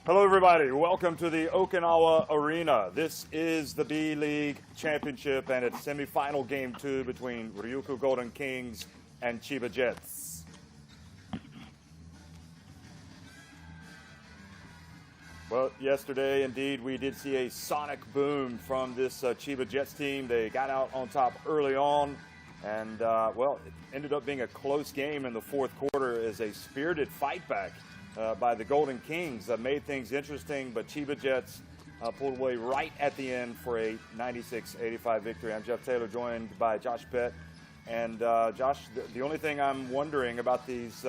Hello, everybody. Welcome to the Okinawa Arena. This is the B-League Championship, and it's semifinal game 2 between Ryukyu Golden Kings and Chiba Jets. Well, yesterday, indeed, we did see a sonic boom from this Chiba Jets team. They got out on top early on, and, well, it ended up being a close game in the fourth quarter as a spirited fight back by the Golden Kings made things interesting, but Chiba Jets pulled away right at the end for a 96-85 victory. I'm Jeff Taylor, joined by Josh Pett. And Josh, the only thing I'm wondering about these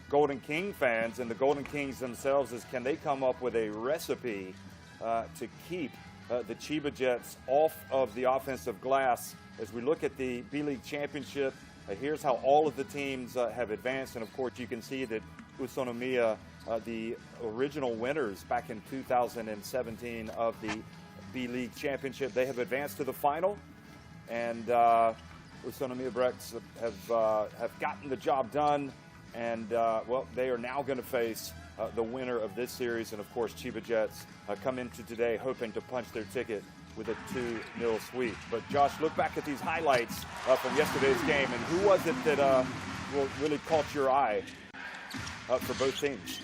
Golden King fans and the Golden Kings themselves is, can they come up with a recipe to keep the Chiba Jets off of the offensive glass? As we look at the B-League Championship, here's how all of the teams have advanced, and of course you can see that Utsunomiya, the original winners back in 2017 of the B-League Championship, they have advanced to the final, and Utsunomiya Brecks have gotten the job done, and well, they are now going to face the winner of this series, and of course Chiba Jets come into today hoping to punch their ticket with a 2-0 sweep. But Josh, look back at these highlights from yesterday's game, and who was it that really caught your eye for both teams?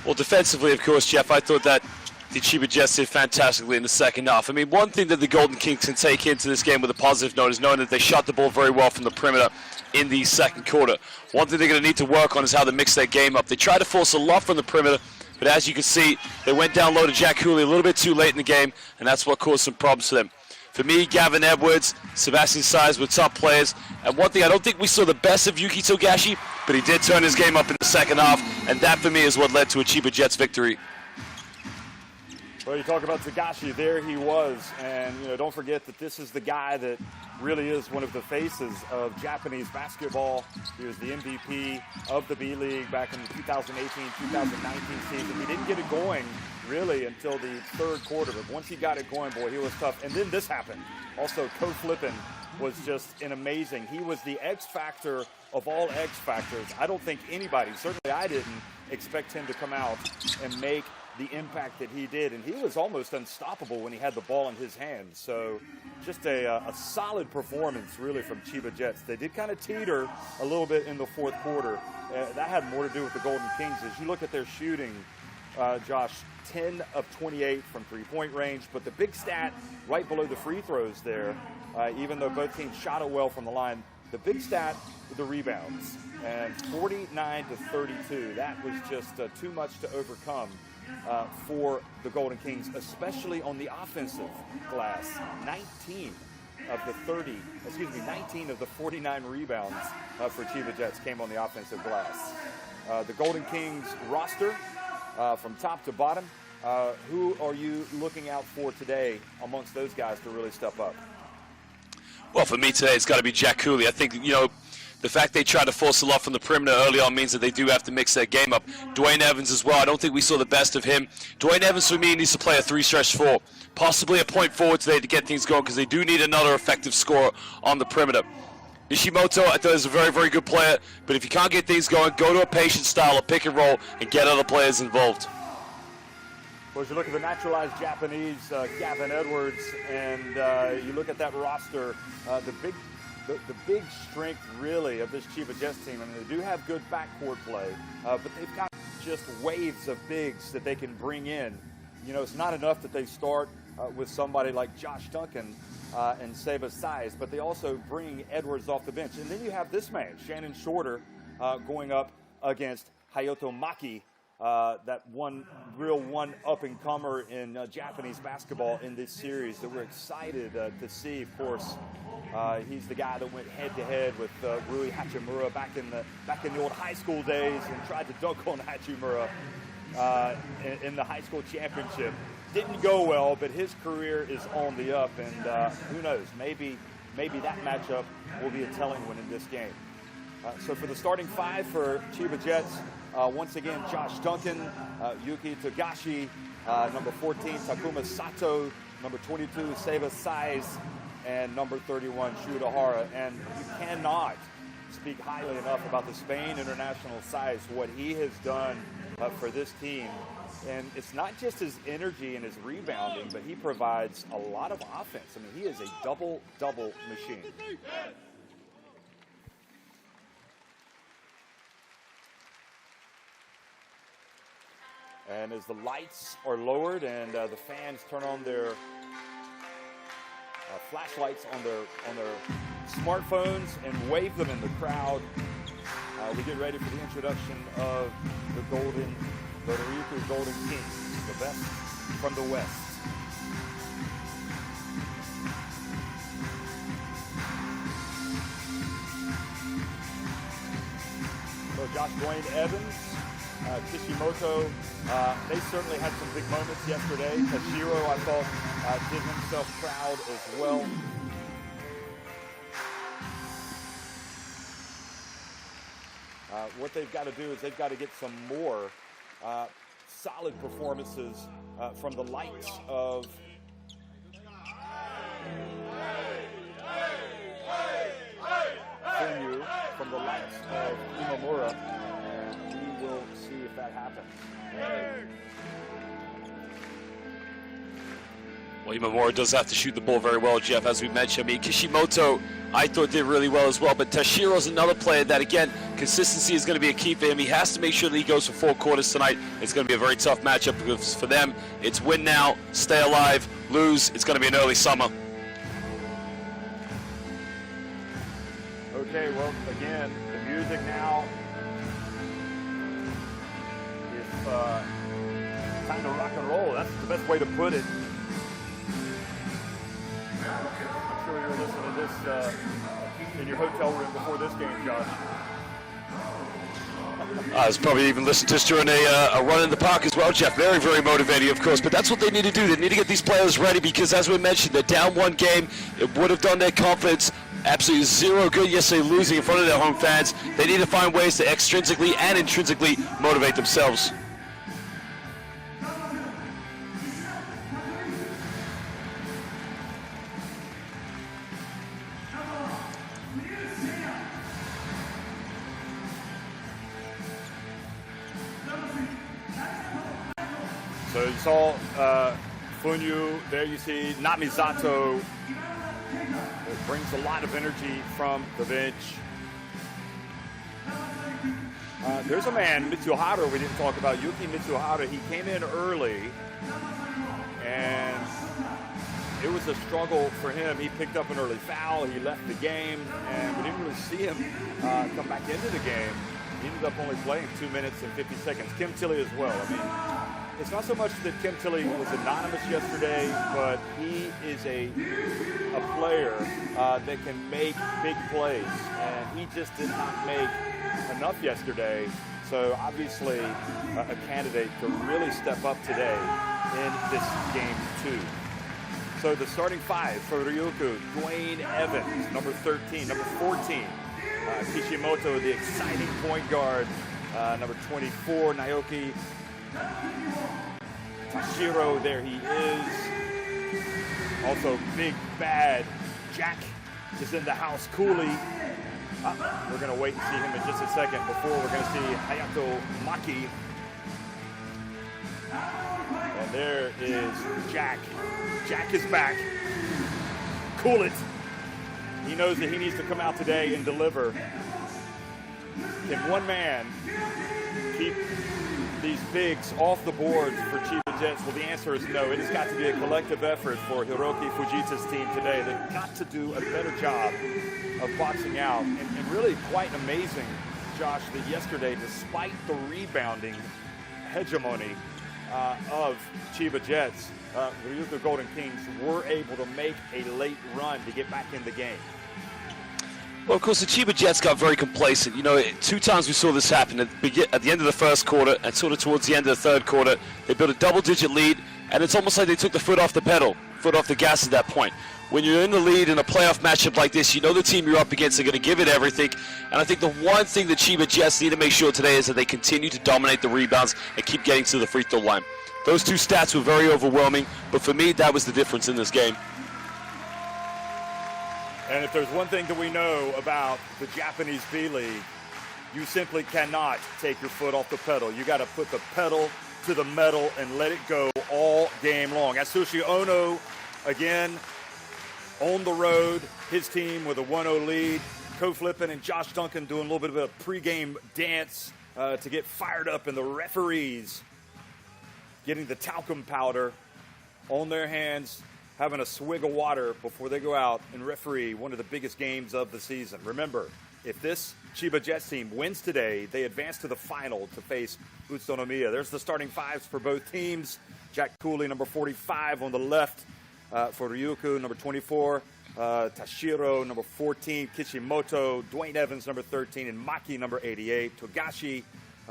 Well, defensively, of course, Jeff, I thought that the Chiba Jets did fantastically in the second half. I mean, one thing that the Golden Kings can take into this game with a positive note is knowing that they shot the ball very well from the perimeter in the second quarter. One thing they're going to need to work on is how they mix their game up. They tried to force a lot from the perimeter, but as you can see, they went down low to Jack Cooley a little bit too late in the game, and that's what caused some problems for them. For me, Gavin Edwards, Sebastian Saiz were top players. And one thing, I don't think we saw the best of Yuki Togashi, but he did turn his game up in the second half, and that for me is what led to a Chiba Jets victory. Well, you talk about Togashi, there he was, and don't forget that this is the guy that really is one of the faces of Japanese basketball. He was the MVP of the B-League back in the 2018-2019 season. He didn't get it going really until the third quarter, but once he got it going, boy, he was tough. And then this happened. Also, co-flipping was just an amazing. He was the X factor of all X factors. I don't think anybody, certainly I didn't, expect him to come out and make the impact that he did, and he was almost unstoppable when he had the ball in his hands. So just a solid performance really from Chiba Jets. They did kind of teeter a little bit in the fourth quarter. That had more to do with the Golden Kings. As you look at their shooting, Josh, 10 of 28 from three-point range, but the big stat right below the free throws there, even though both teams shot it well from the line, the big stat, the rebounds, and 49 to 32. That was just too much to overcome for the Golden Kings, especially on the offensive glass. 19 of the 49 rebounds for Chiba Jets came on the offensive glass. The Golden Kings roster, from top to bottom, who are you looking out for today amongst those guys to really step up? Well, for me today, it's got to be Jack Cooley. I think, the fact they tried to force a lot from the perimeter early on means that they do have to mix their game up. Dwayne Evans as well. I don't think we saw the best of him. Dwayne Evans, for me, needs to play a 3-4, possibly a point forward today to get things going, because they do need another effective scorer on the perimeter. Nishimoto, I thought, is a very, very good player, but if you can't get things going, go to a patient style, a pick and roll, and get other players involved. Well, as you look at the naturalized Japanese, Gavin Edwards, and you look at that roster, the big strength, really, of this Chiba Jets team, I mean, they do have good backcourt play, but they've got just waves of bigs that they can bring in. It's not enough that they start with somebody like Josh Duncan and Seba Saiz, but they also bring Edwards off the bench. And then you have this man, Shannon Shorter, going up against Hayato Maki, that one up-and-comer in Japanese basketball in this series that we're excited to see. Of course, he's the guy that went head-to-head with Rui Hachimura back in the old high school days and tried to dunk on Hachimura in the high school championship. Didn't go well, but his career is on the up, and who knows, maybe that matchup will be a telling one in this game. So for the starting five for Chiba Jets, once again, Josh Duncan, Yuki Togashi, number 14, Takuma Sato, number 22, Seba Saiz, and number 31, Shuda Hara. And you cannot speak highly enough about the Spain international Saiz, what he has done for this team. And it's not just his energy and his rebounding, but he provides a lot of offense. I mean, he is a double-double machine. And as the lights are lowered and the fans turn on their flashlights on their smartphones and wave them in the crowd, we get ready for the introduction of the Ryukyu Golden Kings, the best from the West. So Josh, Dwayne Evans, Kishimoto, they certainly had some big moments yesterday. Tashiro, I thought, did himself proud as well. What they've got to do is they've got to get some more solid performances from the likes of Funyu, from the likes of Imamura, and we will see if that happens. Well, Imamura does have to shoot the ball very well, Jeff, as we mentioned. I mean, Kishimoto, I thought, did really well as well. But Tashiro's another player that, again, consistency is going to be a key for him. He has to make sure that he goes for 4 quarters tonight. It's going to be a very tough matchup because for them, it's win now, stay alive, lose. It's going to be an early summer. Okay, well, again, the music now is time to rock and roll. That's the best way to put it. I'm sure you're listening to this in your hotel room before this game, Josh. I was probably even listening to this during a run in the park as well, Jeff. Very, very motivating, of course. But that's what they need to do. They need to get these players ready because, as we mentioned, they're down one game. It would have done their confidence absolutely zero good yesterday, losing in front of their home fans. They need to find ways to extrinsically and intrinsically motivate themselves. So you saw Funyu, there you see Namizato. It brings a lot of energy from the bench. There's a man, Mitsuhara, we didn't talk about, Yuki Mitsuhara. He came in early, and it was a struggle for him. He picked up an early foul, he left the game, and we didn't really see him come back into the game. He ended up only playing 2 minutes and 50 seconds. Kim Tilly as well. I mean, it's not so much that Kim Tilly was anonymous yesterday, but he is a player that can make big plays, and he just did not make enough yesterday. So obviously a candidate to really step up today in this game too. So the starting 5 for Ryukyu: Dwayne Evans, number 13, number 14. Kishimoto, the exciting point guard, number 24, Naoki Tashiro, there he is. Also, big bad Jack is in the house. Cooley. We're going to wait and see him in just a second. Before, we're going to see Hayato Maki. And there is Jack. Jack is back. Cool it. He knows that he needs to come out today and deliver. Can one man keep these bigs off the boards for Chiba Jets? Well, the answer is no. It has got to be a collective effort for Hiroki Fujita's team today. They've got to do a better job of boxing out. And really quite amazing, Josh, that yesterday, despite the rebounding hegemony of Chiba Jets, the Ryukyu Golden Kings were able to make a late run to get back in the game. Well, of course, the Chiba Jets got very complacent. You know, 2 times we saw this happen. At the end of the first quarter and sort of towards the end of the third quarter, they built a double-digit lead, and it's almost like they took the foot off the pedal, foot off the gas at that point. When you're in the lead in a playoff matchup like this, you know the team you're up against are going to give it everything. And I think the one thing the Chiba Jets need to make sure today is that they continue to dominate the rebounds and keep getting to the free throw line. Those 2 stats were very overwhelming, but for me, that was the difference in this game. And if there's one thing that we know about the Japanese B-League, you simply cannot take your foot off the pedal. You got to put the pedal to the metal and let it go all game long. Atsushi Ono, again, on the road, his team with a 1-0 lead. Ko Flippin and Josh Duncan doing a little bit of a pregame dance to get fired up, and the referees getting the talcum powder on their hands, having a swig of water before they go out and referee one of the biggest games of the season. Remember, if this Chiba Jets team wins today, they advance to the final to face Utsunomiya. There's the starting fives for both teams. Jack Cooley, number 45 on the left for Ryukyu, number 24. Tashiro, number 14. Kishimoto, Dwayne Evans, number 13. And Maki, number 88. Togashi,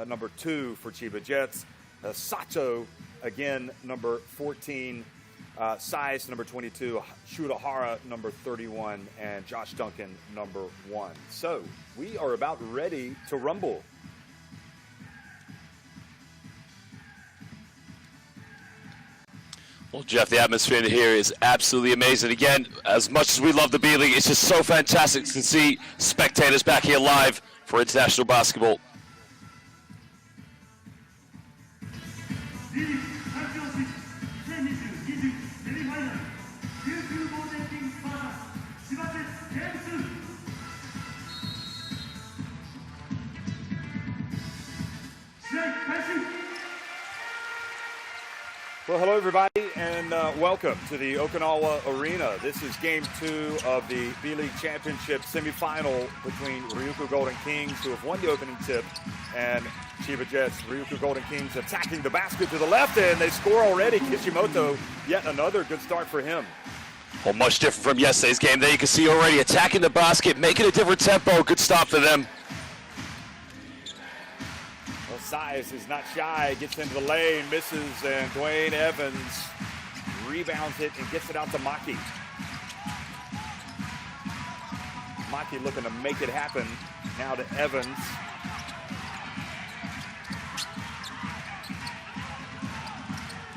number 2 for Chiba Jets. Sato, again, number 14. Size, number 22, Shurahara, number 31, and Josh Duncan, number 1. So we are about ready to rumble. Well, Jeff, the atmosphere here is absolutely amazing. Again, as much as we love the B-League, it's just so fantastic to see spectators back here live for international basketball. Well, hello, everybody, and welcome to the Okinawa Arena. This is Game 2 of the B-League Championship semifinal between Ryukyu Golden Kings, who have won the opening tip, and Chiba Jets. Ryukyu Golden Kings attacking the basket to the left, and they score already. Kishimoto, yet another good start for him. Well, much different from yesterday's game. There you can see already attacking the basket, making a different tempo. Good start for them. Size is not shy, gets into the lane, misses, and Dwayne Evans rebounds it and gets it out to Maki. Maki looking to make it happen. Now to Evans.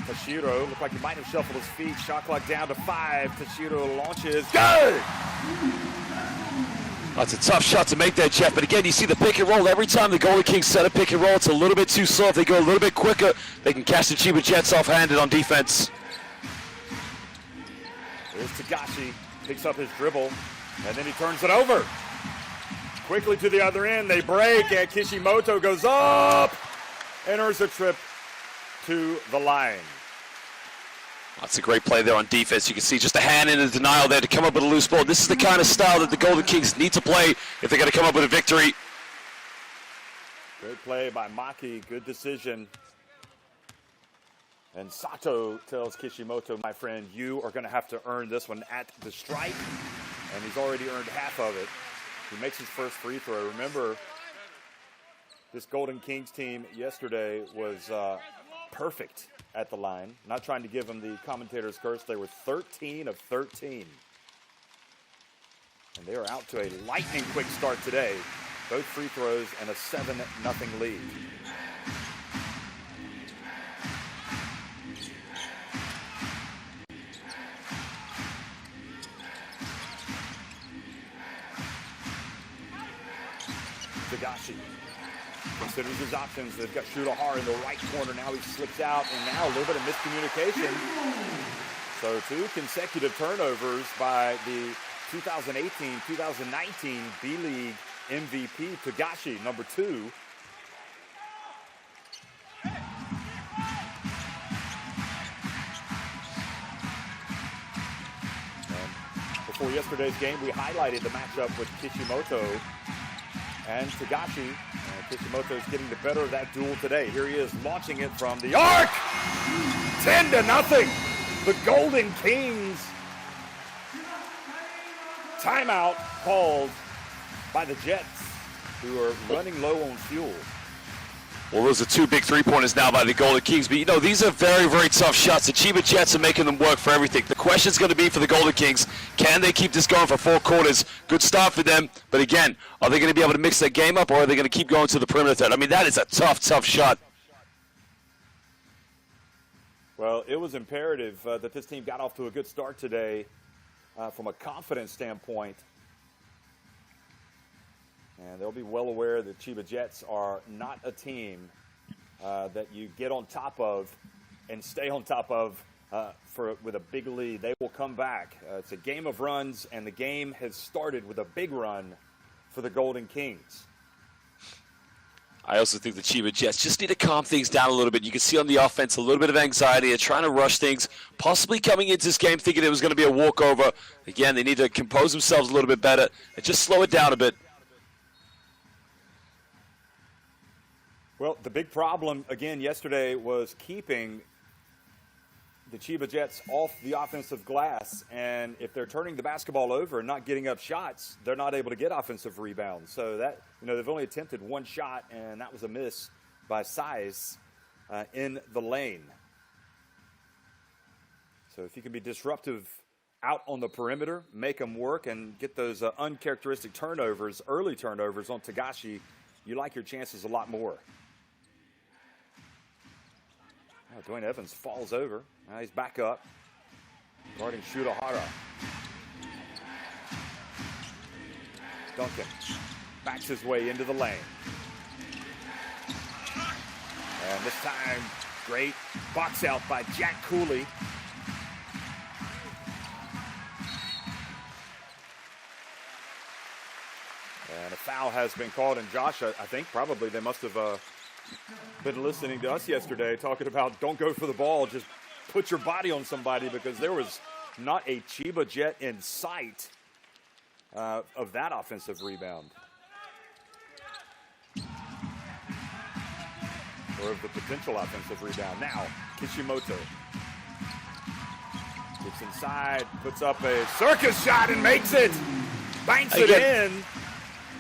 Tashiro looked like he might have shuffled his feet. Shot clock down to 5. Tashiro launches. Good! That's a tough shot to make there, Jeff. But again, you see the pick and roll. Every time the Golden Kings set a pick and roll, it's a little bit too slow. If they go a little bit quicker, they can catch the Chiba Jets off-handed on defense. There's Togashi, picks up his dribble, and then he turns it over. Quickly to the other end, they break, and Kishimoto goes up, enters a trip to the line. That's a great play there on defense. You can see just a hand in the denial there to come up with a loose ball. This is the kind of style that the Golden Kings need to play if they're going to come up with a victory. Great play by Maki. Good decision. And Sato tells Kishimoto, my friend, you are going to have to earn this one at the stripe. And he's already earned half of it. He makes his first free throw. Remember, this Golden Kings team yesterday was perfect at the line. Not trying to give them the commentator's curse. They were 13 of 13. And they are out to a lightning quick start today. Both free throws and a 7-0 lead. Togashi considers his options. They've got Shurahara in the right corner. Now he slips out, and now a little bit of miscommunication. So 2 consecutive turnovers by the 2018-2019 B-League MVP, Togashi, number 2. And before yesterday's game, we highlighted the matchup with Kishimoto and Togashi. Kishimoto's getting the better of that duel today. Here he is launching it from the arc. 10-0. The Golden Kings. Timeout called by the Jets, who are running low on fuel. Well, those are 2 big three-pointers now by the Golden Kings. But, you know, these are very, very tough shots. The Chiba Jets are making them work for everything. The question's going to be for the Golden Kings, can they keep this going for 4 quarters? Good start for them. But, again, are they going to be able to mix their game up, or are they going to keep going to the perimeter threat? I mean, that is a tough, tough shot. Well, it was imperative that this team got off to a good start today from a confidence standpoint. And they'll be well aware that Chiba Jets are not a team that you get on top of and stay on top of with a big lead. They will come back. It's a game of runs, and the game has started with a big run for the Golden Kings. I also think the Chiba Jets just need to calm things down a little bit. You can see on the offense a little bit of anxiety. They're trying to rush things, possibly coming into this game thinking it was going to be a walkover. Again, they need to compose themselves a little bit better and just slow it down a bit. Well, the big problem, again, yesterday was keeping the Chiba Jets off the offensive glass. And if they're turning the basketball over and not getting up shots, they're not able to get offensive rebounds. So that, they've only attempted one shot, and that was a miss by Size in the lane. So if you can be disruptive out on the perimeter, make them work, and get those uncharacteristic turnovers, early turnovers on Tagashi, you like your chances a lot more. Oh, Dwayne Evans falls over. Now he's back up. Guarding Shudahara. Duncan backs his way into the lane. And this time, great box out by Jack Cooley. And a foul has been called. And Josh, I think probably they must have been listening to us yesterday talking about don't go for the ball, just put your body on somebody, because there was not a Chiba Jet in sight of that offensive rebound. Or of the potential offensive rebound. Now, Kishimoto gets inside, puts up a circus shot and makes it. Banks it in.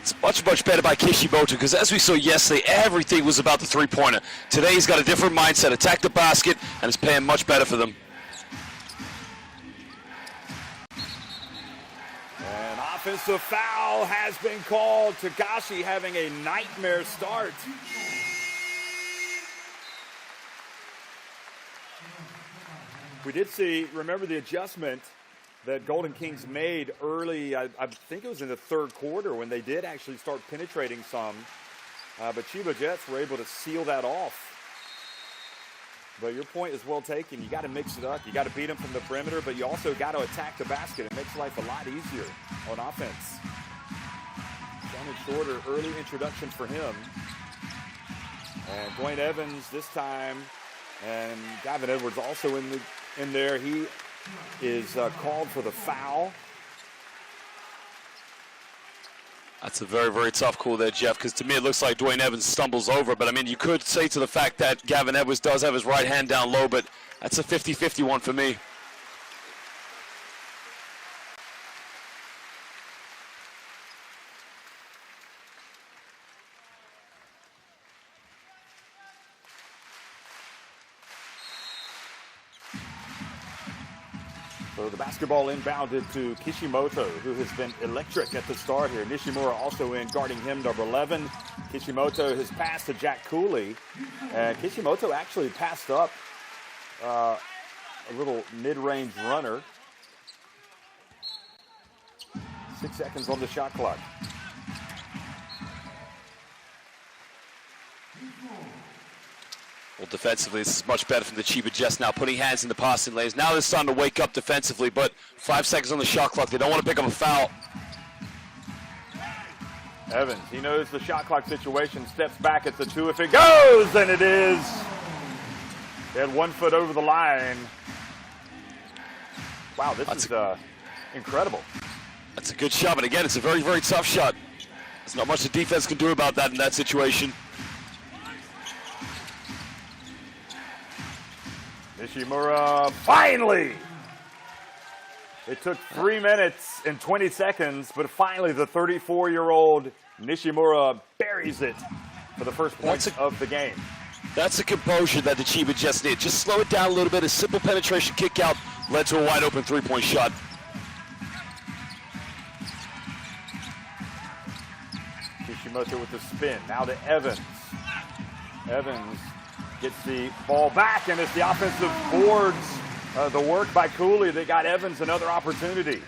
It's much, much better by Kishimoto, because as we saw yesterday, everything was about the three-pointer. Today he's got a different mindset, attack the basket, and it's paying much better for them. An offensive foul has been called. Tagashi having a nightmare start. We did see, remember the adjustment that Golden Kings made early, I think it was in the third quarter, when they did actually start penetrating some. But Chiba Jets were able to seal that off. But your point is well taken. You got to mix it up. You got to beat them from the perimeter, but you also got to attack the basket. It makes life a lot easier on offense. Shannon Shorter, early introduction for him. And Dwayne Evans this time, and Gavin Edwards also in there. He is called for the foul. That's a very, very tough call there, Jeff, because to me it looks like Dwayne Evans stumbles over. But, I mean, you could say to the fact that Gavin Edwards does have his right hand down low, but that's a 50-50 one for me. So the basketball inbounded to Kishimoto, who has been electric at the start here. Nishimura also in, guarding him, number 11. Kishimoto has passed to Jack Cooley. And Kishimoto actually passed up a little mid-range runner. 6 seconds on the shot clock. Well, defensively, this is much better from the Chiba Jets now, putting hands in the passing lanes. Now they're starting to wake up defensively, but 5 seconds on the shot clock. They don't want to pick up a foul. Evans, he knows the shot clock situation, steps back at the 2 if it goes, and it is. They had 1 foot over the line. Wow, this is incredible. That's a good shot, but again, it's a very, very tough shot. There's not much the defense can do about that in that situation. Nishimura, finally! It took 3 minutes and 20 seconds, but finally the 34-year-old Nishimura buries it for the first points of the game. That's the composure that the Chiba Jets need. Just slow it down a little bit. A simple penetration kick out led to a wide-open three-point shot. Kishimoto with the spin. Now to Evans. Evans gets the ball back, and it's the offensive boards, the work by Cooley that got Evans another opportunity.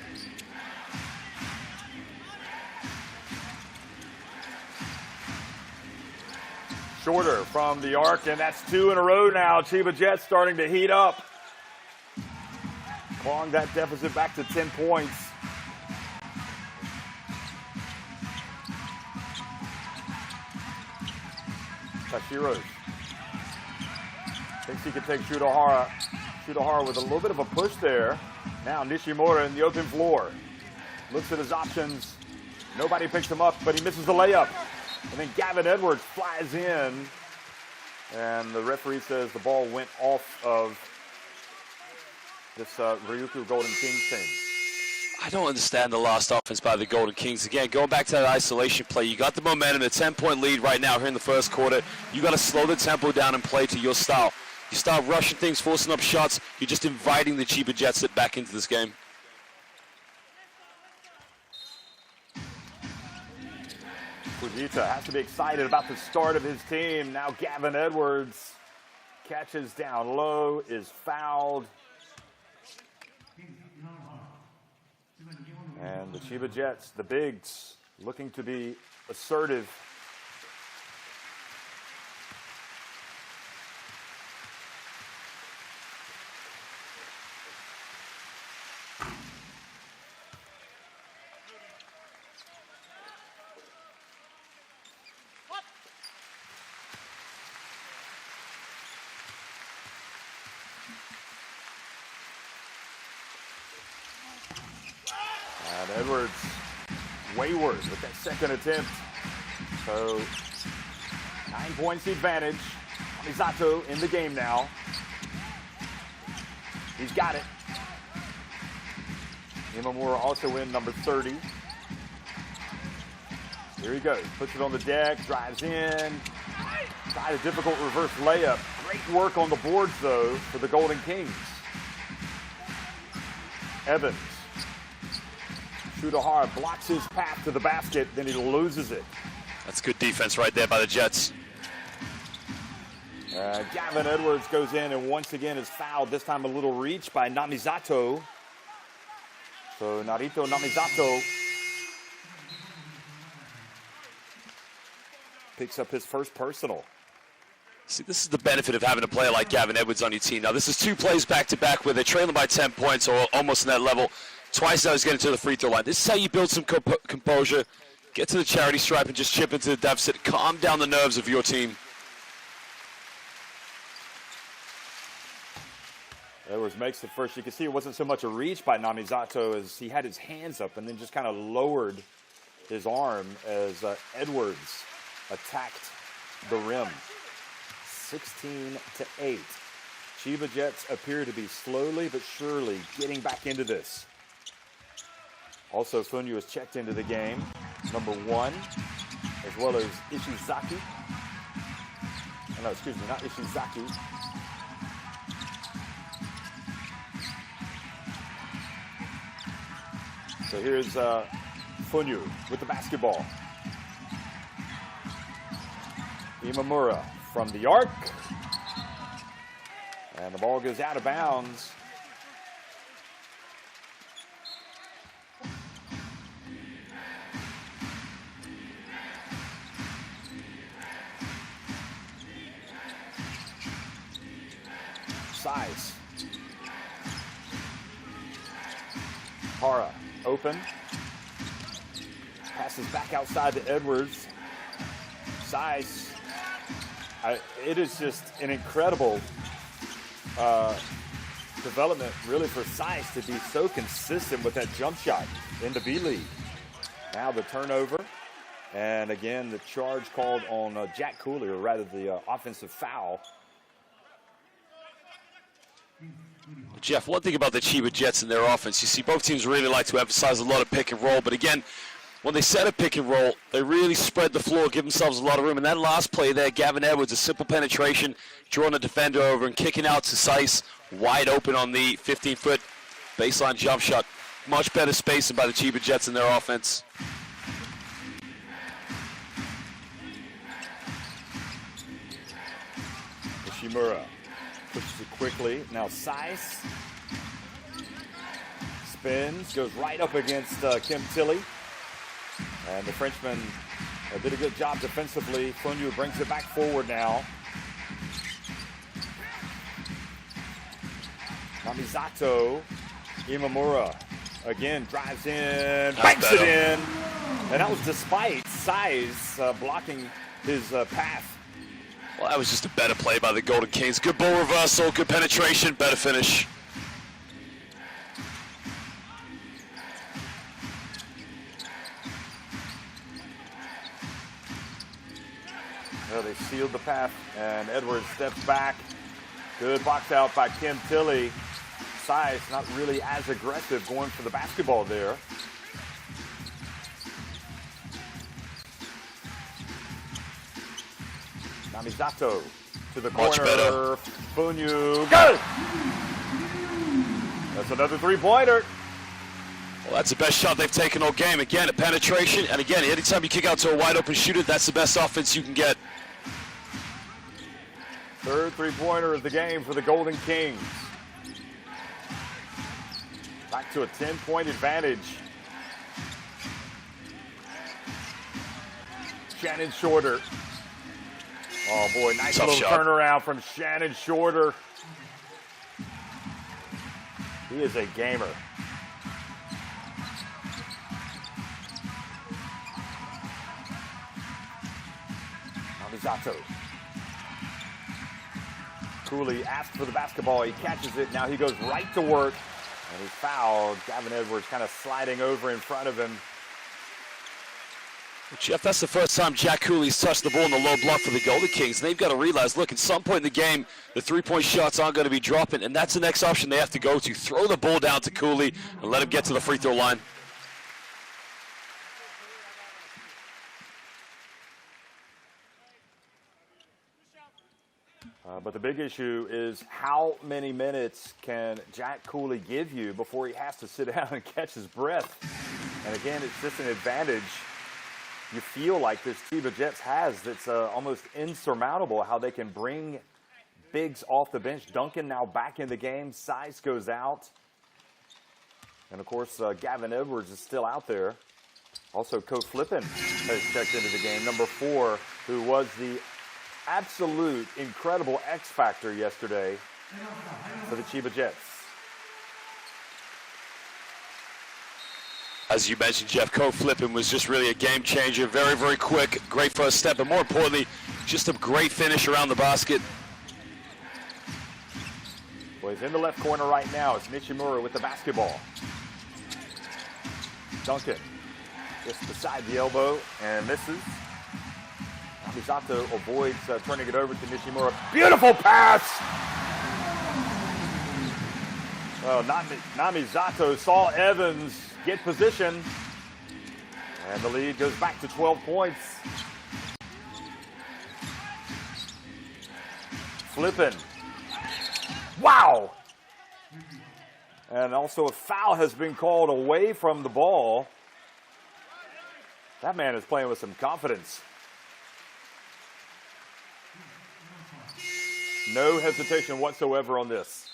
Shorter from the arc, and that's 2 in a row now. Chiba Jets starting to heat up. Clawing that deficit back to 10 points. Tashiro's. Thinks he can take Shudohara. Shudohara with a little bit of a push there. Now Nishimura in the open floor. Looks at his options. Nobody picks him up, but he misses the layup. And then Gavin Edwards flies in. And the referee says the ball went off of this Ryukyu Golden Kings team. I don't understand the last offense by the Golden Kings. Again, going back to that isolation play, you got the momentum, a 10-point lead right now here in the first quarter. You got to slow the tempo down and play to your style. You start rushing things, forcing up shots, you're just inviting the Chiba Jets back into this game. Fujita has to be excited about the start of his team. Now Gavin Edwards catches down low, is fouled. And the Chiba Jets, the bigs, looking to be assertive. And Edwards, wayward with that second attempt. So 9 points advantage. Misato in the game now. He's got it. Imamura also in number 30. Here he goes. Puts it on the deck, drives in. Tried a difficult reverse layup. Great work on the boards, though, for the Golden Kings. Evans. Shudohara blocks his path to the basket, then he loses it. That's good defense right there by the Jets. Gavin Edwards goes in and once again is fouled, this time a little reach by Namizato. So Narito Namizato picks up his first personal. See, this is the benefit of having a player like Gavin Edwards on your team. Now, this is 2 plays back-to-back where they're trailing by 10 points or almost in that level. Twice now he's getting to the free throw line. This is how you build some composure, get to the charity stripe and just chip into the deficit. Calm down the nerves of your team. Edwards makes the first. You can see it wasn't so much a reach by Namizato as he had his hands up and then just kind of lowered his arm as Edwards attacked the rim. 16-8. Chiba Jets appear to be slowly but surely getting back into this. Also, Funyu has checked into the game, number 1, as well as Ishizaki. Oh, no, excuse me, not Ishizaki. So here's Funyu with the basketball. Imamura from the arc. And the ball goes out of bounds. Size. Hara open. Passes back outside to Edwards. Size. It is just an incredible development, really, for Size to be so consistent with that jump shot in the B-League. Now the turnover. And again, the charge called on Jack Cooley, or rather the offensive foul. Jeff, one thing about the Chiba Jets and their offense, you see both teams really like to emphasize a lot of pick and roll, but again, when they set a pick and roll, they really spread the floor, give themselves a lot of room. And that last play there, Gavin Edwards, a simple penetration, drawing a defender over and kicking out to Sice, wide open on the 15-foot baseline jump shot. Much better spacing by the Chiba Jets in their offense. Nishimura pushes it quickly. Now Sice spins, goes right up against Kim Tilly. And the Frenchman Did a good job defensively. Funyu brings it back forward now. Namizato. Imamura again drives in, banks it in. And that was despite size blocking his path. Well, that was just a better play by the Golden Kings. Good ball reversal, good penetration, better finish. Well, they sealed the path, and Edwards steps back. Good box out by Kim Tilly. Size not really as aggressive going for the basketball there. Namizato to the corner. Much better. Funyu. Go! That's another three-pointer. Well, that's the best shot they've taken all game. Again, a penetration, and again, anytime you kick out to a wide-open shooter, that's the best offense you can get. Third three-pointer of the game for the Golden Kings. Back to a 10-point advantage. Shannon Shorter. Oh boy, nice Tough little shot. turnaround from Shannon Shorter. He is a gamer. Namizato. Cooley asks for the basketball. He catches it. Now he goes right to work. And he's fouled. Gavin Edwards kind of sliding over in front of him. Well, Jeff, that's the first time Jack Cooley's touched the ball in the low block for the Golden Kings. And they've got to realize, look, at some point in the game, the three-point shots aren't going to be dropping, and that's the next option they have to go to. Throw the ball down to Cooley and let him get to the free throw line. But the big issue is how many minutes can Jack Cooley give you before he has to sit down and catch his breath? And again, it's just an advantage you feel like this Chiba Jets has that's almost insurmountable, how they can bring bigs off the bench. Duncan now back in the game. Size goes out. And, of course, Gavin Edwards is still out there. Also, Ko Flippin has checked into the game, number 4, who was the absolute incredible X factor yesterday for the Chiba Jets. As you mentioned, Jeff, Ko Flippin was just really a game changer. Very, very quick, great first step, but more importantly, just a great finish around the basket. Well, he's in the left corner right now. It's Nishimura with the basketball. Duncan just beside the elbow and misses. Namizato avoids turning it over to Nishimura. Beautiful pass! Well, Namizato saw Evans get position. And the lead goes back to 12 points. Flippin'. Wow! And also a foul has been called away from the ball. That man is playing with some confidence. No hesitation whatsoever on this.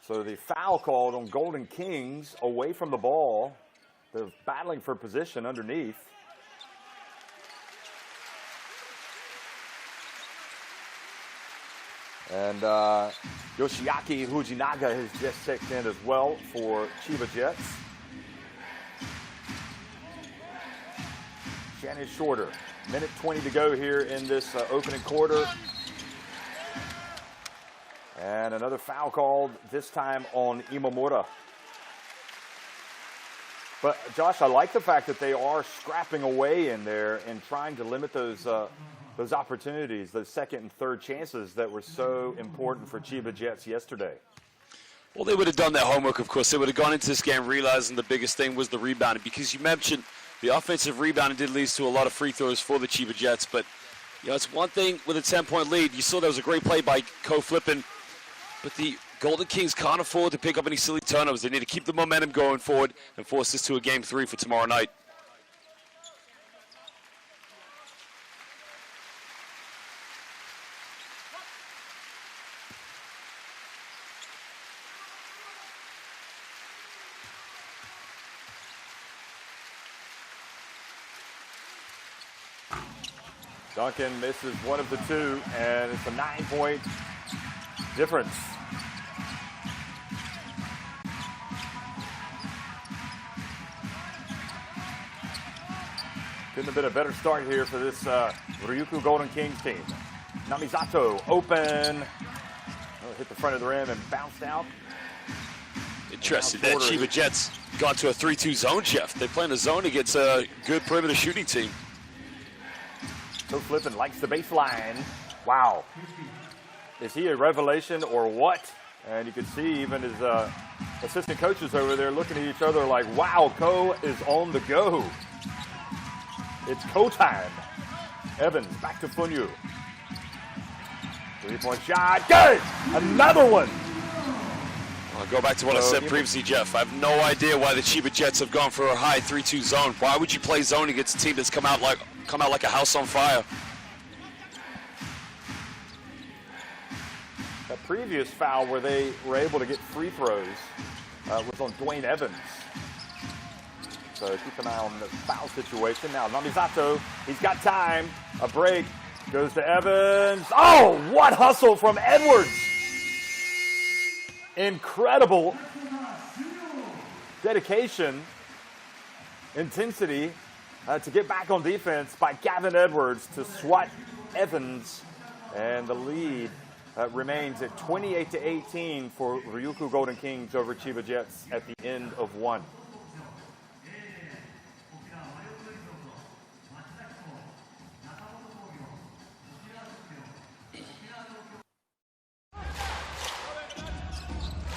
So the foul called on Golden Kings away from the ball. They're battling for position underneath. And Yoshiaki Fujinaga has just checked in as well for Chiba Jets. Shannon Shorter, minute 20 to go here in this opening quarter. And another foul called, this time on Imamura. But, Josh, I like the fact that they are scrapping away in there and trying to limit those opportunities, those second and third chances that were so important for Chiba Jets yesterday. Well, they would have done their homework, of course. They would have gone into this game realizing the biggest thing was the rebounding, because you mentioned the offensive rebounding did lead to a lot of free throws for the Chiba Jets. But, you know, it's one thing with a 10-point lead. You saw there was a great play by Ko Flippin, but the Golden Kings can't afford to pick up any silly turnovers. They need to keep the momentum going forward and force this to a Game 3 for tomorrow night. Duncan misses one of the two, and it's a 9-point difference. Couldn't have been a better start here for this Ryukyu Golden Kings team. Namisato open. Oh, hit the front of the rim and bounced out. Interesting that Chiba Jets got to a 3-2 zone, Jeff. They play in a zone against a good perimeter shooting team. So Flippin likes the baseline. Wow. Is he a revelation or what? And you can see even his assistant coaches over there looking at each other like, wow, Ko is on the go. It's Ko time. Evans back to Funyu. 3-point shot. Good! Another one. I'll go back to what I said previously, Jeff. I have no idea why the Chiba Jets have gone for a high 3-2 zone. Why would you play zone against a team that's come out like a house on fire? That previous foul where they were able to get free throws was on Dwayne Evans. So keep an eye on the foul situation. Now Namisato, he's got time. A break, goes to Evans. Oh, what hustle from Edwards. Incredible dedication, intensity to get back on defense by Gavin Edwards to swat Evans. And the lead remains at 28-18 for Ryukyu Golden Kings over Chiba Jets at the end of one.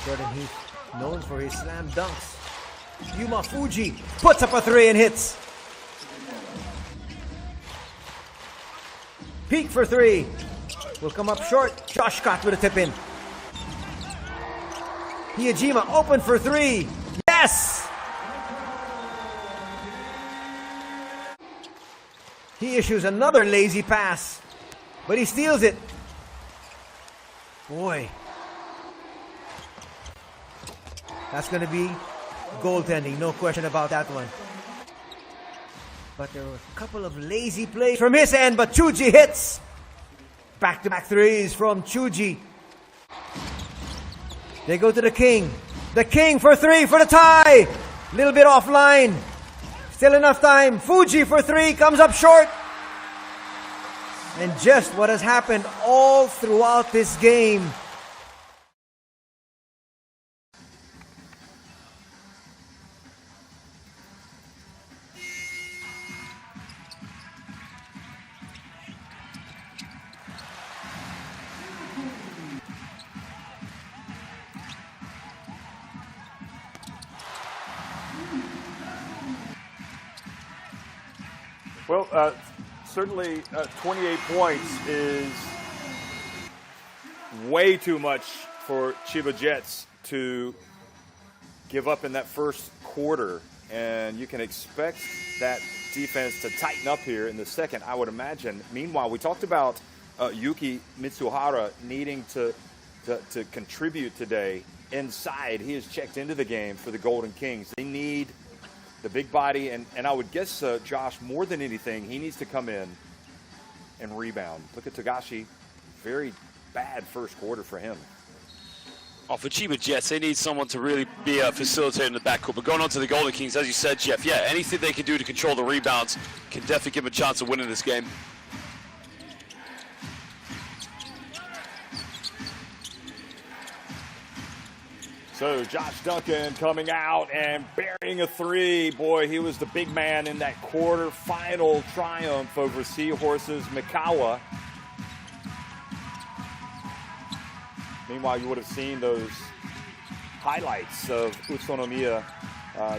Jordan Heath, known for his slam dunks. Yuma Fuji puts up a three and hits. Peak for three. Will come up short. Josh Scott with a tip in. Hiyajima open for three. Yes! He issues another lazy pass, but he steals it. Boy. That's going to be goaltending, no question about that one. But there were a couple of lazy plays from his end, but Chuji hits. Back-to-back threes from Chuji. They go to the King. The King for three for the tie. Little bit offline. Still enough time. Fuji for three, comes up short. And just what has happened all throughout this game. Well, certainly 28 points is way too much for Chiba Jets to give up in that first quarter. And you can expect that defense to tighten up here in the second, I would imagine. Meanwhile, we talked about Yuki Mitsuhara needing to contribute today inside. He has checked into the game for the Golden Kings. They need the big body, and I would guess, Josh, more than anything, he needs to come in and rebound. Look at Togashi. Very bad first quarter for him. Oh, for Chiba Jets, they need someone to really be a facilitator in the backcourt. But going on to the Golden Kings, as you said, Jeff, yeah, anything they can do to control the rebounds can definitely give them a chance of winning this game. So Josh Duncan coming out and burying a three. Boy, he was the big man in that quarterfinal triumph over Seahorses Mikawa. Meanwhile, you would have seen those highlights of Utsunomiya,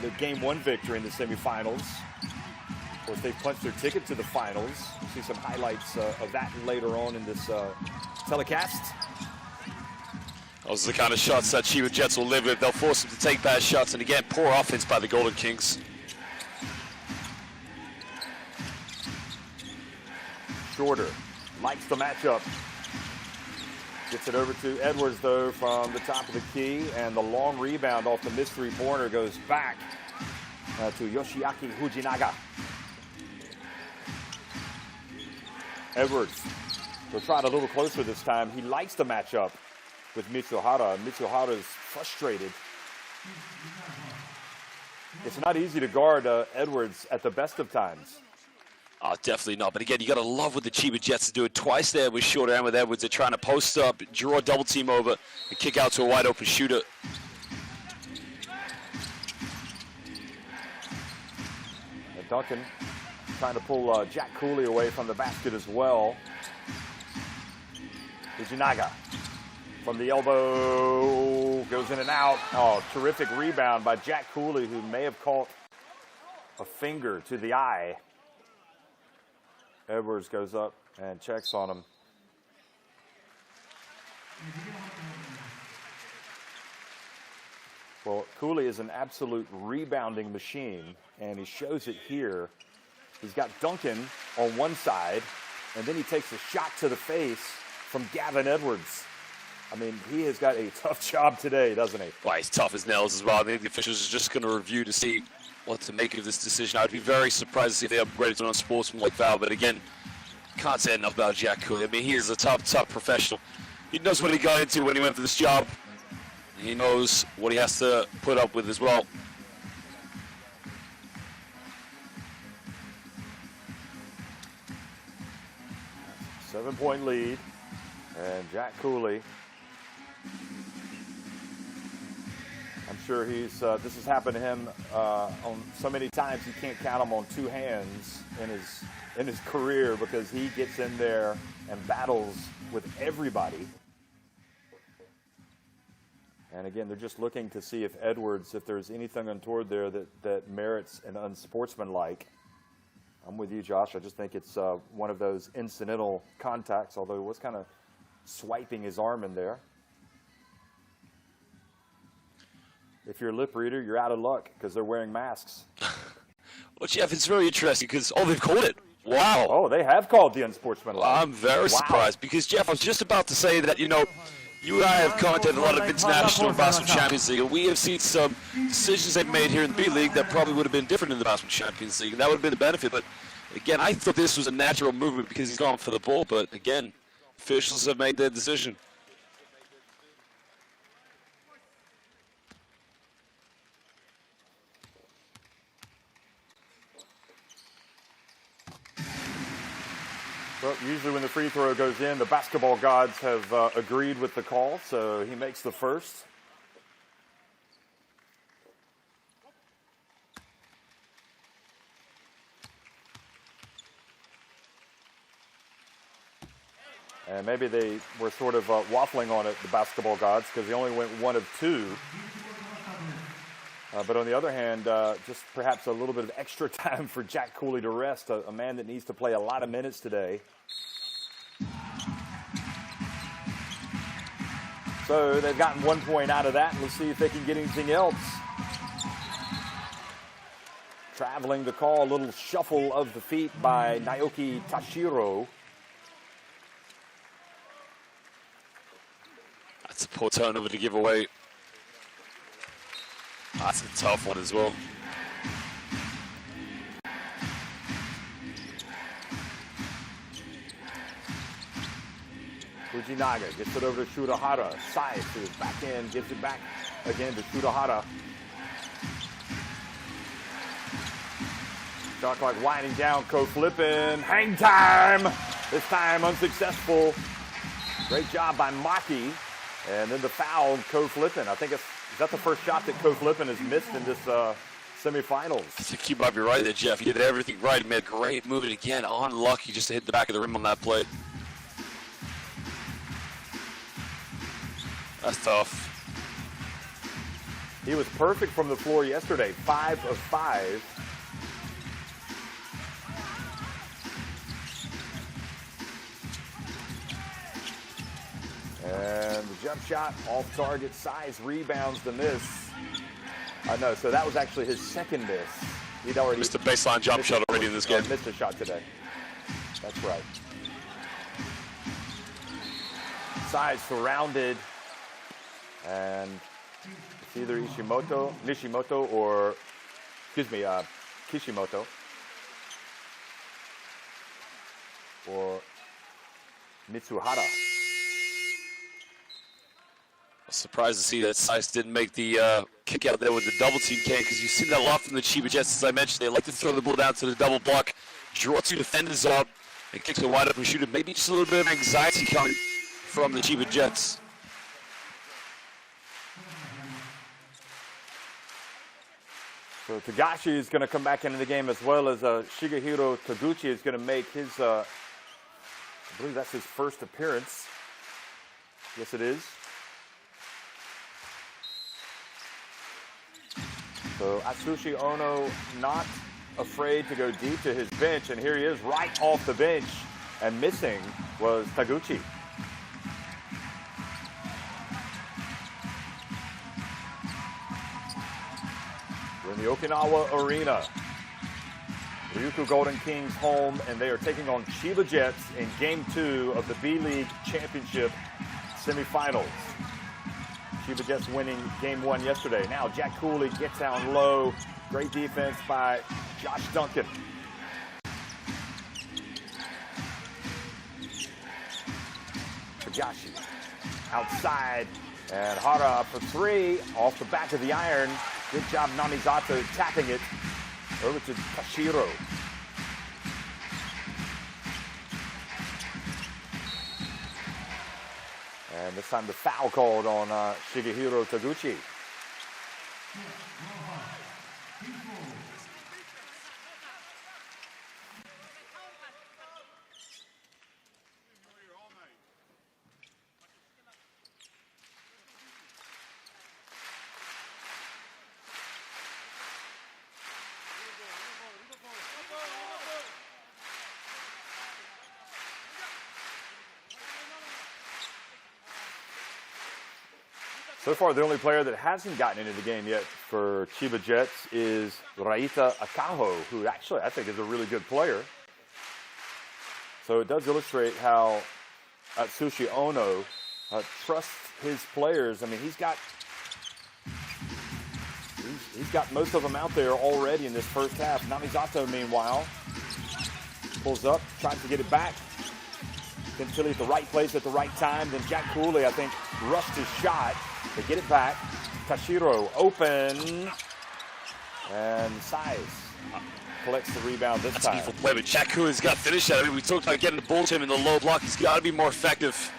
their Game 1 victory in the semifinals. Of course, they punched their ticket to the finals. You'll see some highlights of that later on in this telecast. Those are the kind of shots that Chiba Jets will live with. They'll force them to take bad shots, and again, poor offense by the Golden Kings. Shorter likes the matchup. Gets it over to Edwards, though, from the top of the key, and the long rebound off the missed three-pointer goes back to Yoshiaki Fujinaga. Edwards will try it a little closer this time. He likes to match up with Mitsuhara. Mitsuhara is frustrated. It's not easy to guard Edwards at the best of times. Oh, definitely not. But again, you got to love what the Chiba Jets are doing. Twice there with short end with Edwards. They're trying to post up, draw a double team over, and kick out to a wide open shooter. And Duncan trying to pull Jack Cooley away from the basket as well. Fujinaga from the elbow, goes in and out. Oh, terrific rebound by Jack Cooley, who may have caught a finger to the eye. Edwards goes up and checks on him. Well, Cooley is an absolute rebounding machine, and he shows it here. He's got Duncan on one side, and then he takes a shot to the face from Gavin Edwards. I mean, he has got a tough job today, doesn't he? Well, he's tough as nails as well. I think the officials are just going to review to see what to make of this decision. I'd be very surprised to see if they upgraded to an unsportsmanlike foul. But again, can't say enough about Jack Cooley. I mean, he is a top professional. He knows what he got into when he went for this job. He knows what he has to put up with as well. Seven-point lead, and Jack Cooley. I'm sure he's. This has happened to him on so many times he can't count them on two hands in his career, because he gets in there and battles with everybody. And again, they're just looking to see if Edwards, if there's anything untoward there that merits an unsportsmanlike. I'm with you, Josh. I just think it's one of those incidental contacts, although he was kind of swiping his arm in there. If you're a lip reader, you're out of luck because they're wearing masks. Well, Jeff, it's very interesting because, they've called it. Wow. Oh, they have called the unsportsmanlike. I'm very surprised because, Jeff, I was just about to say that, you and I have commented a lot of international basketball Champions League, and we have seen some decisions they've made here in the B-League that probably would have been different in the basketball Champions League, and that would have been the benefit. But, again, I thought this was a natural movement because he's gone for the ball, but, again, officials have made their decision. Well, usually when the free throw goes in, the basketball gods have agreed with the call, so he makes the first. And maybe they were sort of waffling on it, the basketball gods, because he only went 1 of 2. But on the other hand, just perhaps a little bit of extra time for Jack Cooley to rest, a man that needs to play a lot of minutes today. So they've gotten 1 point out of that. Let's see if they can get anything else. Traveling the call, a little shuffle of the feet by Naoki Tashiro. That's a poor turnover to give away. That's a tough one as well. Fujinaga gets it over to Shurahara. Side to his back end, gives it back again to Shurahara. Shot clock winding down, co-flipping. Hang time! This time unsuccessful. Great job by Maki. And then the foul, co-flipping. I think is that the first shot that co-flipping has missed in this semifinals? I think you might be right there, Jeff. He did everything right. He made a great move. And again, unlucky just to hit the back of the rim on that play. That's tough. He was perfect from the floor yesterday. 5 of 5. And the jump shot off target, size rebounds the miss. No, so that was actually his second miss. He'd already missed a baseline jump shot already in this game. Missed a shot today. That's right. Size surrounded. And it's either Nishimoto or, Kishimoto. Or Mitsuhara. Surprised to see that Sice didn't make the kick out there with the double team came, because you've seen that a lot from the Chiba Jets. As I mentioned, they like to throw the ball down to the double block, draw two defenders up, and kick the wide open shooter. Maybe just a little bit of anxiety coming from the Chiba Jets. So Tagashi is going to come back into the game, as well as Shigehiro Taguchi is going to make his, I believe that's his first appearance. Yes, it is. So Atsushi Ono not afraid to go deep to his bench, and here he is right off the bench, and missing was Taguchi. We're in the Okinawa Arena. Ryukyu Golden Kings home, and they are taking on Chiba Jets in Game 2 of the B-League Championship semifinals. Chiba Jets winning Game 1 yesterday. Now Jack Cooley gets down low. Great defense by Josh Duncan. Tagashi outside, and Hara for three off the back of the iron. Good job Namizato tapping it over to Tashiro. And this time the foul called on Shigehiro Taguchi. So far, the only player that hasn't gotten into the game yet for Chiba Jets is Raita Akaho, who actually I think is a really good player. So it does illustrate how Atsushi Ono trusts his players. I mean, he's got most of them out there already in this first half. Namizato, meanwhile, pulls up, tries to get it back. Chili at the right place at the right time. Then Jack Cooley, I think, rushed his shot. They get it back. Tashiro open. And Size collects the rebound this time. That's a play, but Jack Cooley's got to finish that. I mean, we talked about getting the ball to him in the low block. He's got to be more effective.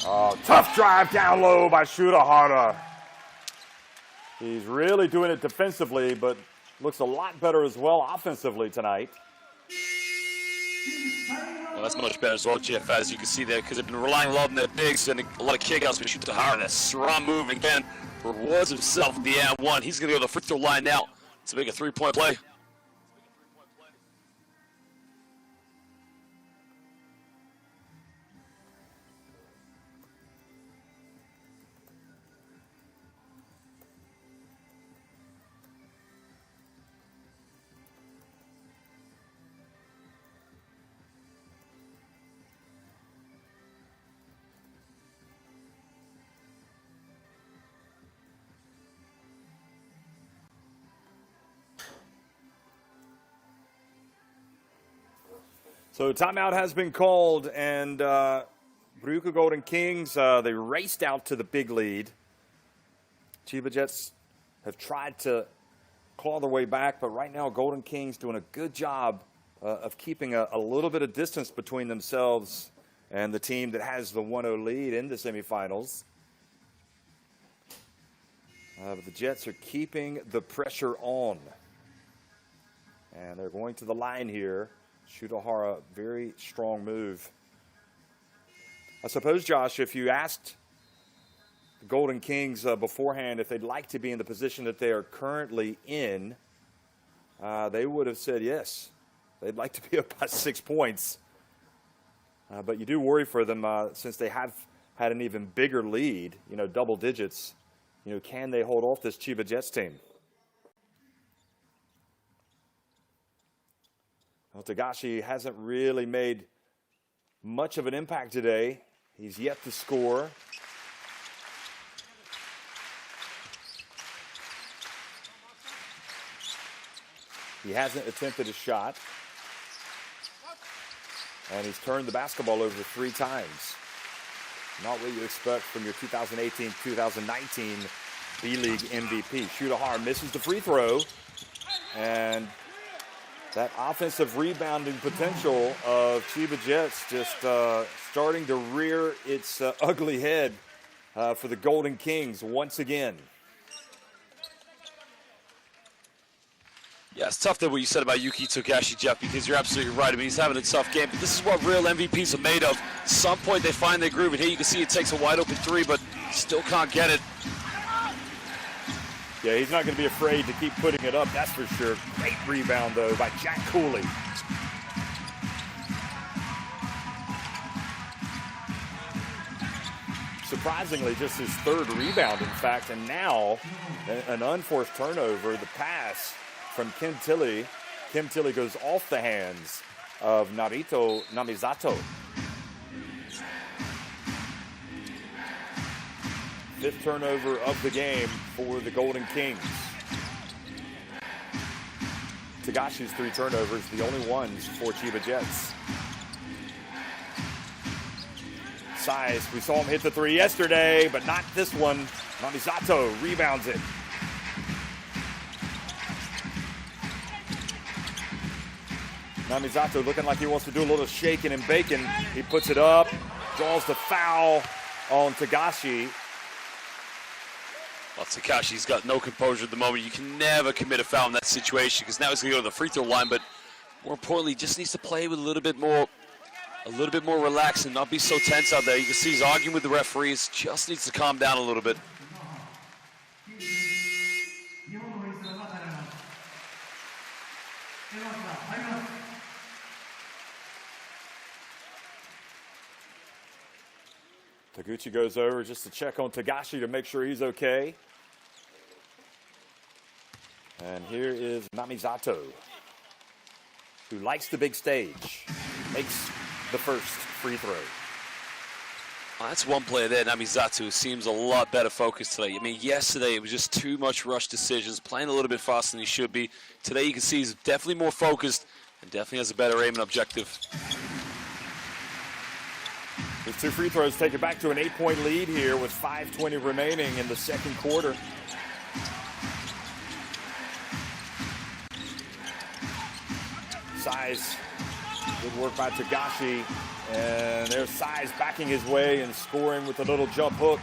Oh, tough drive down low by Shurahara. He's really doing it defensively, but looks a lot better as well offensively tonight. Well, that's much better as well, Jeff, as you can see there, because they've been relying a lot on their bigs and a lot of kickouts. But Shurahara, that strong move again, rewards himself in the and one. He's going to go to the free throw line now to make a three-point play. So timeout has been called, and Ryukyu Golden Kings, they raced out to the big lead. Chiba Jets have tried to claw their way back, but right now Golden Kings doing a good job of keeping a little bit of distance between themselves and the team that has the 1-0 lead in the semifinals. But the Jets are keeping the pressure on. And they're going to the line here. Shurahara, very strong move. I suppose, Josh, if you asked the Golden Kings beforehand if they'd like to be in the position that they are currently in, they would have said yes. They'd like to be up by 6 points. But you do worry for them since they have had an even bigger lead, double digits. Can they hold off this Chiba Jets team? Well, Tagashi hasn't really made much of an impact today. He's yet to score. He hasn't attempted a shot. And he's turned the basketball over 3 times. Not what you expect from your 2018-2019 B-League MVP. Shooter misses the free throw. And that offensive rebounding potential of Chiba Jets just starting to rear its ugly head for the Golden Kings once again. Yeah, it's tough that what you said about Yuki Togashi, Jeff, because you're absolutely right. I mean, he's having a tough game, but this is what real MVPs are made of. At some point, they find their groove, and here you can see it takes a wide-open 3, but still can't get it. Yeah, he's not going to be afraid to keep putting it up, that's for sure. Great rebound, though, by Jack Cooley. Surprisingly, just his 3rd rebound, in fact, and now an unforced turnover. The pass from Kim Tilly. Kim Tilly goes off the hands of Narito Namizato. 5th turnover of the game for the Golden Kings. Togashi's 3 turnovers, the only ones for Chiba Jets. Size, we saw him hit the 3 yesterday, but not this one. Namizato rebounds it. Namizato looking like he wants to do a little shaking and baking. He puts it up, draws the foul on Togashi. Well, Takashi's got no composure at the moment. You can never commit a foul in that situation because now he's going to go to the free throw line, but more importantly, just needs to play with a little bit more relaxed and not be so tense out there. You can see he's arguing with the referees. Just needs to calm down a little bit. Taguchi goes over just to check on Togashi to make sure he's okay. And here is Namizato, who likes the big stage, makes the first free throw. Well, that's one player there, Namizato, who seems a lot better focused today. I mean, yesterday it was just too much rush decisions, playing a little bit faster than he should be. Today you can see he's definitely more focused and definitely has a better aim and objective. His 2 free throws take it back to an 8-point lead here with 5:20 remaining in the second quarter. Size, good work by Togashi, and there's Size backing his way and scoring with a little jump hook.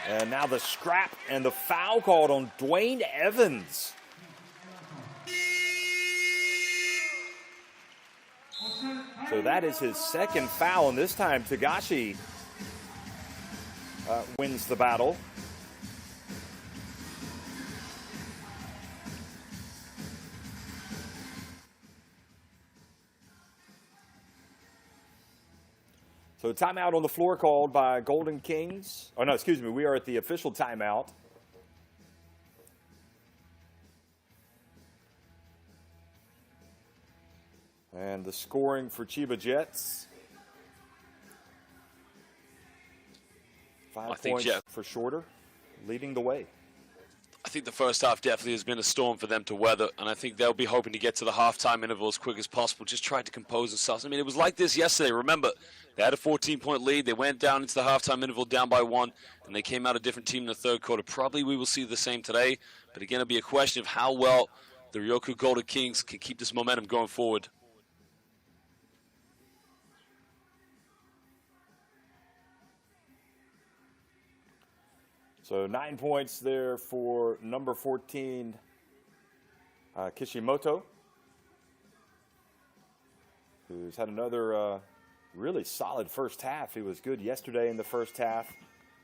And now the scrap and the foul called on Dwayne Evans. So that is his 2nd foul, and this time Togashi wins the battle. So timeout on the floor called by Golden Kings. Oh, no, excuse me. We are at the official timeout. And the scoring for Chiba Jets. 5 points for Shorter, leading the way. I think the first half definitely has been a storm for them to weather, and I think they'll be hoping to get to the halftime interval as quick as possible, just try to compose themselves. I mean, it was like this yesterday. Remember, they had a 14-point lead. They went down into the halftime interval down by 1, and they came out a different team in the third quarter. Probably we will see the same today, but again, it'll be a question of how well the Ryukyu Golden Kings can keep this momentum going forward. So 9 points there for number 14, Kishimoto, who's had another really solid first half. He was good yesterday in the first half.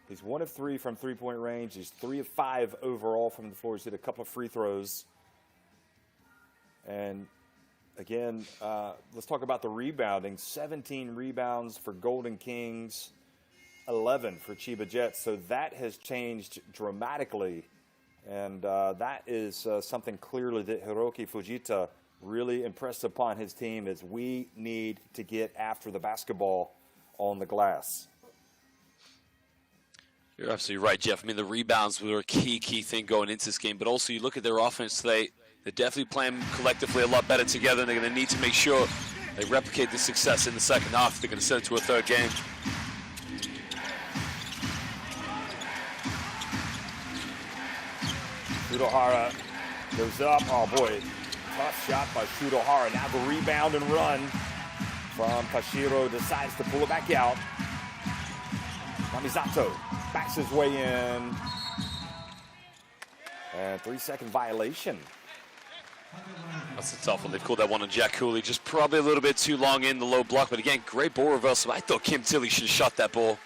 He's 1 of 3 from three-point range. He's 3 of 5 overall from the floor. He's hit a couple of free throws. And again, let's talk about the rebounding. 17 rebounds for Golden Kings. 11 for Chiba Jets, so that has changed dramatically, and that is something clearly that Hiroki Fujita really impressed upon his team is we need to get after the basketball on the glass. You're absolutely right, Jeff. I mean, the rebounds were a key thing going into this game, but also you look at their offense today, they're definitely playing collectively a lot better together, and they're going to need to make sure they replicate the success in the second half if they're going to send it to a third game. Shudohara goes up. Oh, boy. Tough shot by Shudohara. Now the rebound and run from Tashiro. Decides to pull it back out. Namizato backs his way in. And 3-second violation. That's a tough one. They've called that one on Jack Cooley. Just probably a little bit too long in the low block. But again, great ball reversal. I thought Kim Tilly should have shot that ball.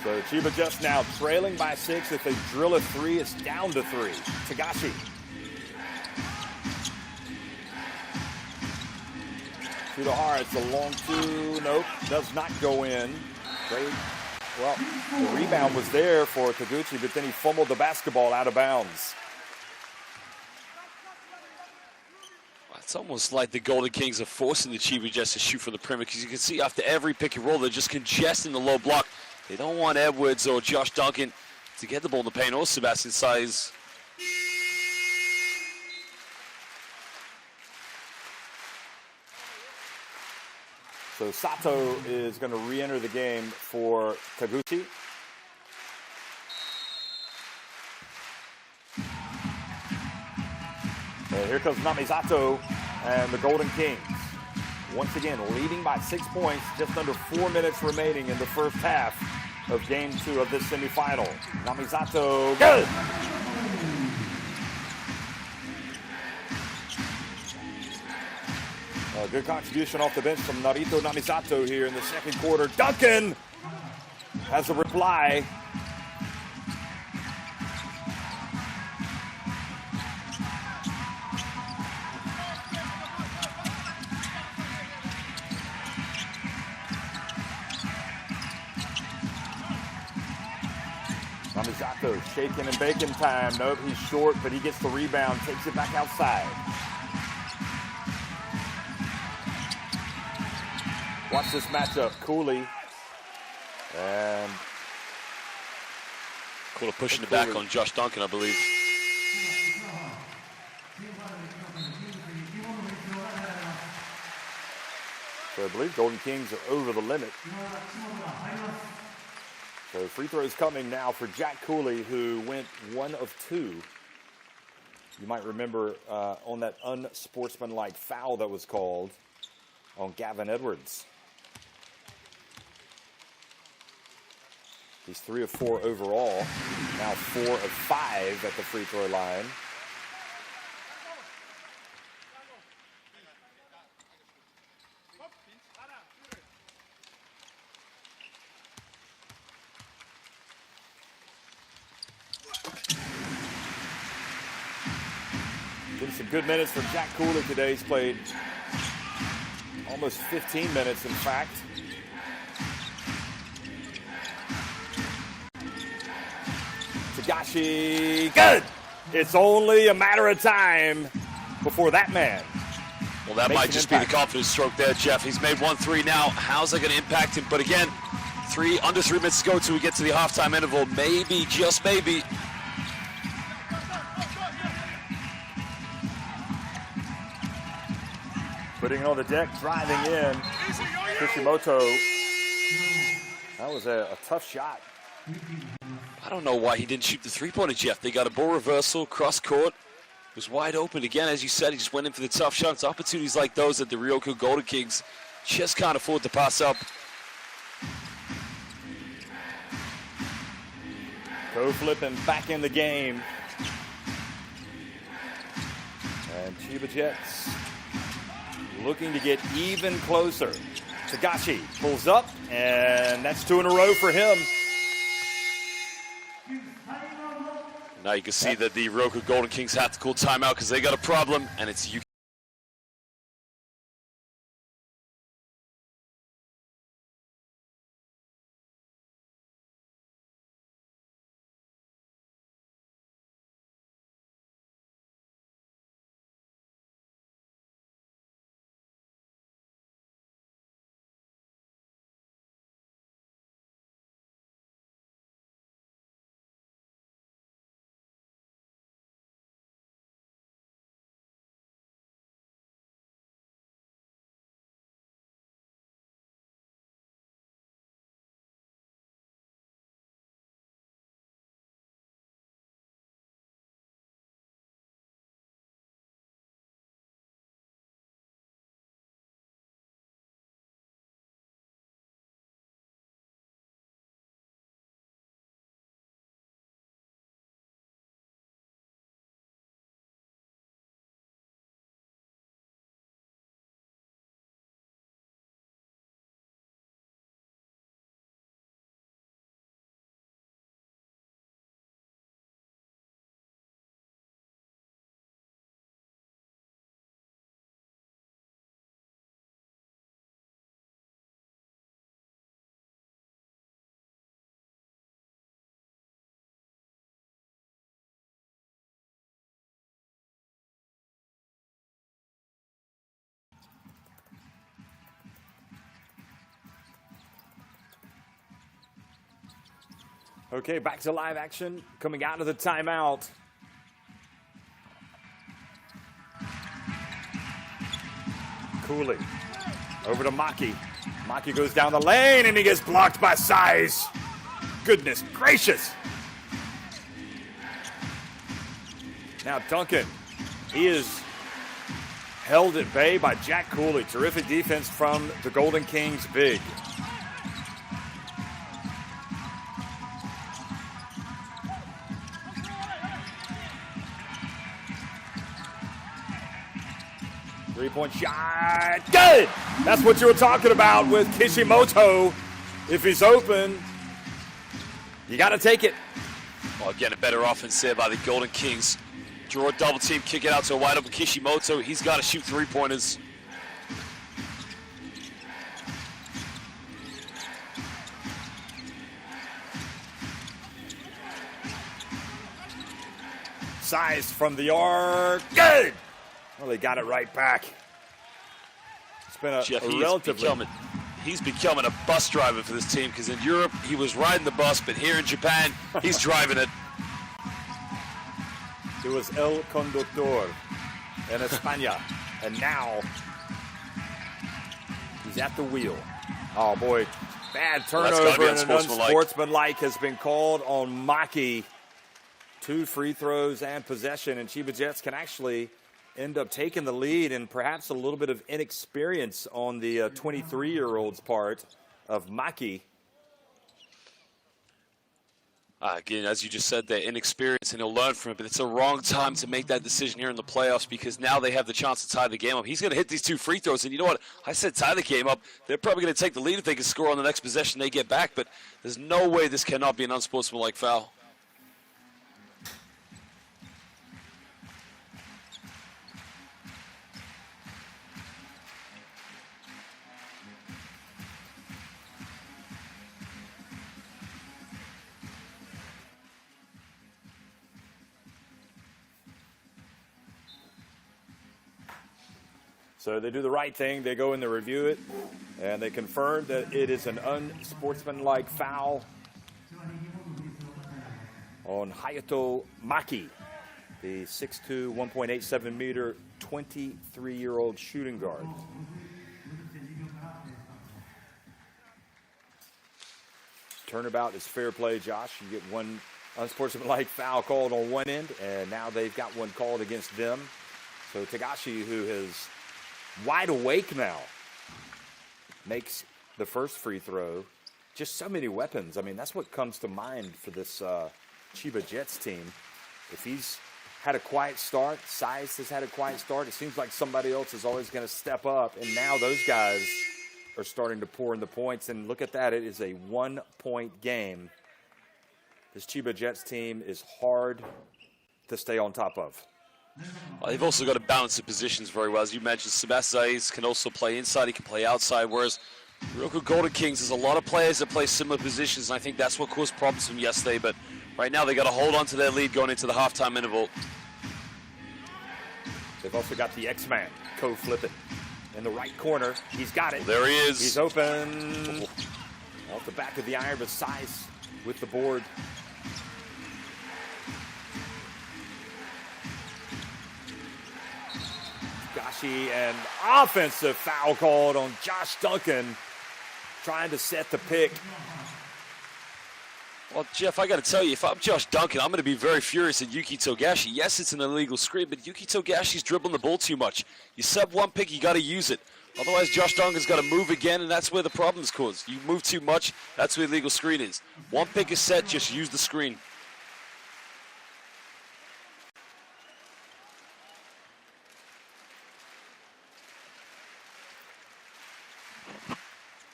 So Chiba just now trailing by 6. If they drill a 3, it's down to 3. Tagashi. Shudohara, it's a long 2. Nope, does not go in. Great. Well, the rebound was there for Taguchi, but then he fumbled the basketball out of bounds. It's almost like the Golden Kings are forcing the Chiba Jets to shoot from the perimeter, because you can see after every pick and roll, they're just congesting the low block. They don't want Edwards or Josh Duncan to get the ball in the paint, or Sebastian Saiz. So Sato is going to re-enter the game for Taguchi. And here comes Namizato and the Golden Kings. Once again, leading by 6 points, just under 4 minutes remaining in the first half of Game 2 of this semifinal. Namizato, good! A good contribution off the bench from Narito Namizato here in the second quarter. Duncan has a reply. Namizato shaking and baking time. Nope, he's short, but he gets the rebound, takes it back outside. Watch this matchup. Cooley and Cooley pushing it back on Josh Duncan, I believe. So I believe Golden Kings are over the limit. So free throws coming now for Jack Cooley, who went 1 of 2. You might remember on that unsportsmanlike foul that was called on Gavin Edwards. He's 3 of 4 overall. Now 4 of 5 at the free throw line. Getting some good minutes from Jack Cooley today. He's played almost 15 minutes, in fact. Tagashi, good! It's only a matter of time before that man. Well, that might just be the confidence stroke there, Jeff. He's made 1 3 now. How's that going to impact him? But again, under 3 minutes to go till we get to the halftime interval. Maybe, just maybe. Putting it on the deck, driving in. Kishimoto. That was a tough shot. I don't know why he didn't shoot the three-pointer, Jeff. They got a ball reversal, cross-court. It was wide open. Again, as you said, he just went in for the tough shots. Opportunities like those that the Ryukyu Golden Kings just can't afford to pass up. Co-flipping back in the game. And Chiba Jets looking to get even closer. Tagashi pulls up, and that's 2 in a row for him. Now you can see that the Ryukyu Golden Kings have to call timeout because they got a problem, and it's Okay, back to live action. Coming out of the timeout. Cooley over to Maki. Maki goes down the lane and he gets blocked by Size. Goodness gracious. Now Duncan, he is held at bay by Jack Cooley. Terrific defense from the Golden Kings big. Three-point shot. Good! That's what you were talking about with Kishimoto. If he's open, you got to take it. Well, again, a better offense there by the Golden Kings. Draw a double team, kick it out to a wide open Kishimoto. He's got to shoot three-pointers. Size from the arc. Good! Well, they got it right back. It's been a relatively... He's becoming a bus driver for this team because in Europe, he was riding the bus, but here in Japan, he's driving it. It was El Conductor in España, and now he's at the wheel. Oh, boy. Bad turnover and an unsportsmanlike has been called on Maki. 2 free throws and possession, and Chiba Jets can actually end up taking the lead, and perhaps a little bit of inexperience on the 23-year-old's part of Maki. Again, as you just said, they're inexperienced, and he'll learn from it, but it's a wrong time to make that decision here in the playoffs because now they have the chance to tie the game up. He's going to hit these 2 free throws, and you know what? I said tie the game up. They're probably going to take the lead if they can score on the next possession they get back, but there's no way this cannot be an unsportsmanlike foul. So they do the right thing. They go and they review it, and they confirm that it is an unsportsmanlike foul on Hayato Maki, the 6'2", 1.87 meter, 23-year-old shooting guard. Turnabout is fair play, Josh. You get one unsportsmanlike foul called on one end, and now they've got one called against them. So Tagashi, who has wide awake now, makes the first free throw. Just so many weapons. I mean, that's what comes to mind for this Chiba Jets team. If he's had a quiet start, Size has had a quiet start, it seems like somebody else is always going to step up, and now those guys are starting to pour in the points, and look at that. It is a 1-point game. This Chiba Jets team is hard to stay on top of. Well, they've also got to balance the positions very well. As you mentioned, Sebastian can also play inside, he can play outside, whereas Ryukyu Golden Kings, there's a lot of players that play similar positions, and I think that's what caused problems from yesterday, but right now they got to hold on to their lead going into the halftime interval. They've also got the X-Man, co-flipping in the right corner. He's got it. Well, there he is. He's open. Off the back of the iron, but Size with the board. And offensive foul called on Josh Duncan, trying to set the pick. Well, Jeff, I got to tell you, if I'm Josh Duncan, I'm going to be very furious at Yuki Togashi. Yes, it's an illegal screen, but Yuki Togashi's dribbling the ball too much. You sub one pick, you got to use it. Otherwise, Josh Duncan's got to move again, and that's where the problem's caused. You move too much, that's where the illegal screen is. One pick is set, just use the screen.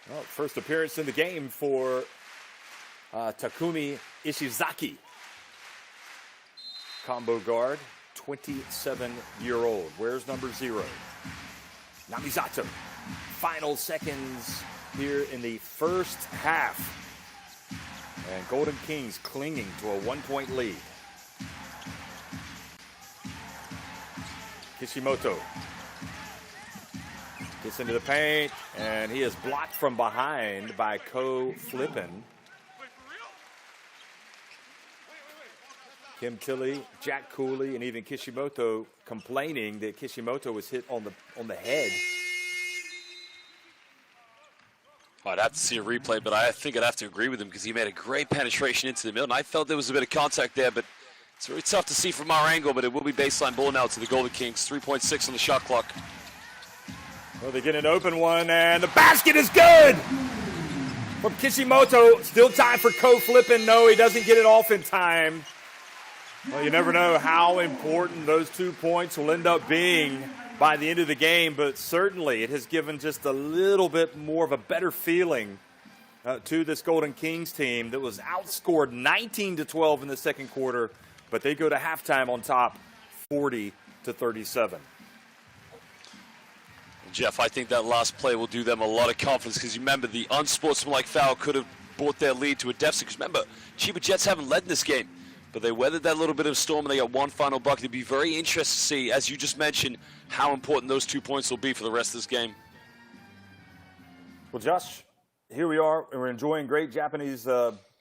Well, first appearance in the game for Takumi Ishizaki. Combo guard, 27-year-old. Where's number 0? Namizato. Final seconds here in the first half. And Golden Kings clinging to a 1-point lead. Kishimoto gets into the paint, and he is blocked from behind by Ko Flippin. Kim Tilly, Jack Cooley, and even Kishimoto complaining that Kishimoto was hit on the head. I'd have to see a replay, but I think I'd have to agree with him because he made a great penetration into the middle, and I felt there was a bit of contact there, but it's very tough to see from our angle, but it will be baseline ball now to the Golden Kings. 3.6 on the shot clock. Well, they get an open one, and the basket is good! From Kishimoto, still time for co-flipping. No, he doesn't get it off in time. Well, you never know how important those 2 points will end up being by the end of the game, but certainly it has given just a little bit more of a better feeling to this Golden Kings team that was outscored 19-12 in the second quarter, but they go to halftime on top 40-37. Jeff, I think that last play will do them a lot of confidence because you remember the unsportsmanlike foul could have brought their lead to a deficit. Because remember, Chiba Jets haven't led in this game, but they weathered that little bit of storm and they got one final bucket. It'd be very interesting to see, as you just mentioned, how important those 2 points will be for the rest of this game. Well, Josh, here we are, and we're enjoying great Japanese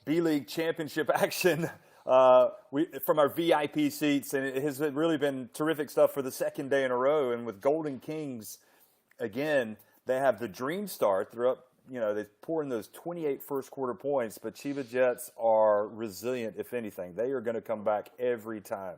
B-League championship action from our VIP seats, and it has really been terrific stuff for the second day in a row. And with Golden Kings, again, they have the dream start. They're up, they pour in those 28 first quarter points, but Chiba Jets are resilient, if anything. They are going to come back every time.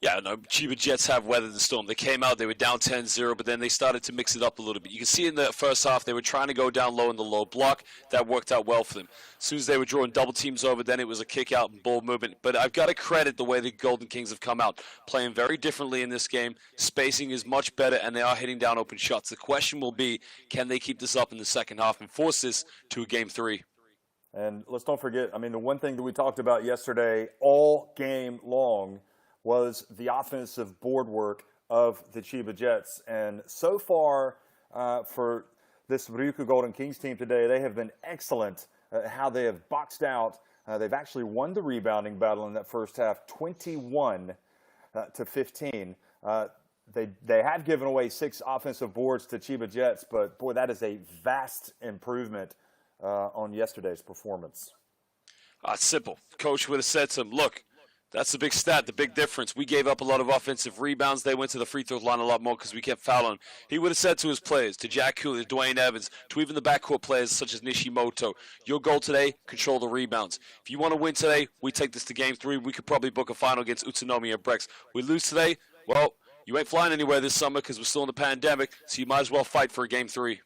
Yeah, no, Chiba Jets have weathered the storm. They came out, they were down 10-0, but then they started to mix it up a little bit. You can see in the first half, they were trying to go down low in the low block. That worked out well for them. As soon as they were drawing double teams over, then it was a kick out and ball movement. But I've got to credit the way the Golden Kings have come out, playing very differently in this game. Spacing is much better, and they are hitting down open shots. The question will be, can they keep this up in the second half and force this to a game 3? And let's don't forget, the one thing that we talked about yesterday all game long was the offensive board work of the Chiba Jets. And so far for this Ryukyu Golden Kings team today, they have been excellent at how they have boxed out. They've actually won the rebounding battle in that first half, 21-15. They have given away 6 offensive boards to Chiba Jets, but, boy, that is a vast improvement on yesterday's performance. It's simple. Coach would have said to him, look, that's the big stat, the big difference. We gave up a lot of offensive rebounds. They went to the free throw line a lot more because we kept fouling. He would have said to his players, to Jack Cooley, to Dwayne Evans, to even the backcourt players such as Nishimoto, your goal today, control the rebounds. If you want to win today, we take this to game 3. We could probably book a final against Utsunomiya or Brex. We lose today, well, you ain't flying anywhere this summer because we're still in the pandemic, so you might as well fight for a game 3.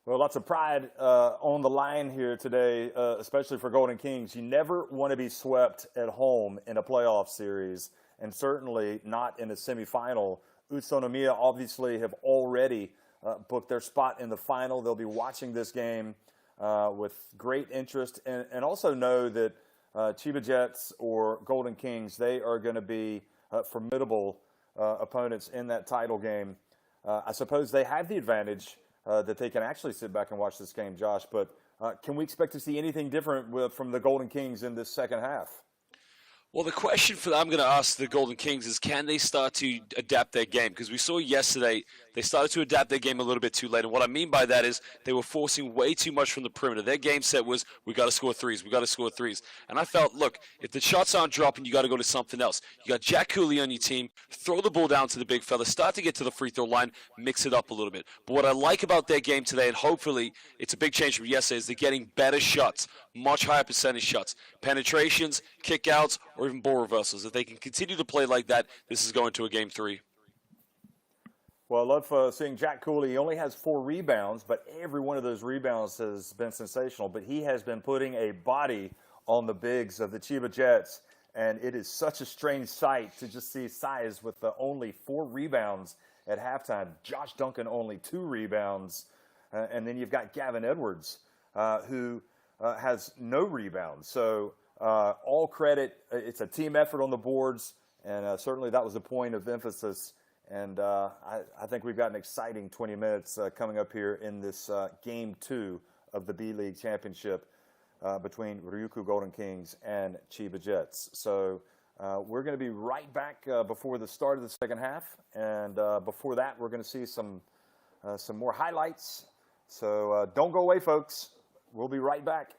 Well, lots of pride on the line here today, especially for Golden Kings. You never want to be swept at home in a playoff series, and certainly not in a semifinal. Utsunomiya obviously have already booked their spot in the final. They'll be watching this game with great interest, and also know that Chiba Jets or Golden Kings, they are going to be formidable opponents in that title game. I suppose they have the advantage that they can actually sit back and watch this game, Josh. But can we expect to see anything different from the Golden Kings in this second half? Well, the question I'm going to ask the Golden Kings is, can they start to adapt their game? Because we saw yesterday they started to adapt their game a little bit too late. And what I mean by that is they were forcing way too much from the perimeter. Their game set was, we got to score threes, we got to score threes. And I felt, look, if the shots aren't dropping, you got to go to something else. You got Jack Cooley on your team, throw the ball down to the big fella, start to get to the free throw line, mix it up a little bit. But what I like about their game today, and hopefully it's a big change from yesterday, is they're getting better shots, much higher percentage shots, penetrations, kickouts, or even ball reversals. If they can continue to play like that, this is going to a game 3. Well, I love seeing Jack Cooley. He only has 4 rebounds, but every one of those rebounds has been sensational. But he has been putting a body on the bigs of the Chiba Jets, and it is such a strange sight to just see Size with only 4 rebounds at halftime. Josh Duncan only 2 rebounds, and then you've got Gavin Edwards, who has no rebounds. So all credit. It's a team effort on the boards, and certainly that was a point of emphasis. And I think we've got an exciting 20 minutes coming up here in this Game 2 of the B-League Championship between Ryukyu Golden Kings and Chiba Jets. So we're going to be right back before the start of the second half. And before that, we're going to see some more highlights. So don't go away, folks. We'll be right back.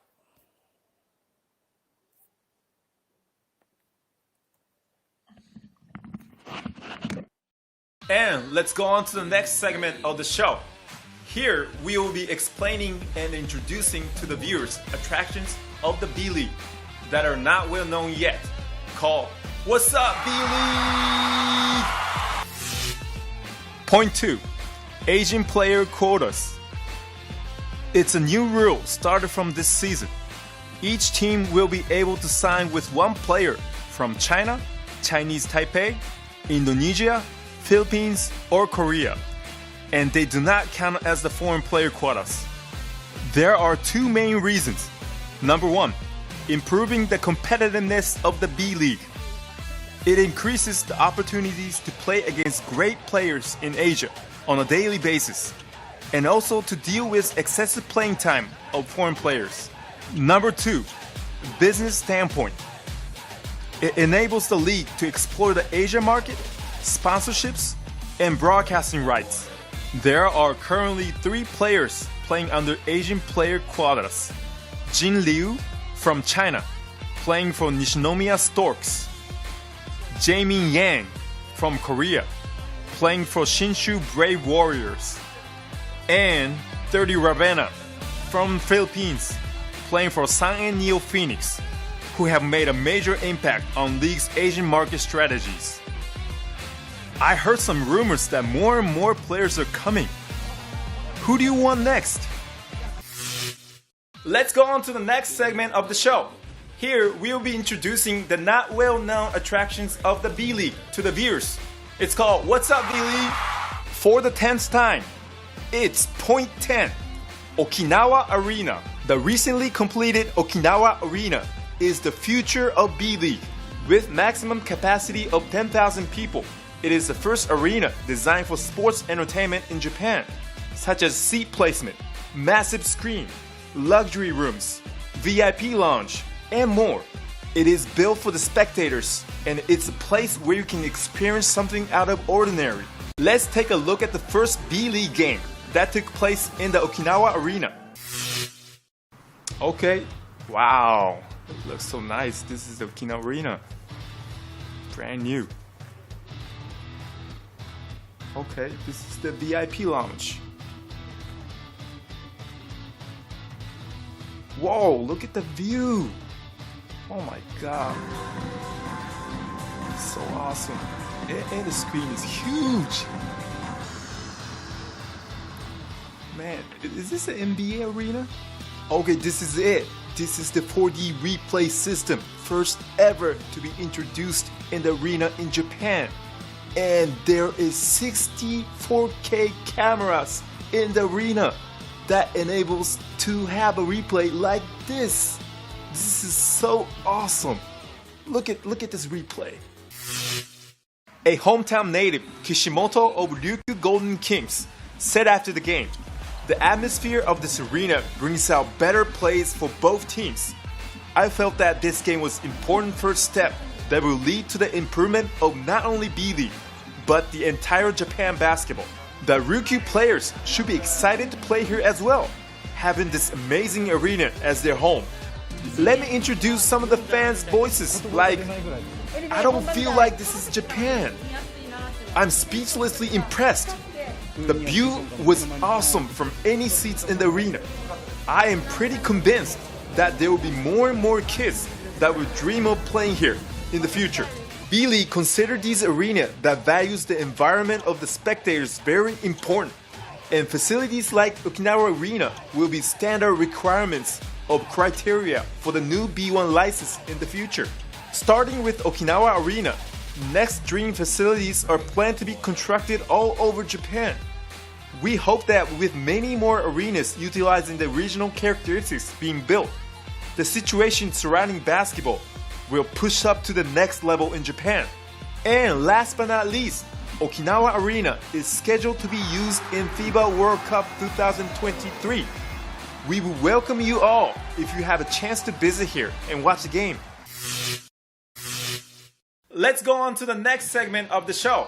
And let's go on to the next segment of the show. Here we will be explaining and introducing to the viewers attractions of the B-League that are not well known yet, called What's Up B-League? Point 2. Asian player quotas. It's a new rule started from this season. Each team will be able to sign with one player from China, Chinese Taipei, Indonesia, Philippines, or Korea, and they do not count as the foreign player quotas. There are two main reasons. Number 1, improving the competitiveness of the B-League. It increases the opportunities to play against great players in Asia on a daily basis, and also to deal with excessive playing time of foreign players. Number 2, business standpoint. It enables the league to explore the Asia market, sponsorships, and broadcasting rights. There are currently 3 players playing under Asian player quotas. Jin Liu from China, playing for Nishinomiya Storks. Jaemin Yang from Korea, playing for Shinshu Brave Warriors. And 30 Ravenna from Philippines, playing for San Neo Phoenix, who have made a major impact on league's Asian market strategies. I heard some rumors that more and more players are coming. Who do you want next? Let's go on to the next segment of the show. Here we will be introducing the not well-known attractions of the B-League to the viewers. It's called What's Up B-League? For the 10th time, it's Point 10, Okinawa Arena. The recently completed Okinawa Arena is the future of B-League. With maximum capacity of 10,000 people, it is the first arena designed for sports entertainment in Japan, such as seat placement, massive screen, luxury rooms, VIP lounge, and more. It is built for the spectators, and it's a place where you can experience something out of ordinary. Let's take a look at the first B-League game that took place in the Okinawa Arena. Okay, wow, it looks so nice. This is the Okinawa Arena, brand new. Okay, this is the VIP lounge. Whoa, look at the view. Oh my god. It's so awesome. And the screen is huge. Man, is this an NBA arena? Okay, this is it. This is the 4D replay system, first ever to be introduced in the arena in Japan. And there is 64K cameras in the arena that enables to have a replay like this. This is so awesome. Look at this replay. A hometown native, Kishimoto of Ryukyu Golden Kings, said after the game, "The atmosphere of this arena brings out better plays for both teams. I felt that this game was an important first step that will lead to the improvement of not only B-League, but the entire Japan basketball. The Ryukyu players should be excited to play here as well, having this amazing arena as their home. Let me introduce some of the fans' voices, like, I don't feel like this is Japan. I'm speechlessly impressed. The view was awesome from any seats in the arena. I am pretty convinced that there will be more and more kids that will dream of playing here in the future. B-League consider these arenas that values the environment of the spectators very important, and facilities like Okinawa Arena will be standard requirements of criteria for the new B1 license in the future. Starting with Okinawa Arena, next dream facilities are planned to be constructed all over Japan. We hope that with many more arenas utilizing the regional characteristics being built, the situation surrounding basketball will push up to the next level in Japan. And last but not least, Okinawa Arena is scheduled to be used in FIBA World Cup 2023. We will welcome you all if you have a chance to visit here and watch the game. Let's go on to the next segment of the show.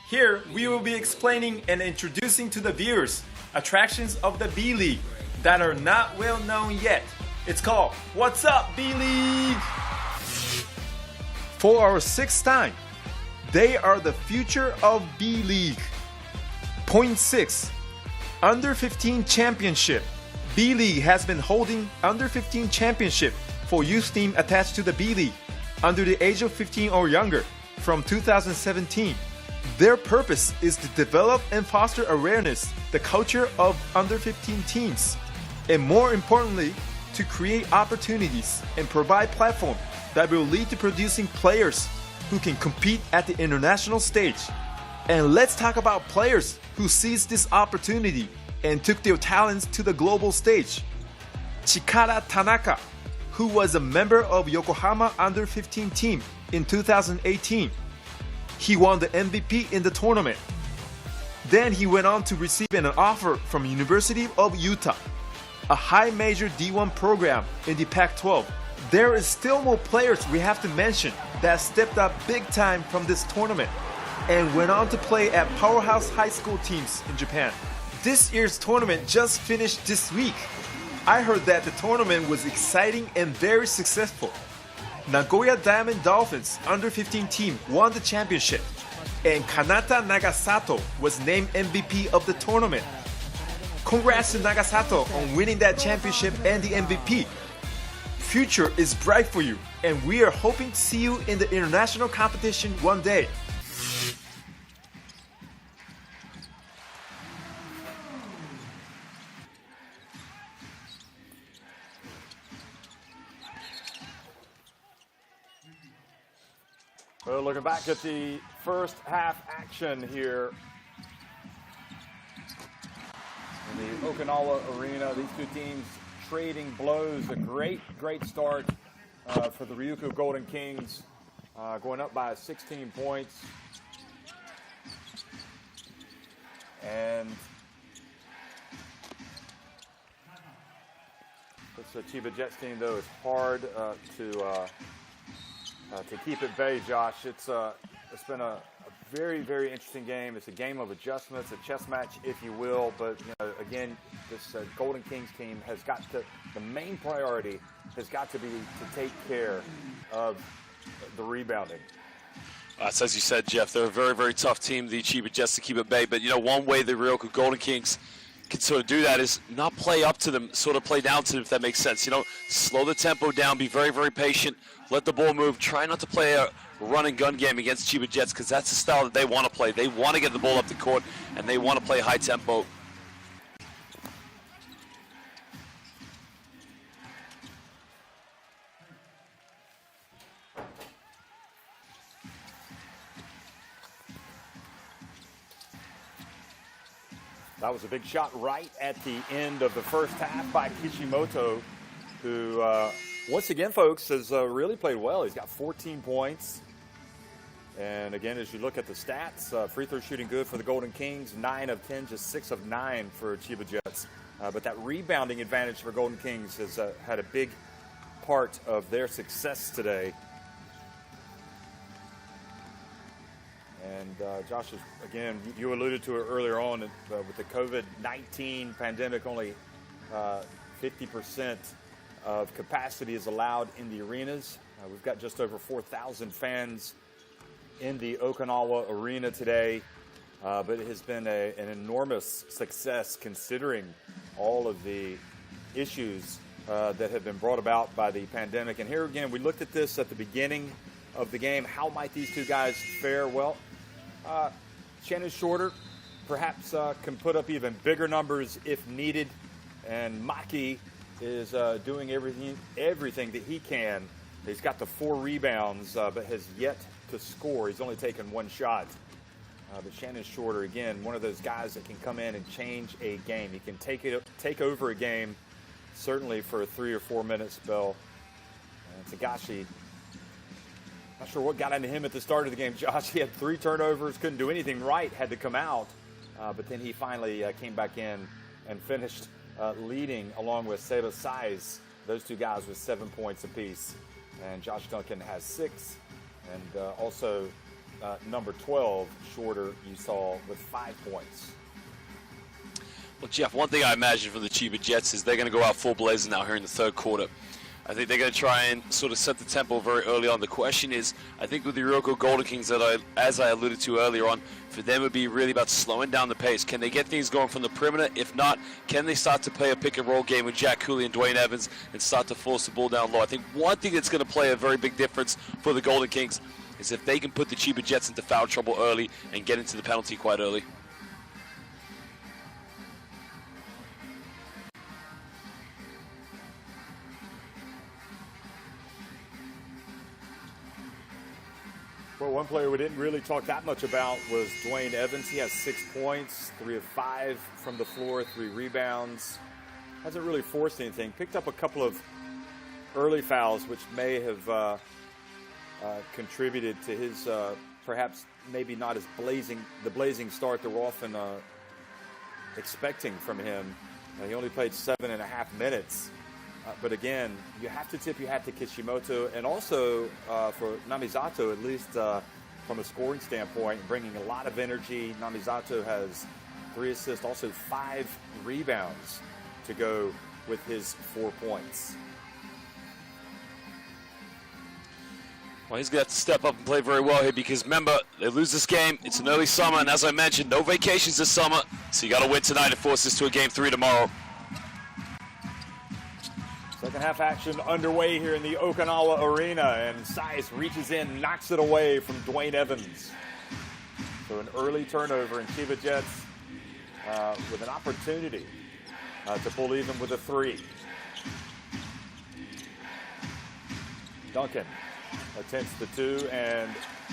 Here we will be explaining and introducing to the viewers attractions of the B-League that are not well known yet. It's called What's Up B-League? For our 6th time, They are the future of B-League. Point 6. Under 15 Championship. B-League has been holding Under 15 Championship for youth team attached to the B-League under the age of 15 or younger from 2017. Their purpose is to develop and foster awareness, the culture of under 15 teams, and more importantly, to create opportunities and provide platform that will lead to producing players who can compete at the international stage. And let's talk about players who seized this opportunity and took their talents to the global stage. Chikara Tanaka, who was a member of Yokohama under 15 team in 2018. He won the MVP in the tournament. Then he went on to receive an offer from University of Utah, a high major D1 program in the Pac-12. There is still more players we have to mention that stepped up big time from this tournament and went on to play at powerhouse high school teams in Japan. This year's tournament just finished this week. I heard that the tournament was exciting and very successful. Nagoya Diamond Dolphins under 15 team won the championship, and Kanata Nagasato was named MVP of the tournament. Congrats to Nagasato on winning that championship and the MVP. Future is bright for you, and we are hoping to see you in the international competition one day. Well, looking back at the first half action here in the Okinawa Arena, these two teams trading blows. A great start for the Ryukyu Golden Kings, going up by 16 points. And this Chiba Jets team, though, is hard to keep at bay, Josh. It's been a very interesting game. It's a game of adjustments, a chess match, if you will. But again, this Golden Kings team has got to. The main priority has got to be to take care of the rebounding. As you said, Jeff, they're a very tough team, the Chiba Jets, to keep at bay. But one way the Ryukyu Golden Kings can sort of do that is not play up to them, sort of play down to them, if that makes sense. Slow the tempo down, be very patient, let the ball move, try not to play a run and gun game against Chiba Jets, because that's the style that they want to play. They want to get the ball up the court, and they want to play high tempo. That was a big shot right at the end of the first half by Kishimoto, who, once again, folks, has really played well. He's got 14 points. And again, as you look at the stats, free throw shooting good for the Golden Kings, 9 of 10, just 6 of 9 for Chiba Jets. But that rebounding advantage for Golden Kings has had a big part of their success today. And Josh, again, you alluded to it earlier on with the COVID-19 pandemic. Only 50% of capacity is allowed in the arenas. We've got just over 4,000 fans in the Okinawa Arena today, but it has been an enormous success considering all of the issues that have been brought about by the pandemic. And here again, we looked at this at the beginning of the game. How might these two guys fare? Well, Shannon Shorter perhaps can put up even bigger numbers if needed, and Maki is doing everything that he can. He's got the 4 rebounds, but has yet to score. He's only taken 1 shot. But Shannon Shorter, again, one of those guys that can come in and change a game. He can take over a game, certainly for a 3 or 4 minute spell. And Tagashi, not sure what got into him at the start of the game, Josh. He had 3 turnovers, couldn't do anything right, had to come out. But then he finally came back in and finished leading along with Seba Saiz, those two guys with 7 points apiece. And Josh Duncan has 6. And also number 12, Shorter, you saw with 5 points. Well, Jeff, one thing I imagine from the Chiba Jets is they're going to go out full blazing now here in the third quarter. I think they're going to try and sort of set the tempo very early on. The question is, I think with the Ryukyu Golden Kings, as I alluded to earlier on, for them it would be really about slowing down the pace. Can they get things going from the perimeter? If not, can they start to play a pick-and-roll game with Jack Cooley and Dwayne Evans and start to force the ball down low? I think one thing that's going to play a very big difference for the Golden Kings is if they can put the Chiba Jets into foul trouble early and get into the penalty quite early. Well, one player we didn't really talk that much about was Dwayne Evans. He has 6 points, 3 of 5 from the floor, 3 rebounds. Hasn't really forced anything. Picked up a couple of early fouls, which may have contributed to his perhaps maybe not as blazing start that we're often expecting from him. He only played 7.5 minutes. But again, you have to tip your hat to Kishimoto and also for Namizato, at least from a scoring standpoint, bringing a lot of energy. Namizato has 3 assists, also 5 rebounds to go with his 4 points. Well, he's going to have to step up and play very well here because, remember, they lose this game. It's an early summer, and as I mentioned, no vacations this summer. So you got to win tonight and force this to a Game 3 tomorrow. Second half action underway here in the Okinawa Arena, and Saiz reaches in, knocks it away from Dwayne Evans. So an early turnover, and Chiba Jets with an opportunity to pull even with a 3. Duncan attempts the 2, and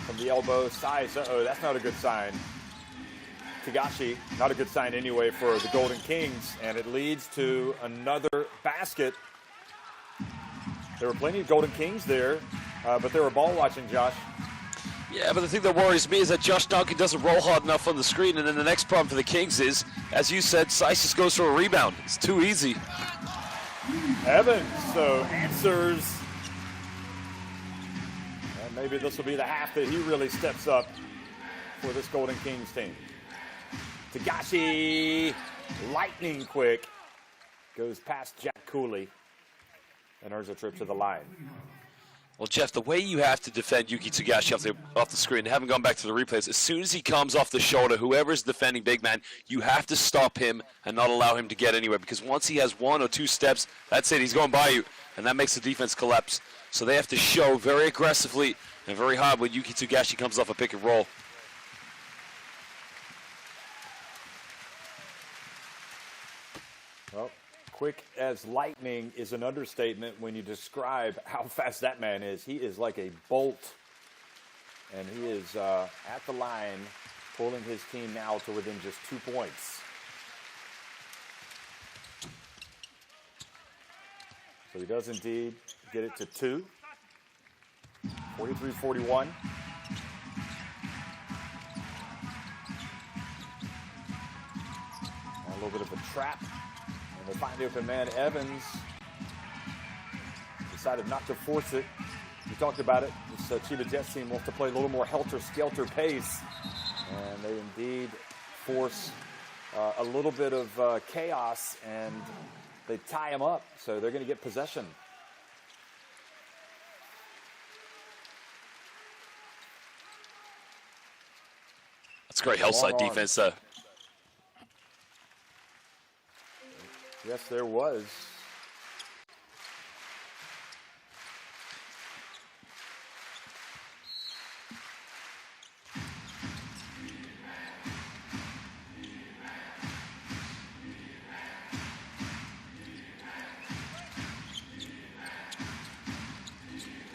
from the elbow, Saiz, that's not a good sign. Tagashi, not a good sign anyway for the Golden Kings, and it leads to another basket. There were plenty of Golden Kings there, but they were ball watching, Josh. Yeah, but the thing that worries me is that Josh Duncan doesn't roll hard enough on the screen, and then the next problem for the Kings is, as you said, Saiz just goes for a rebound. It's too easy. Evans, so answers. And maybe this will be the half that he really steps up for this Golden Kings team. Tagashi, lightning quick, goes past Jack Cooley and earns a trip to the line. Well, Jeff, the way you have to defend Yuki Tagashi off the screen, haven't gone back to the replays, as soon as he comes off the shoulder, whoever's defending big man, you have to stop him and not allow him to get anywhere, because once he has 1 or 2 steps, that's it, he's going by you, and that makes the defense collapse. So they have to show very aggressively and very hard when Yuki Tagashi comes off a pick and roll. Well, quick as lightning is an understatement when you describe how fast that man is. He is like a bolt, and he is at the line, pulling his team now to within just 2 points. So he does indeed get it to 2. 43-41. A little bit of a trap. And they find the open man. Evans decided not to force it. We talked about it. This Chiba Jets team wants to play a little more helter-skelter pace. And they indeed force a little bit of chaos, and they tie him up. So they're going to get possession. That's great hillside defense there. Yes, there was.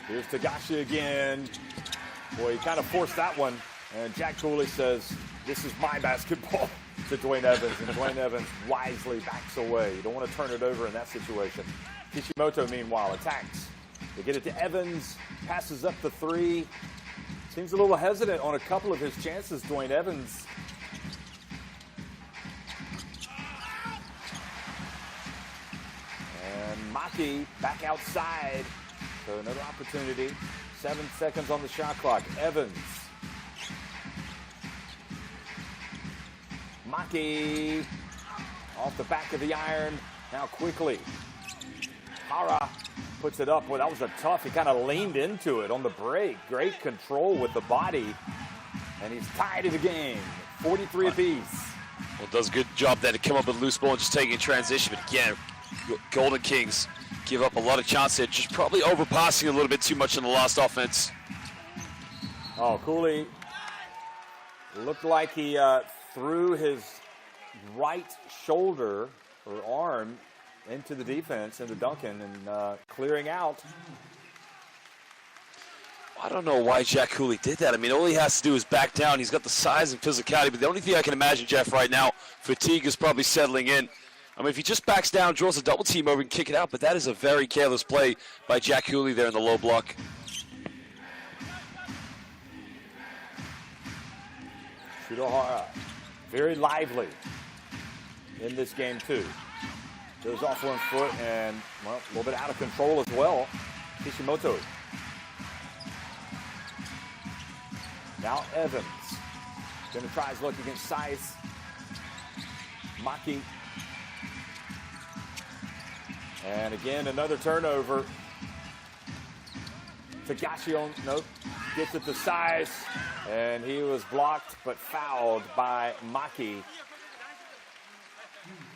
Here's Tagashi again. Boy, he kind of forced that one. And Jack Cooley says, "This is my basketball," to Dwayne Evans. And Dwayne Evans wisely backs away. You don't want to turn it over in that situation. Kishimoto, meanwhile, attacks. They get it to Evans. Passes up the 3. Seems a little hesitant on a couple of his chances, Dwayne Evans. And Maki back outside. So another opportunity. 7 seconds on the shot clock. Evans. Maki off the back of the iron. Now quickly. Hara puts it up. Well, that was a tough. He kind of leaned into it on the break. Great control with the body. And he's tied in the game. 43 apiece. Well, does a good job there to come up with loose ball and just taking a transition. But again, Golden Kings give up a lot of chances. Just probably overpassing a little bit too much in the last offense. Oh, Cooley looked like he threw his right shoulder or arm into the defense, into Duncan, and clearing out. I don't know why Jack Cooley did that. I mean, all he has to do is back down. He's got the size and physicality, but the only thing I can imagine, Jeff, right now, fatigue is probably settling in. I mean, if he just backs down, draws a double team over and kick it out, but that is a very careless play by Jack Cooley there in the low block. Shirahara, very lively in this game, too. Goes off one foot and, well, a little bit out of control as well. Kishimoto. Now Evans. Gonna try his luck against Size. Maki. And again, another turnover. Tagashi on, nope, gets it to Size. And he was blocked but fouled by Maki.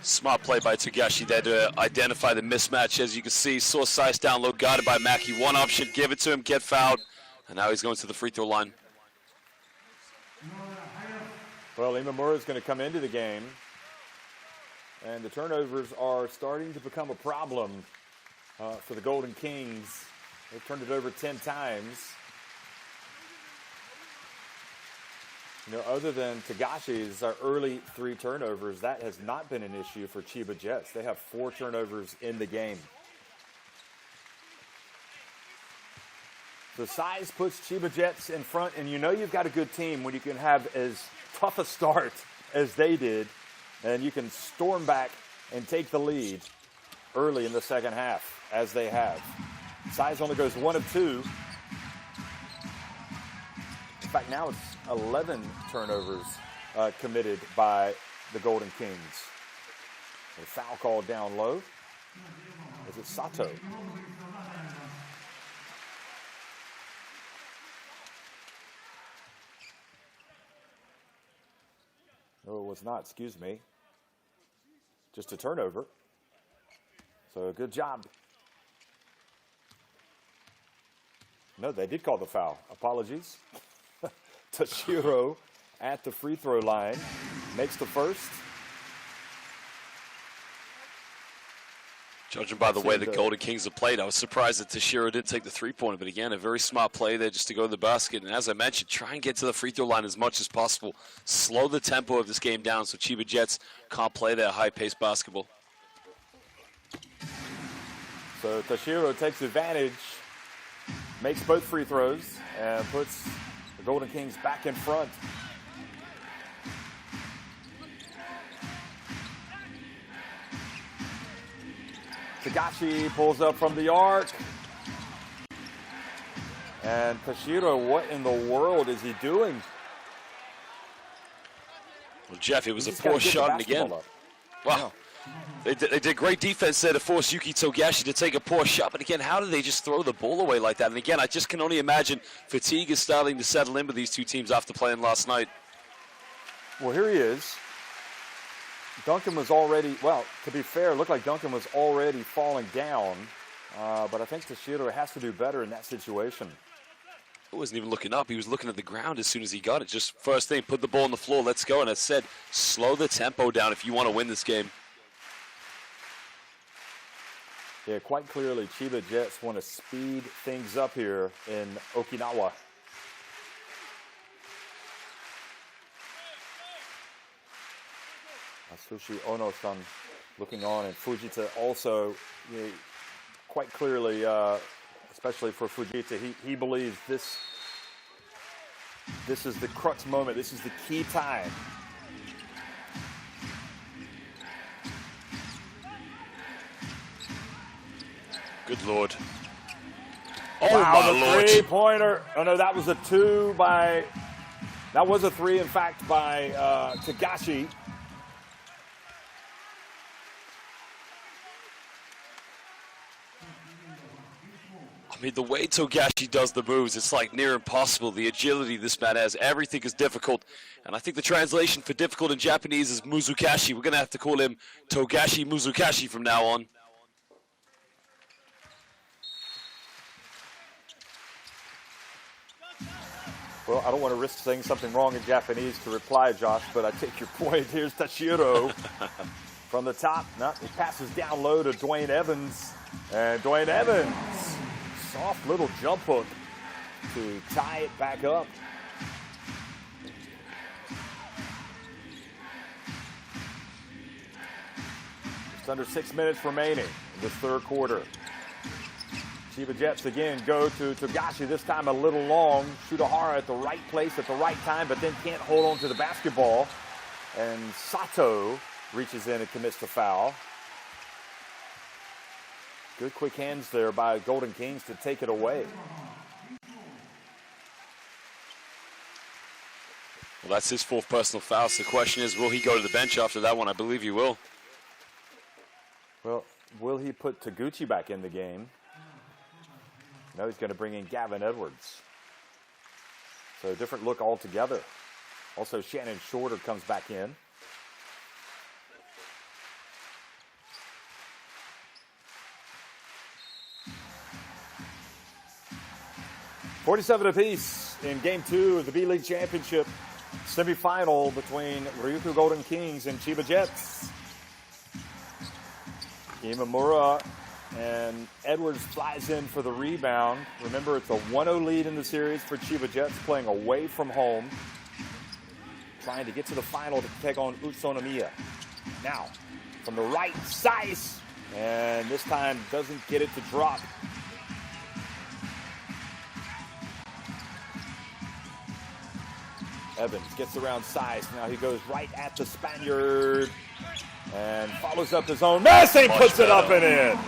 Smart play by Tagashi there to identify the mismatch. As you can see, saw Size down low, guarded by Maki. One option, give it to him, get fouled. And now he's going to the free throw line. Well, Imamura is going to come into the game. And the turnovers are starting to become a problem for the Golden Kings. They've turned it over 10 times. You know, other than Tagashi's early 3 turnovers, that has not been an issue for Chiba Jets. They have 4 turnovers in the game. The size puts Chiba Jets in front, and you know you've got a good team when you can have as tough a start as they did, and you can storm back and take the lead early in the second half, as they have. Size only goes 1 of 2. In fact, now it's 11 turnovers committed by the Golden Kings. A foul call down low. Is it Sato? No, it was not, excuse me. Just a turnover. So good job. No, they did call the foul. Apologies. Toshiro at the free throw line makes the first. Judging by the way the Golden Kings have played, I was surprised that Toshiro didn't take the three-pointer. But again, a very smart play there just to go to the basket. And as I mentioned, try and get to the free throw line as much as possible. Slow the tempo of this game down so Chiba Jets can't play their high-paced basketball. So Toshiro takes advantage, makes both free throws, and puts the Golden Kings back in front. Tagashi pulls up from the arc. And Toshiro, what in the world is he doing? Well, Jeff, it was a poor shot, and again, wow. They did great defense there to force Yuki Togashi to take a poor shot. But again, how did they just throw the ball away like that? And again, I just can only imagine fatigue is starting to settle in with these two teams after playing last night. Well, here he is. Duncan was already, well, to be fair, it looked like Duncan was already falling down. But I think Toshiro has to do better in that situation. He wasn't even looking up. He was looking at the ground as soon as he got it. Just first thing, put the ball on the floor, let's go. And I said, slow the tempo down if you want to win this game. Yeah, quite clearly, Chiba Jets want to speed things up here in Okinawa. Asushi Ono-san looking on, and Fujita also, you know, quite clearly, especially for Fujita, he believes this is the crux moment. This is the key time. Good Lord. Oh, wow, my the Lord. three-pointer. Oh, no, that was a 2 by, that was a 3, in fact, by Tagashi. I mean, the way Togashi does the moves, it's like near impossible. The agility this man has, everything is difficult. And I think the translation for difficult in Japanese is Muzukashi. We're going to have to call him Togashi Muzukashi from now on. Well, I don't want to risk saying something wrong in Japanese to reply, Josh, but I take your point. Here's Tashiro from the top. No, he passes down low to Dwayne Evans. And Dwayne Evans, soft little jump hook to tie it back up. Just under 6 minutes remaining in this third quarter. Chiba Jets again go to Togashi, this time a little long. Shutahara at the right place at the right time, but then can't hold on to the basketball. And Sato reaches in and commits the foul. Good quick hands there by Golden Kings to take it away. Well, that's his fourth personal foul. So the question is, will he go to the bench after that one? I believe he will. Well, will he put Taguchi back in the game? No, he's going to bring in Gavin Edwards. So a different look altogether. Also, Shannon Shorter comes back in. $47 apiece in Game 2 of the B-League Championship semifinal between Ryukyu Golden Kings and Chiba Jets. Imamura and Edwards flies in for the rebound. Remember, it's a 1-0 lead in the series for Chiba Jets, playing away from home. Trying to get to the final to take on Utsunomiya. Now, from the right, Saiz, and this time doesn't get it to drop. Evans gets around Saiz. Now he goes right at the Spaniard and follows up his own miss and puts it up and in.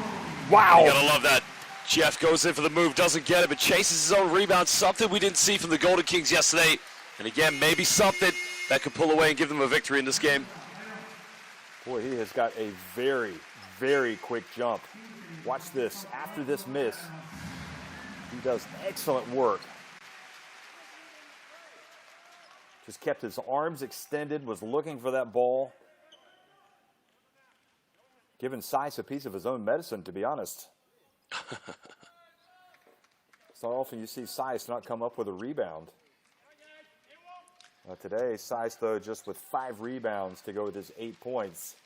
Wow. You gotta love that. Jeff goes in for the move, doesn't get it, but chases his own rebound. Something we didn't see from the Golden Kings yesterday. And again, maybe something that could pull away and give them a victory in this game. Boy, he has got a very, very quick jump. Watch this. After this miss, he does excellent work. Just kept his arms extended, was looking for that ball. Giving Saiz a piece of his own medicine, to be honest. It's not often you see Saiz not come up with a rebound. Today, Saiz, though, just with 5 rebounds to go with his 8 points.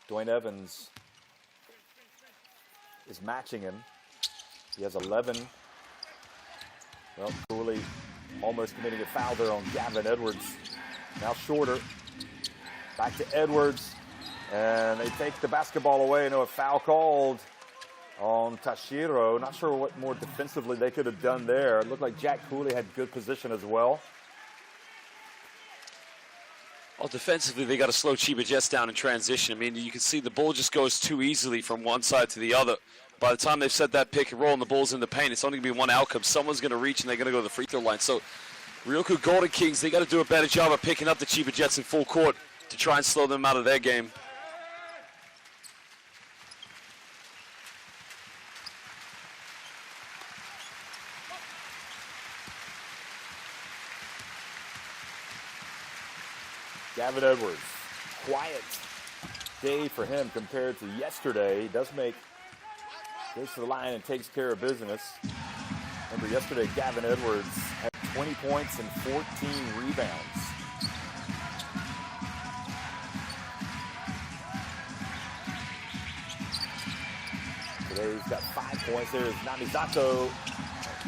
Dwayne Evans is matching him. He has 11. Well, Cooley almost committing a foul there on Gavin Edwards. Now Shorter. Back to Edwards. And they take the basketball away. No, a foul called on Tashiro. Not sure what more defensively they could have done there. It looked like Jack Cooley had good position as well. Well, defensively, they got to slow Chiba Jets down in transition. I mean, you can see the ball just goes too easily from one side to the other. By the time they've set that pick and roll and the ball's in the paint, it's only going to be one outcome. Someone's going to reach and they're going to go to the free throw line. So, Ryukyu Golden Kings, they got to do a better job of picking up the Chiba Jets in full court to try and slow them out of their game. Gavin Edwards, quiet day for him compared to yesterday. He does goes to the line and takes care of business. Remember yesterday, Gavin Edwards had 20 points and 14 rebounds. Today he's got 5 points. There's Namizato.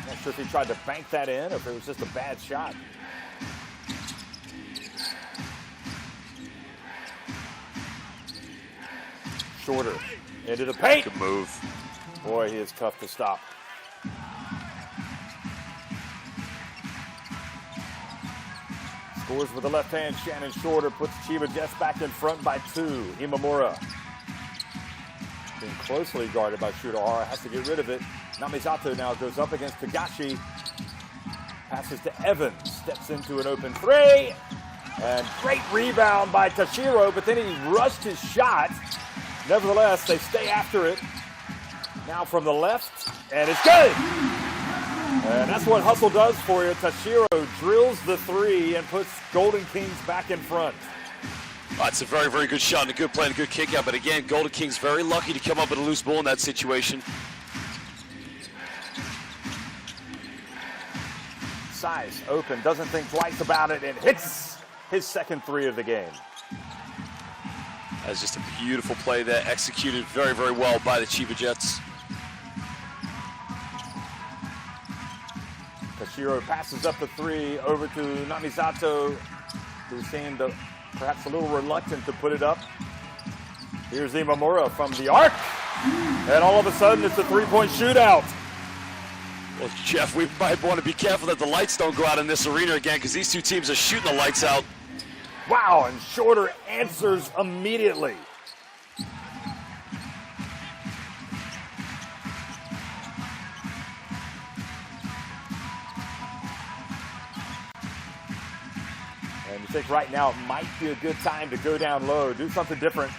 Not sure if he tried to bank that in or if it was just a bad shot. Shorter into the paint. Good move. Boy, he is tough to stop. Scores with the left hand. Shannon Shorter puts Chiba Jets back in front by 2. Imamura being closely guarded by Shutahara. Has to get rid of it. Namizato now goes up against Togashi. Passes to Evans. Steps into an open 3. And great rebound by Tashiro, but then he rushed his shot. Nevertheless, they stay after it. Now from the left, and it's good. And that's what hustle does for you. Tashiro drills the three and puts Golden Kings back in front. It's a very, very good shot and a good play and a good kick out. But again, Golden Kings very lucky to come up with a loose ball in that situation. Size open, doesn't think twice about it, and hits his second three of the game. That's just a beautiful play there, executed very, very well by the Chiba Jets. Tashiro passes up the three over to Namisato, who seemed perhaps a little reluctant to put it up. Here's Imamura from the arc, and all of a sudden it's a three-point shootout. Well, Jeff, we might want to be careful that the lights don't go out in this arena again, because these two teams are shooting the lights out. Wow, and Shorter answers immediately. And you think right now it might be a good time to go down low, do something different.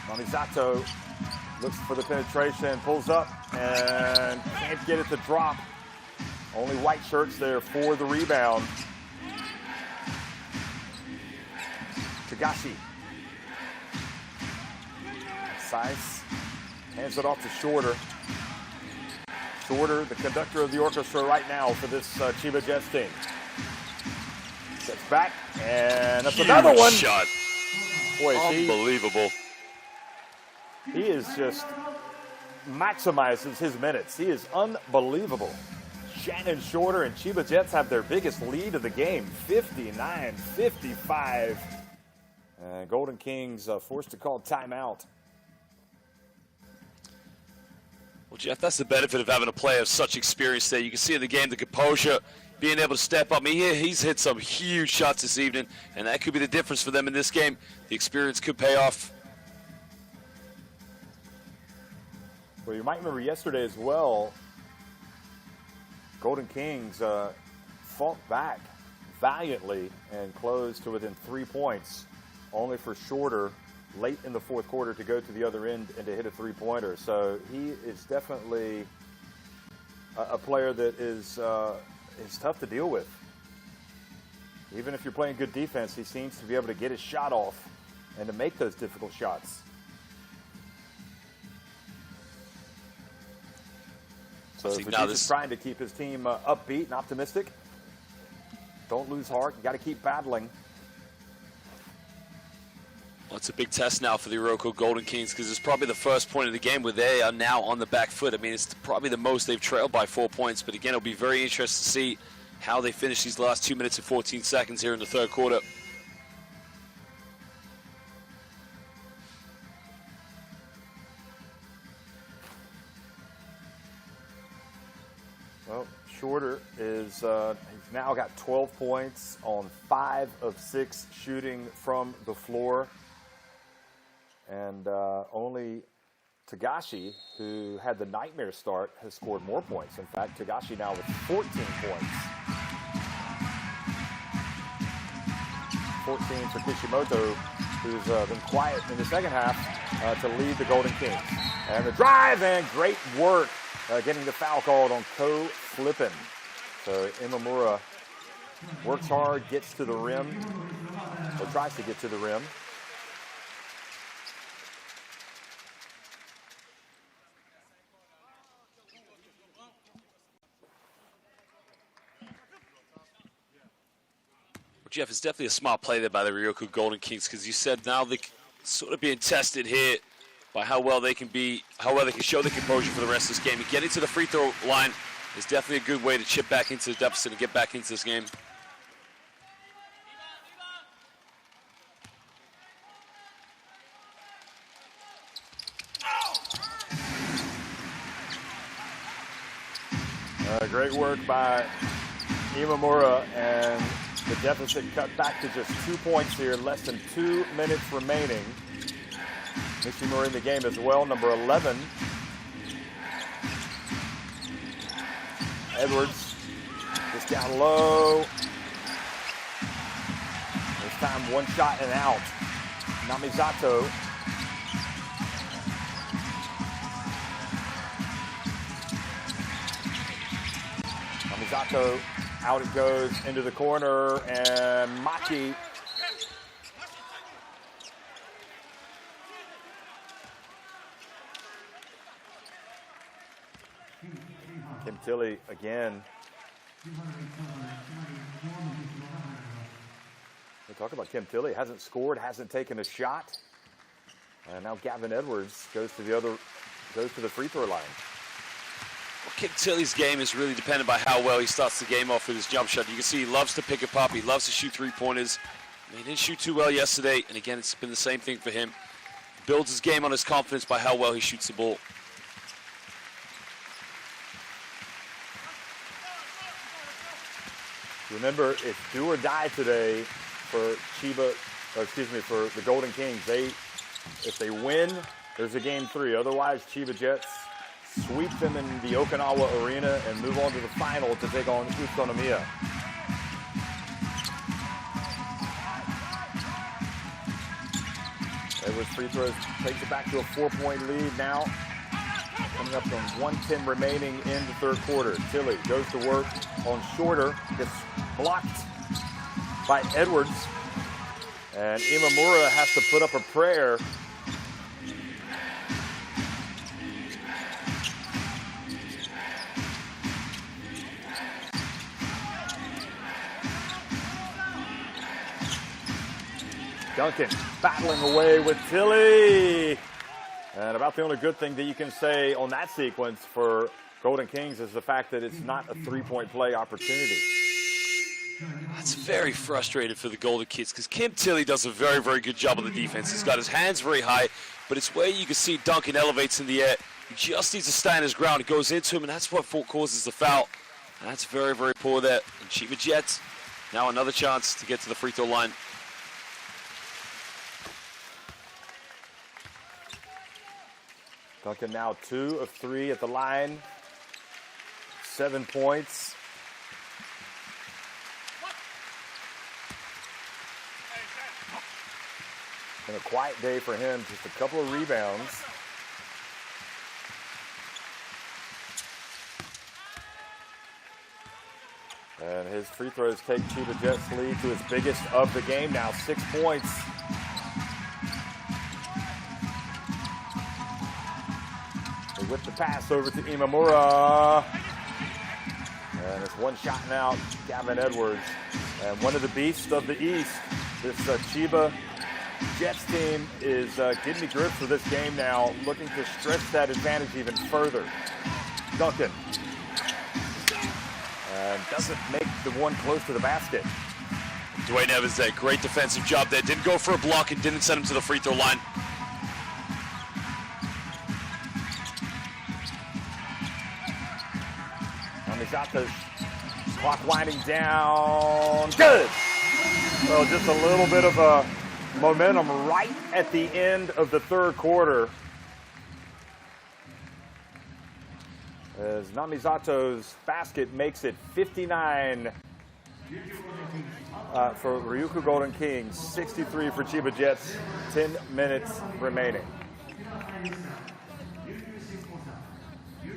Namisato looks for the penetration, pulls up, and can't get it to drop. Only white shirts there for the rebound. Tagashi. Size hands it off to Shorter. Shorter, the conductor of the orchestra right now for this Chiba Jets team. Steps back, and that's another one. Shot. Boy, unbelievable. He is just maximizes his minutes. He is unbelievable. Shannon Shorter and Chiba Jets have their biggest lead of the game, 59-55. Golden Kings forced to call timeout. Well, Jeff, that's the benefit of having a player of such experience there. You can see in the game the composure, being able to step up. I mean, he's hit some huge shots this evening, and that could be the difference for them in this game. The experience could pay off. Well, you might remember yesterday as well, Golden Kings fought back valiantly and closed to within 3 points, only for Shorter late in the fourth quarter to go to the other end and to hit a three-pointer. So he is definitely a player that is tough to deal with. Even if you're playing good defense, he seems to be able to get his shot off and to make those difficult shots. So Fujita's is trying to keep his team upbeat and optimistic. Don't lose heart. You got to keep battling. Well, it's a big test now for the Iroko Golden Kings, because it's probably the first point of the game where they are now on the back foot. I mean, it's probably the most they've trailed by 4 points. But again, it'll be very interesting to see how they finish these last 2 minutes and 14 seconds here in the third quarter. Well, Shorter is he's now got 12 points on 5 of 6 shooting from the floor. And only Tagashi, who had the nightmare start, has scored more points. In fact, Tagashi now with 14 points. 14 for Kishimoto, who's been quiet in the second half to lead the Golden Kings. And the drive, and great work getting the foul called on Ko Flippin. So Imamura works hard, gets to the rim, or tries to get to the rim. Jeff, it's definitely a smart play there by the Ryukyu Golden Kings, because you said now they're sort of being tested here by how well they can show the composure for the rest of this game. And getting to the free throw line is definitely a good way to chip back into the deficit and get back into this game. Great work by Imamura, and the deficit cut back to just 2 points here, less than 2 minutes remaining. Nishimura in the game as well, number 11. Edwards just down low. This time one shot and out. Namisato Namisato, out it goes into the corner, and Maki Kim Tilly again. We talk about Kim Tilly, hasn't scored, hasn't taken a shot. And now Gavin Edwards goes to the free throw line. Well, Kim Tilly's game is really dependent by how well he starts the game off with his jump shot. You can see he loves to pick it up, he loves to shoot three-pointers. He didn't shoot too well yesterday, and again, it's been the same thing for him. Builds his game on his confidence by how well he shoots the ball. Remember, it's do or die today for for the Golden Kings. If they win, there's a game 3. Otherwise, Chiba Jets sweep them in the Okinawa Arena and move on to the final to take on Utsunomiya. Edwards free throws takes it back to a 4-point lead now. Coming up from 1:10 remaining in the third quarter. Tilly goes to work on Shorter, gets blocked by Edwards. And Imamura has to put up a prayer. Duncan battling away with Tilly. And about the only good thing that you can say on that sequence for Golden Kings is the fact that it's not a three-point play opportunity. That's very frustrating for the Golden Kings because Kim Tilly does a very, very good job on the defense. He's got his hands very high, but it's where you can see Duncan elevates in the air. He just needs to stand his ground. It goes into him, and that's what causes the foul. And that's very, very poor there. And Chiba Jets, now another chance to get to the free throw line. Duncan now 2 of 3 at the line. 7 points. Been a quiet day for him, just a couple of rebounds. And his free throws take Chiba Jets' lead to its biggest of the game now, 6 points. They whip the pass over to Imamura. And it's one shot now, Gavin Edwards. And one of the beasts of the East, this Chiba Jets team is getting the grips for this game now, looking to stretch that advantage even further. Duncan. And doesn't make the one close to the basket. Dwayne Evans did a great defensive job there. Didn't go for a block and didn't send him to the free throw line. Namisato, clock winding down. Good! Well, just a little bit of a momentum right at the end of the third quarter. As Namizato's basket makes it 59 for Ryukyu Golden Kings, 63 for Chiba Jets, 10 minutes remaining. I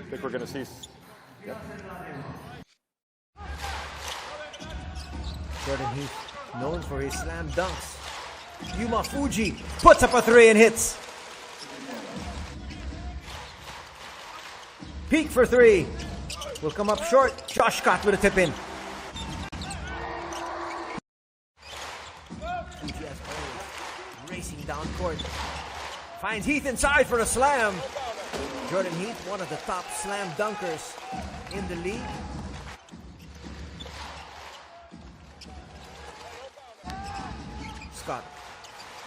think we're going to see... Yep. Jordan Heath, known for his slam dunks. Yuma Fuji puts up a 3 and hits. Peak for 3. Will come up short. Josh Scott with a tip in. Fuji as always, racing down court. Finds Heath inside for a slam. Jordan Heath, one of the top slam dunkers in the league. Scott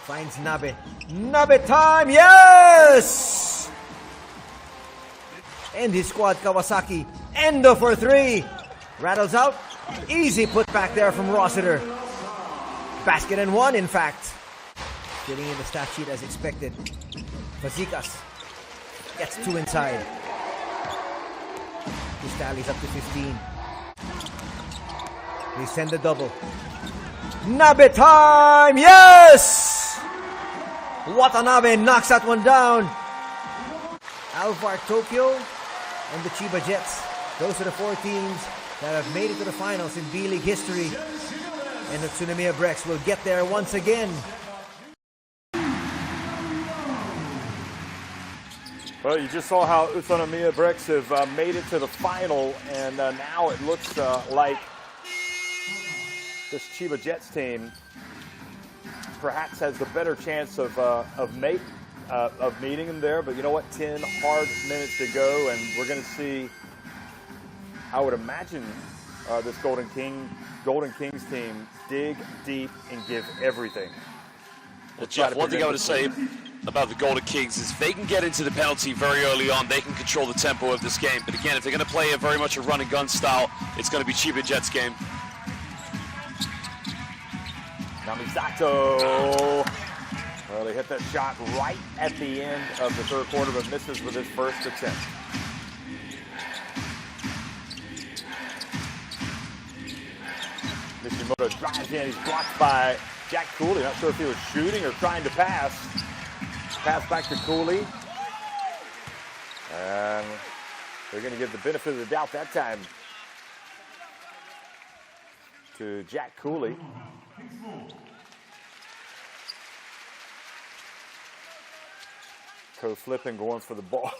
finds Nabe. Nabe time, yes! And his squad, Kawasaki. Endo for 3. Rattles out. Easy put back there from Rossiter. Basket and 1, in fact. Getting in the stat sheet as expected. Fazikas gets 2 inside. His tally's up to 15. They send the double. Nabe time! Yes! Watanabe knocks that one down. Alvar Tokyo and the Chiba Jets. Those are the 4 teams that have made it to the finals in B-League history. And the Tsunemiya Brex will get there once again. Well, you just saw how Utsunomiya Brex have made it to the final, and now it looks like this Chiba Jets team perhaps has the better chance of meeting them there. But you know what? 10 hard minutes to go, and we're going to see. I would imagine this Golden Kings team dig deep and give everything. Well, Jeff, one thing I would say about the Golden Kings is they can get into the penalty very early on. They can control the tempo of this game. But again, if they're going to play a very much a run and gun style, it's going to be Chiba Jets game. Namisato. Well, he hit that shot right at the end of the third quarter, but misses with his first attempt. Nishimoto drives in. He's blocked by Jack Cooley. Not sure if he was shooting or trying to pass. Pass back to Cooley. And they're going to give the benefit of the doubt that time to Jack Cooley. Flipping, going for the ball.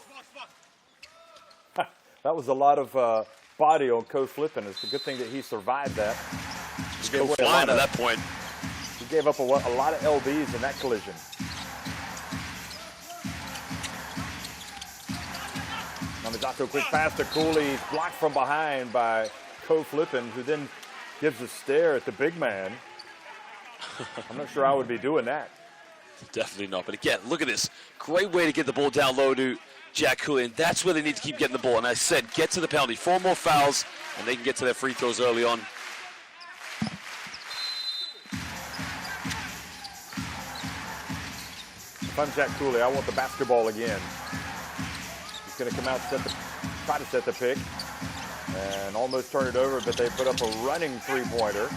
That was a lot of body on Flipping. It's a good thing that he survived that. He gave away flying at that point. He gave up a lot of LBs in that collision. Namisato, quick pass to Cooley. Blocked from behind by Flipping, who then gives a stare at the big man. I'm not sure I would be doing that. Definitely not. But again, look at this. Great way to get the ball down low to Jack Cooley. And that's where they need to keep getting the ball. And I said, get to the penalty. 4 more fouls, and they can get to their free throws early on. If I'm Jack Cooley, I want the basketball again. He's going to come out, try to set the pick, and almost turn it over, but they put up a running three-pointer.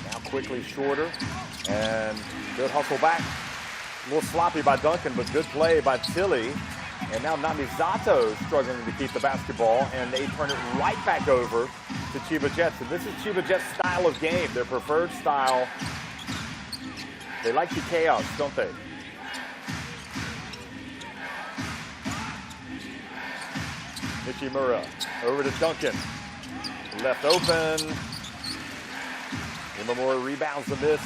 Now quickly shorter, and good hustle back. A little sloppy by Duncan, but good play by Tilly. And now Namisato struggling to keep the basketball, and they turn it right back over to Chiba Jets. And this is Chiba Jets' style of game, their preferred style. They like the chaos, don't they? Nishimura over to Duncan. Left open. Imamura rebounds the miss.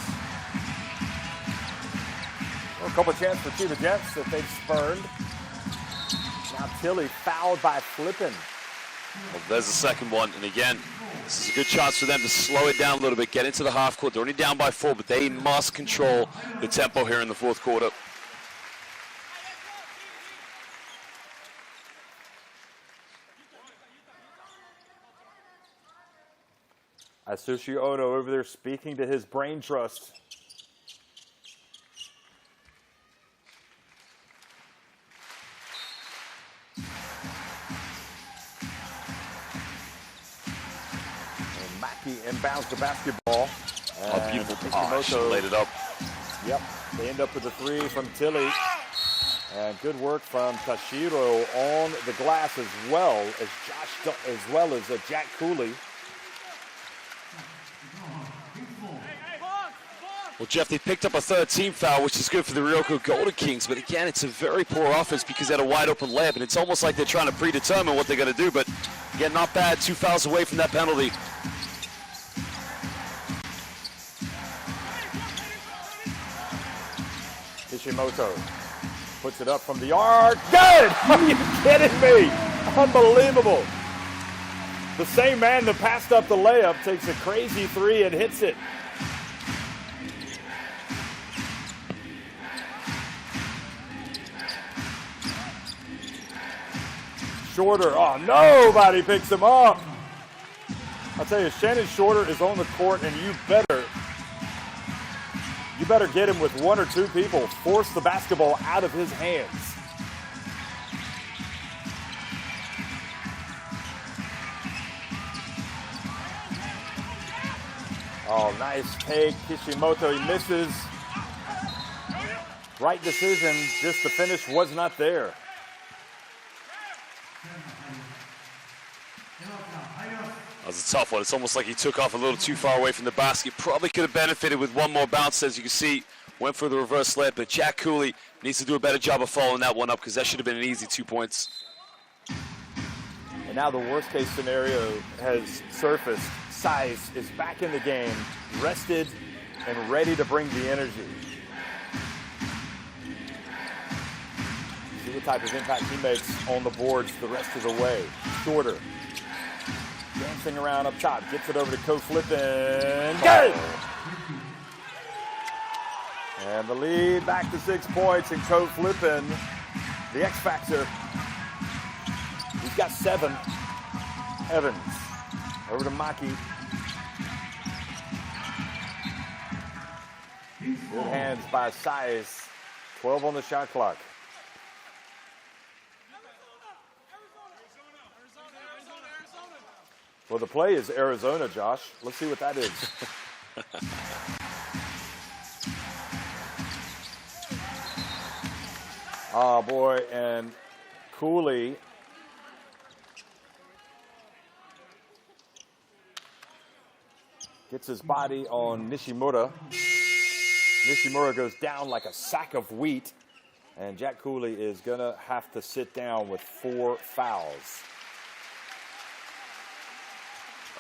Well, a couple of chances for Chiba Jets that they've spurned. Now Tilly fouled by Flippin. Well, there's the second one. And again, this is a good chance for them to slow it down a little bit, get into the half court. They're only down by 4, but they must control the tempo here in the fourth quarter. Asushi Ono over there speaking to his brain trust. And Maki inbounds the basketball. A beautiful pass, laid it up. Yep, they end up with a 3 from Tilly. And good work from Tashiro on the glass as well as Jack Cooley. Well, Jeff, they picked up a third team foul, which is good for the Ryukyu Golden Kings. But again, it's a very poor offense because they had a wide open layup, and it's almost like they're trying to predetermine what they're going to do. But again, not bad. 2 fouls away from that penalty. Kishimoto puts it up from the arc. Good! Are you kidding me? Unbelievable. The same man that passed up the layup takes a crazy 3 and hits it. Shorter. Oh, nobody picks him up. I'll tell you, Shannon Shorter is on the court, and you better get him with 1 or 2 people. Force the basketball out of his hands. Oh, nice take. Kishimoto, he misses. Right decision, just the finish was not there. was a tough one. It's almost like he took off a little too far away from the basket. Probably could have benefited with one more bounce, as you can see. Went for the reverse layup, but Jack Cooley needs to do a better job of following that one up, because that should have been an easy 2 points. And now the worst case scenario has surfaced. Size is back in the game, rested and ready to bring the energy. See what type of impact he makes on the boards the rest of the way. Shorter. Dancing around up top. Gets it over to Co-Flippin. Good! And the lead back to 6 points, and Co-Flippin, the X Factor. He's got 7. Evans. Over to Maki. Good hands by Size. 12 on the shot clock. Well, the play is Arizona, Josh. Let's see what that is. Oh, boy, and Cooley gets his body on Nishimura. Nishimura goes down like a sack of wheat, and Jack Cooley is going to have to sit down with 4 fouls.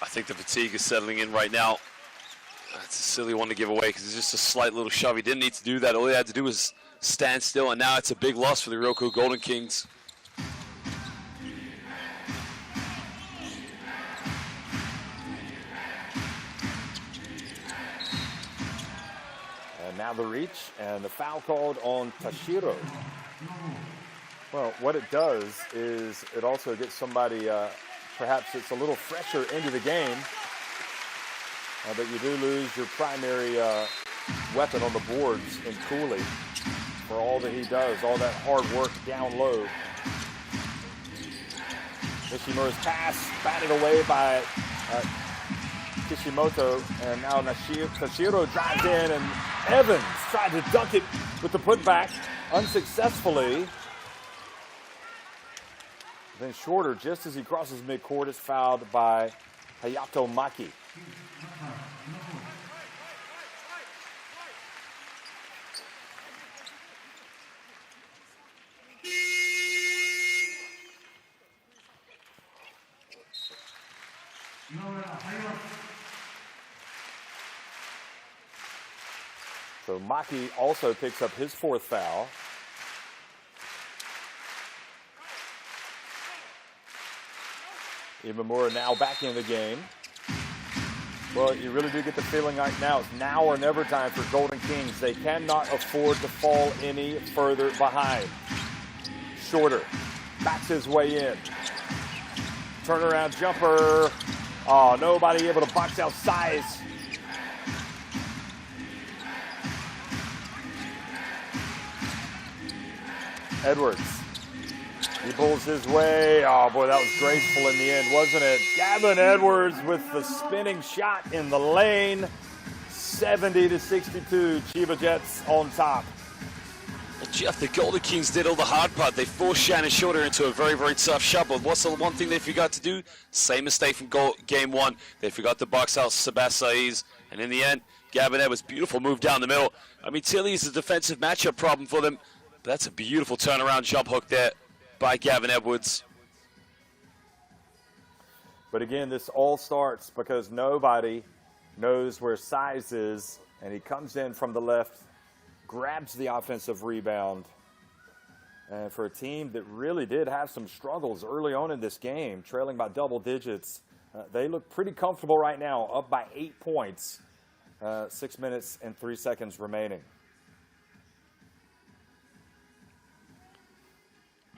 I think the fatigue is settling in right now. That's a silly one to give away, because it's just a slight little shove. He didn't need to do that. All he had to do was stand still, and now it's a big loss for the Ryukyu Golden Kings. And now the reach, and the foul called on Tashiro. Well, what it does is it also gets somebody, perhaps it's a little fresher into the game, but you do lose your primary weapon on the boards in Cooley for all that he does, all that hard work down low. Nishimura's pass batted away by Kishimoto, and now Tashiro drives in, and Evans tried to dunk it with the putback unsuccessfully. Then Shorter, just as he crosses midcourt, is fouled by Hayato Maki. So Maki also picks up his 4th foul. Imamura now back in the game. Well, you really do get the feeling right now it's now or never time for Golden Kings. They cannot afford to fall any further behind. Shorter backs his way in. Turnaround jumper. Oh, nobody able to box out Size. Edwards. He pulls his way. Oh, boy, that was graceful in the end, wasn't it? Gavin Edwards with the spinning shot in the lane. 70-62. Chiba Jets on top. Well, Jeff, the Golden Kings did all the hard part. They forced Shannon Shorter into a very, very tough shot. But what's the one thing they forgot to do? Same mistake from game 1. They forgot to box out Sabas. And in the end, Gavin Edwards, beautiful move down the middle. I mean, Tilly is a defensive matchup problem for them. But that's a beautiful turnaround jump hook there by Gavin Edwards. But again, this all starts because nobody knows where Size is, and he comes in from the left, grabs the offensive rebound. And for a team that really did have some struggles early on in this game, trailing by double digits, they look pretty comfortable right now, up by 8 points, 6 minutes and 3 seconds remaining.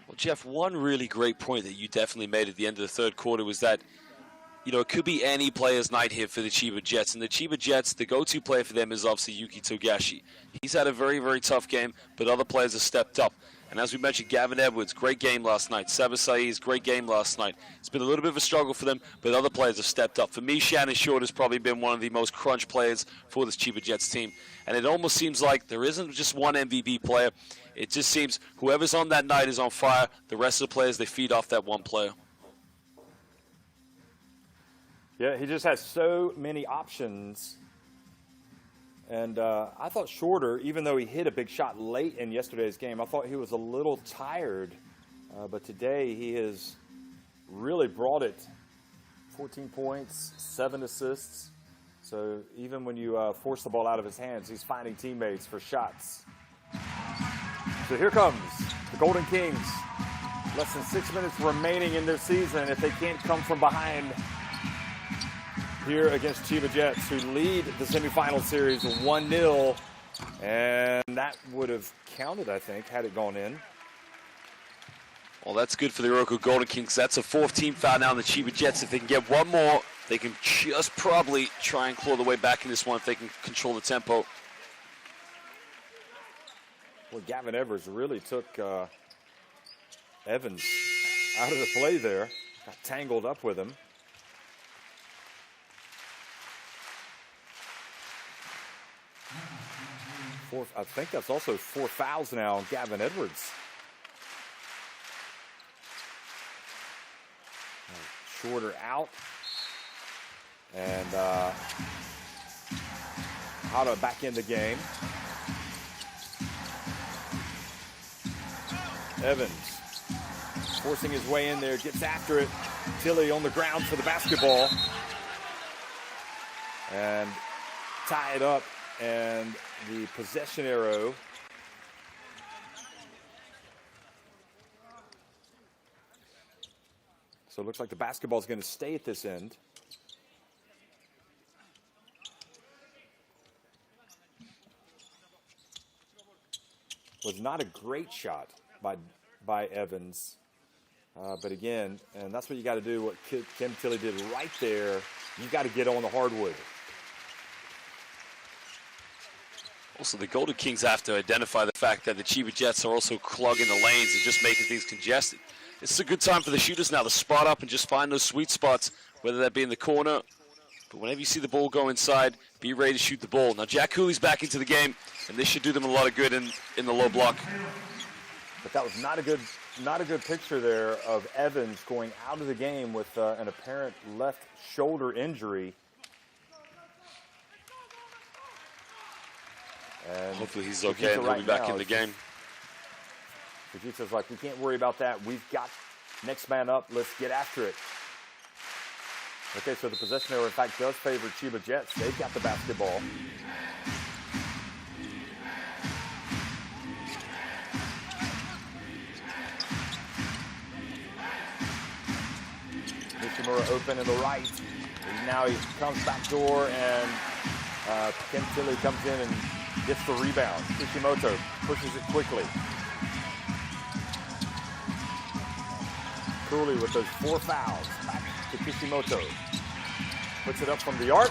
Well, Jeff, one really great point that you definitely made at the end of the third quarter was that, you know, it could be any player's night here for the Chiba Jets. And the Chiba Jets, the go-to player for them is obviously Yuki Togashi. He's had a very, very tough game, but other players have stepped up. And as we mentioned, Gavin Edwards, great game last night. Sabas, great game last night. It's been a little bit of a struggle for them, but other players have stepped up. For me, Shannon Short has probably been one of the most crunch players for this Chiba Jets team. And it almost seems like there isn't just one MVP player. It just seems whoever's on that night is on fire. The rest of the players, they feed off that one player. Yeah, he just has so many options. And I thought Shorter, even though he hit a big shot late in yesterday's game, I thought he was a little tired. But today he has really brought it. 14 points, 7 assists. So even when you force the ball out of his hands, he's finding teammates for shots. So here comes the Golden Kings. Less than 6 minutes remaining in their season. If they can't come from behind here against Chiba Jets, who lead the semifinal series 1-0. And that would have counted, I think, had it gone in. Well, that's good for the Ryukyu Golden Kings. That's a 4th team foul now on the Chiba Jets. If they can get one more, they can just probably try and claw the way back in this one if they can control the tempo. Well, Gavin Edwards really took Evans out of the play there. Got tangled up with him. I think that's also 4 fouls now on Gavin Edwards. Shorter out. And Hada back in the game. Evans forcing his way in there, gets after it. Tilly on the ground for the basketball. And tie it up, and the possession arrow. So it looks like the basketball is going to stay at this end. Was not a great shot by Evans. But again, and that's what you got to do, what Kim Tilly did right there. You got to get on the hardwood. Also, the Golden Kings have to identify the fact that the Chiba Jets are also clogging the lanes and just making things congested. This is a good time for the shooters now to spot up and just find those sweet spots, whether that be in the corner. But whenever you see the ball go inside, be ready to shoot the ball. Now, Jack Cooley's back into the game, and this should do them a lot of good in the low block. But that was not a good picture there of Evans going out of the game with an apparent left shoulder injury. And hopefully he's okay and he'll be back in the game. Fujita's like, we can't worry about that. We've got next man up. Let's get after it. Okay, so the possession arrow, in fact, does favor Chiba Jets. They've got the basketball. Nishimura open in the right. And now he comes back door, and Ken Tilly comes in and gets the rebound. Kishimoto pushes it quickly. Cooley with those 4 fouls. Back to Kishimoto. Puts it up from the arc.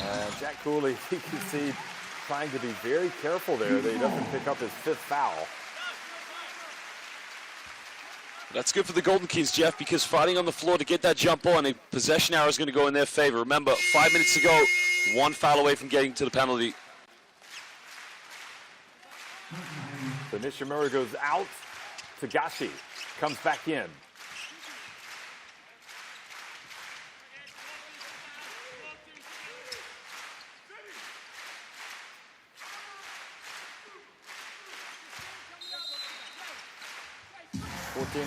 And Jack Cooley, you can see, trying to be very careful there that he doesn't pick up his 5th foul. That's good for the Golden Kings, Jeff, because fighting on the floor to get that jump on, a possession arrow is going to go in their favor. Remember, 5 minutes to go, 1 foul away from getting to the penalty. So Nishimura goes out. Tagashi comes back in.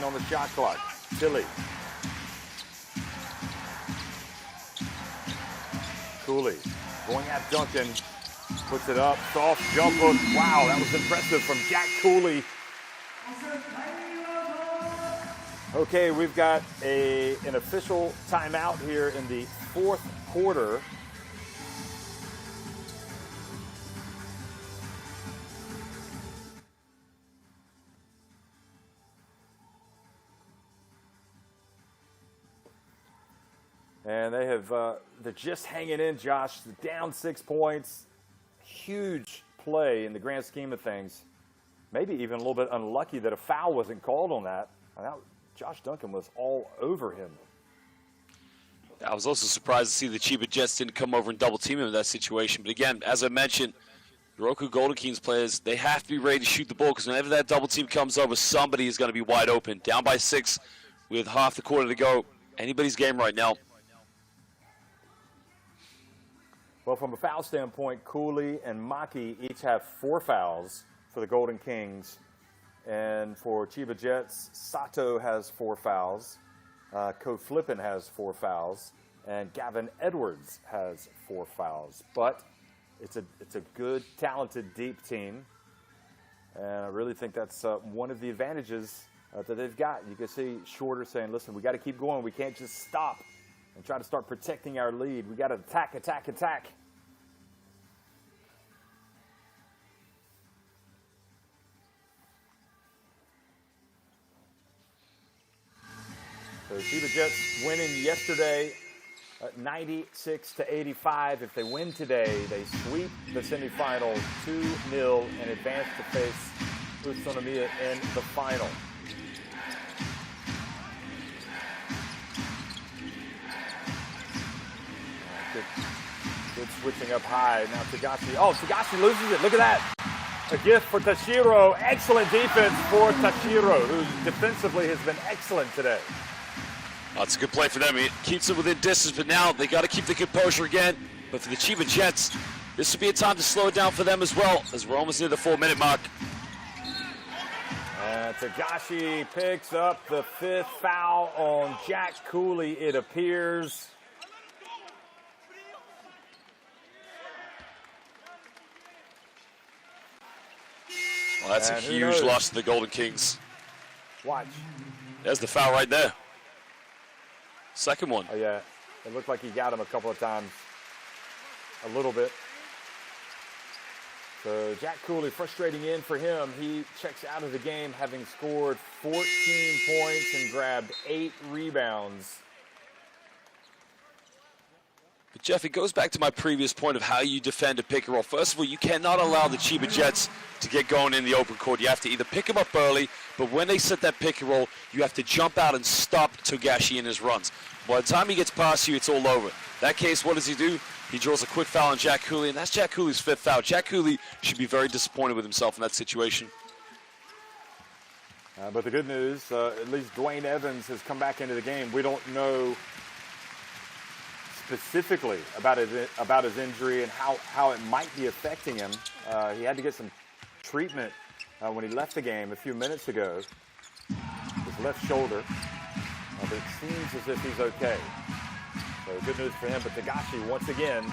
On the shot clock. Tilly. Cooley going at Duncan. Puts it up. Soft jump hook. Wow, that was impressive from Jack Cooley. Okay, we've got an official timeout here in the 4th quarter. And they have, they're just hanging in, Josh. Down 6 points. Huge play in the grand scheme of things. Maybe even a little bit unlucky that a foul wasn't called on that. Josh Duncan was all over him. I was also surprised to see the Chiba Jets didn't come over and double team him in that situation. But again, as I mentioned, the Ryukyu Golden Kings players, they have to be ready to shoot the ball because whenever that double team comes over, somebody is going to be wide open. Down by 6, with half the quarter to go. Anybody's game right now. Well, from a foul standpoint, Cooley and Maki each have 4 fouls for the Golden Kings. And for Chiba Jets, Sato has 4 fouls. Ko Flippin has 4 fouls. And Gavin Edwards has 4 fouls. But it's a good, talented, deep team. And I really think that's one of the advantages that they've got. You can see Shorter saying, listen, we got to keep going. We can't just stop and try to start protecting our lead. We got to attack, attack, attack. So Chiba Jets winning yesterday 96-85. If they win today, they sweep the semifinal 2-0 and advance to face Utsunomiya in the final. Good switching up high. Now Tagashi. Oh, Tagashi loses it. Look at that. A gift for Tashiro. Excellent defense for Tashiro, who defensively has been excellent today. Oh, it's a good play for them. It keeps it within distance, but now they got to keep the composure again. But for the Chiba Jets, this would be a time to slow it down for them as well, as we're almost near the 4-minute mark. And Tagashi picks up the 5th foul on Jack Cooley, it appears. Well, that's a huge loss to the Golden Kings. Watch. There's the foul right there. Second one. Oh, yeah. It looked like he got him a couple of times. A little bit. So Jack Cooley, frustrating in for him. He checks out of the game having scored 14 points and grabbed 8 rebounds. But Jeff, it goes back to my previous point of how you defend a pick and roll. First of all, you cannot allow the Chiba Jets to get going in the open court. You have to either pick them up early, but when they set that pick and roll, you have to jump out and stop Togashi in his runs. By the time he gets past you, it's all over. In that case, what does he do? He draws a quick foul on Jack Cooley, and that's Jack Cooley's 5th foul. Jack Cooley should be very disappointed with himself in that situation. But the good news, at least Dwayne Evans has come back into the game. We don't know specifically about his injury and how it might be affecting him. He had to get some treatment when he left the game a few minutes ago. His left shoulder, but it seems as if he's okay. So good news for him. But Tagashi once again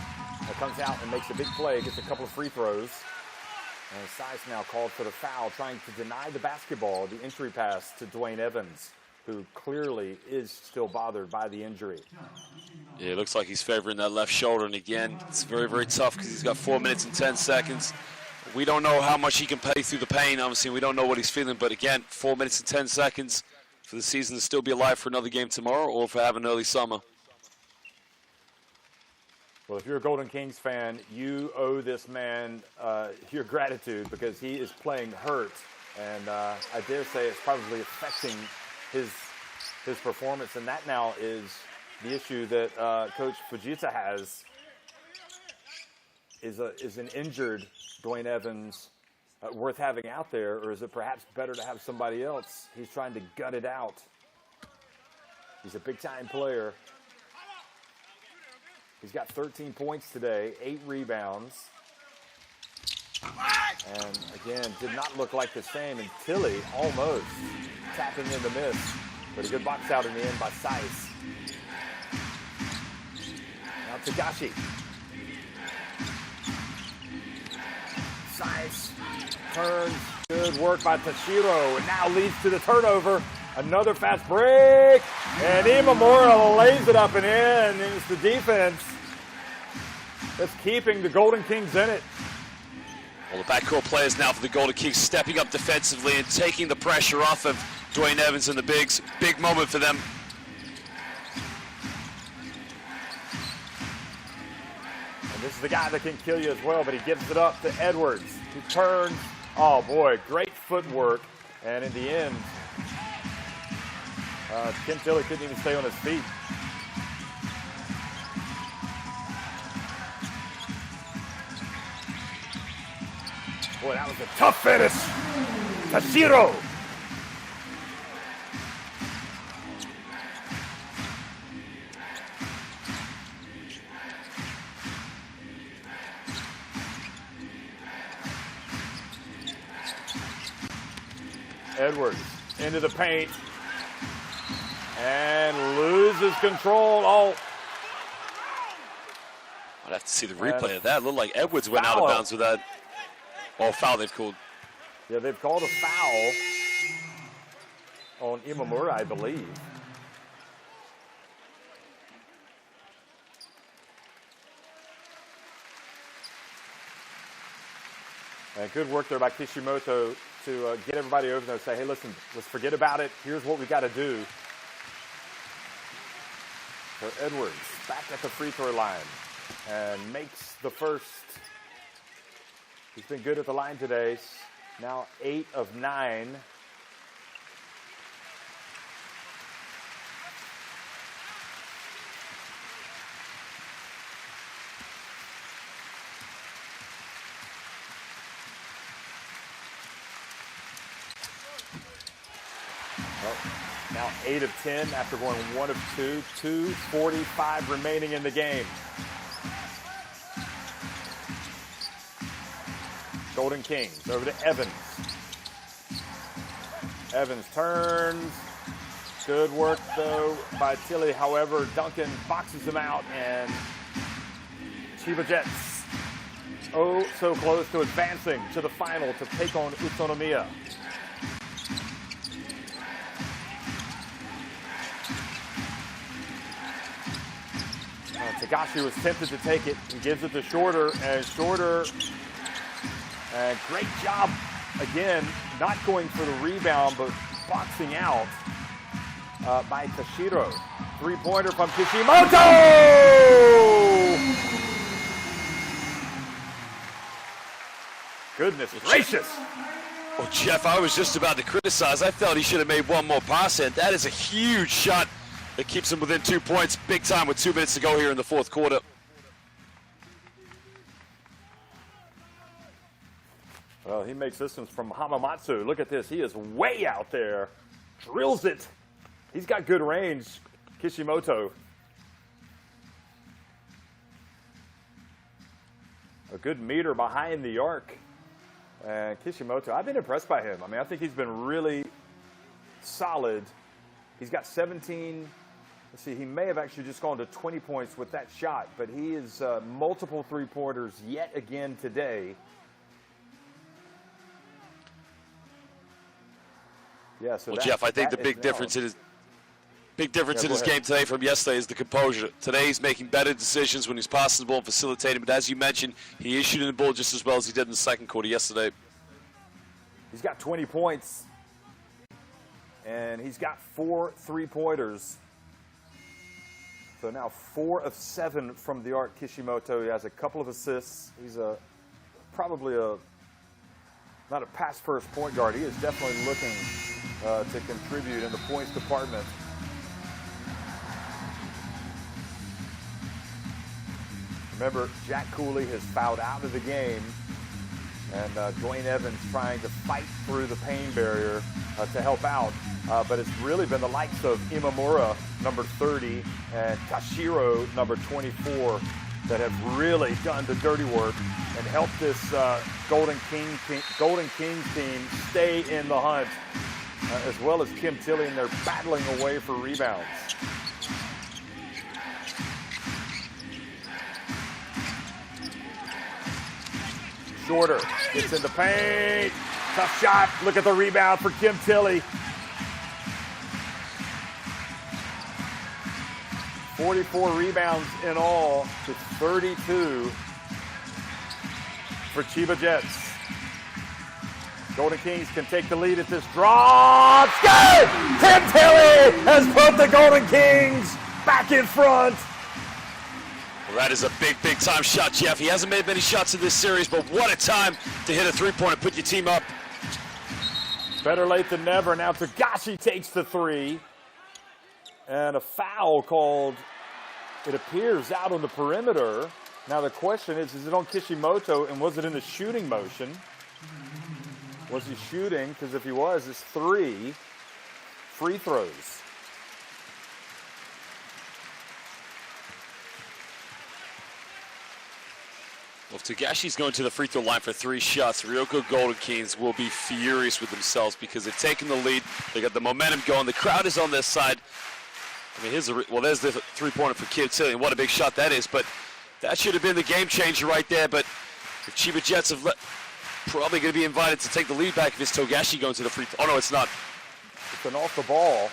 comes out and makes a big play, gets a couple of free throws. And Sai's now called for the foul, trying to deny the basketball, the entry pass to Dwayne Evans, who clearly is still bothered by the injury. Yeah, it looks like he's favoring that left shoulder, and again, it's very, very tough because he's got 4 minutes and 10 seconds. We don't know how much he can play through the pain. Obviously, we don't know what he's feeling, but again, 4 minutes and 10 seconds for the season to still be alive for another game tomorrow or for having an early summer. Well, if you're a Golden Kings fan, you owe this man your gratitude because he is playing hurt, and I dare say it's probably affecting his performance, and that now is the issue that Coach Fujita has. Is an injured Dwayne Evans worth having out there, or is it perhaps better to have somebody else? He's trying to gut it out. He's a big-time player. He's got 13 points today, 8 rebounds. And again, did not look like the same. And Tilly almost tapping in the miss. But a good box out in the end by Saiz. Now Tagashi. Saiz turns. Good work by Tashiro. And now leads to the turnover. Another fast break. And Imamura lays it up and in. And it's the defense that's keeping the Golden Kings in it. Well, the backcourt players now for the Golden Kings stepping up defensively and taking the pressure off of Dwayne Evans and the Bigs. Big moment for them. And this is the guy that can kill you as well, but he gives it up to Edwards. He turns. Oh, boy, great footwork. And in the end, Ken Tilly couldn't even stay on his feet. Boy, that was a tough finish. Tashiro. Edwards into the paint and loses control. Oh, I'd have to see the replay of that. It looked like Edwards went out of bounds with that. Oh, foul they've called. Yeah, they've called a foul on Imamura, I believe. And good work there by Kishimoto to get everybody over there and say, hey, listen, let's forget about it. Here's what we got to do. So Edwards back at the free throw line and makes the first. He's been good at the line today. Now 8 of 9. Now 8 of 10 after going 1 of 2. 2:45 remaining in the game. Golden Kings over to Evans. Evans turns. Good work, though, by Tilly. However, Duncan boxes him out, and Chiba Jets, oh, so close to advancing to the final to take on Utsunomiya. Tagashi was tempted to take it. He gives it to Shorter, and Shorter, great job, again, not going for the rebound, but boxing out by Tashiro. Three-pointer from Kishimoto! Goodness gracious. Well, Jeff, I was just about to criticize. I felt he should have made one more pass, and that is a huge shot that keeps him within 2 points. Big time with 2 minutes to go here in the fourth quarter. Well, he makes this one from Hamamatsu. Look at this. He is way out there. Drills it. He's got good range, Kishimoto. A good meter behind the arc. And Kishimoto, I've been impressed by him. I mean, I think he's been really solid. He's got 17. Let's see, he may have actually just gone to 20 points with that shot, but he is multiple three-pointers yet again today. Yeah, so well, Jeff, I think the big difference in his game today from yesterday is the composure. Today he's making better decisions when he's passing the ball and facilitating, but as you mentioned, he is shooting the ball just as well as he did in the second quarter yesterday. He's got 20 points, and he's got 4 three-pointers. So now 4 of 7 from the arc, Kishimoto. He has a couple of assists. He's probably not a pass-first point guard. He is definitely looking to contribute in the points department. Remember, Jack Cooley has fouled out of the game, and Dwayne Evans trying to fight through the pain barrier to help out. But it's really been the likes of Imamura, number 30, and Tashiro, number 24, that have really done the dirty work and helped this Golden Kings team stay in the hunt, as well as Kim Tilly, and they're battling away for rebounds. Shorter gets in the paint. Tough shot. Look at the rebound for Kim Tilly. 44 rebounds in all to 32 for Chiba Jets. Golden Kings can take the lead at this drop. Good! Kim Tilly has put the Golden Kings back in front. Well, that is a big time shot, Jeff. He hasn't made many shots in this series, but what a time to hit a three-pointer, put your team up. Better late than never. Now Tagashi takes the three. And a foul called, it appears, out on the perimeter. Now the question is it on Kishimoto, and was it in the shooting motion? Was he shooting? Because if he was, it's 3 free throws. Well, if Togashi's going to the free throw line for 3 shots, Ryukyu Golden Kings will be furious with themselves because they've taken the lead. They got the momentum going. The crowd is on their side. I mean, there's the three-pointer for Kid Tilly. What a big shot that is. But that should have been the game changer right there. But if Chiba Jets have probably going to be invited to take the lead back if it's Togashi going to the free throw. Oh, no, it's not. It's an off the ball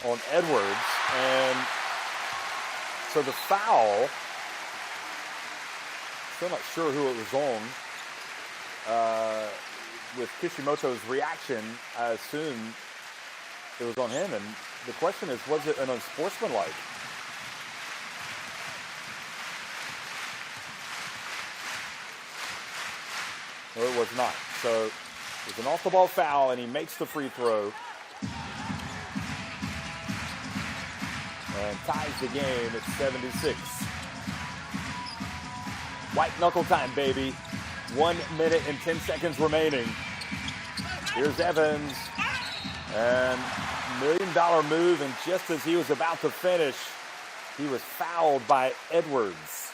on Edwards. And so the foul, still not sure who it was on. With Kishimoto's reaction, I assume it was on him. And the question is, was it an unsportsmanlike? No, it was not. So it was an off-the-ball foul, and he makes the free throw. And ties the game at 76. White knuckle time, baby. 1 minute and 10 seconds remaining. Here's Evans. And $1 million move, and just as he was about to finish, he was fouled by Edwards.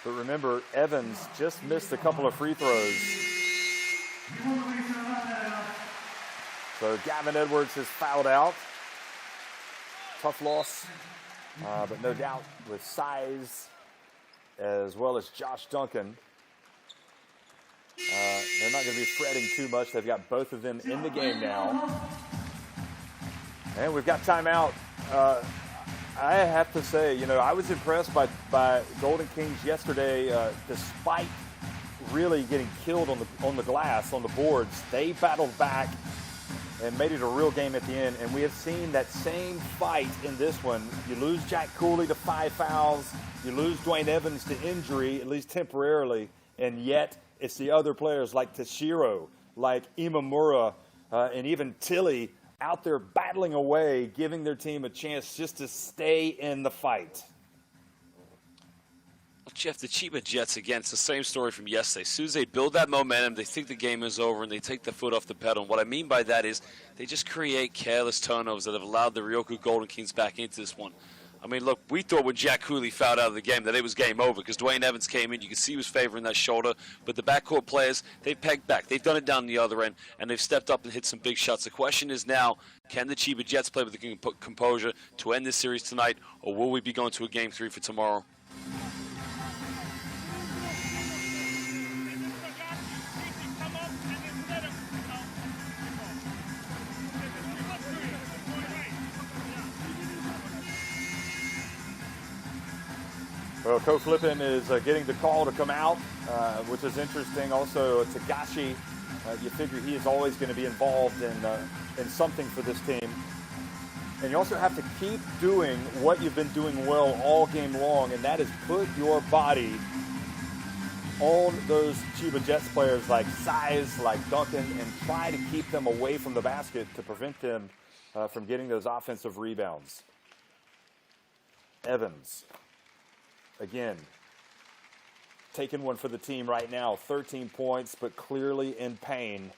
But remember, Evans just missed a couple of free throws. So Gavin Edwards is fouled out. Tough loss, but no doubt with size as well as Josh Duncan. They're not going to be fretting too much. They've got both of them in the game now. And we've got timeout. I have to say, you know, I was impressed by Golden Kings yesterday. Despite really getting killed on the glass, on the boards, they battled back and made it a real game at the end. And we have seen that same fight in this one. You lose Jack Cooley to 5 fouls. You lose Dwayne Evans to injury, at least temporarily. And yet it's the other players like Tashiro, like Imamura, and even Tilly out there battling away, giving their team a chance just to stay in the fight. Well, Jeff, the Chiba Jets, again, it's the same story from yesterday. As soon as they build that momentum, they think the game is over, and they take the foot off the pedal. And what I mean by that is they just create careless turnovers that have allowed the Ryukyu Golden Kings back into this one. I mean, look, we thought when Jack Cooley fouled out of the game that it was game over because Dwayne Evans came in. You could see he was favoring that shoulder. But the backcourt players, they pegged back. They've done it down the other end, and they've stepped up and hit some big shots. The question is now, can the Chiba Jets play with the composure to end this series tonight, or will we be going to a Game 3 for tomorrow? Well, Coach Flippin is getting the call to come out, which is interesting. Also, Togashi, you figure he is always going to be involved in something for this team. And you also have to keep doing what you've been doing well all game long, and that is put your body on those Chiba Jets players like Size, like Duncan, and try to keep them away from the basket to prevent them from getting those offensive rebounds. Evans. Again, taking one for the team right now, 13 points, but clearly in pain.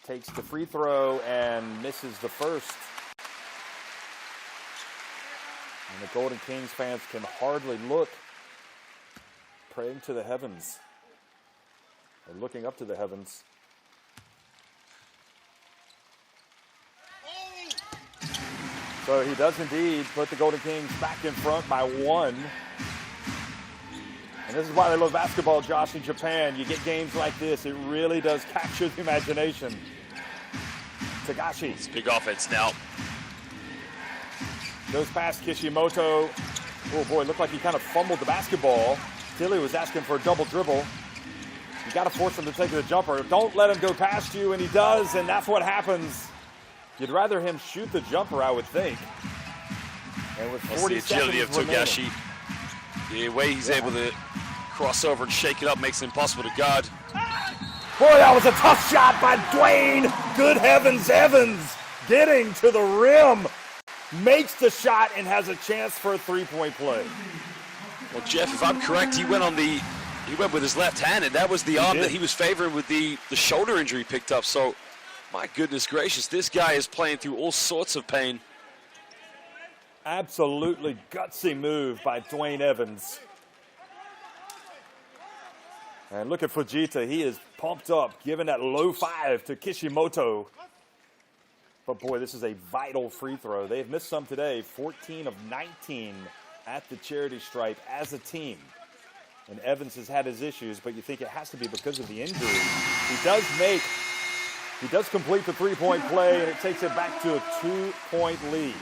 Takes the free throw and misses the first. And the Golden Kings fans can hardly look, praying to the heavens, or looking up to the heavens. So he does indeed put the Golden Kings back in front by 1. And this is why they love basketball, Josh, in Japan. You get games like this. It really does capture the imagination. Togashi. It's big offense now. Goes past Kishimoto. Oh, boy, looked like he kind of fumbled the basketball. Tilly was asking for a double dribble. You got to force him to take the jumper. Don't let him go past you, and he does, and that's what happens. You'd rather him shoot the jumper, I would think. And with 40 the agility of Togashi. The way he's able to cross over and shake it up makes it impossible to guard. Boy, that was a tough shot by Dwayne. Good heavens, Evans getting to the rim. Makes the shot and has a chance for a three-point play. Well, Jeff, if I'm correct, he went with his left hand, and that was the arm that he was favoring with the shoulder injury picked up. So, my goodness gracious, this guy is playing through all sorts of pain. Absolutely gutsy move by Dwayne Evans. And look at Fujita. He is pumped up, giving that low 5 to Kishimoto. But boy, this is a vital free throw. They've missed some today, 14 of 19 at the charity stripe as a team. And Evans has had his issues, but you think it has to be because of the injury. He does complete the three-point play, and it takes it back to a 2-point lead.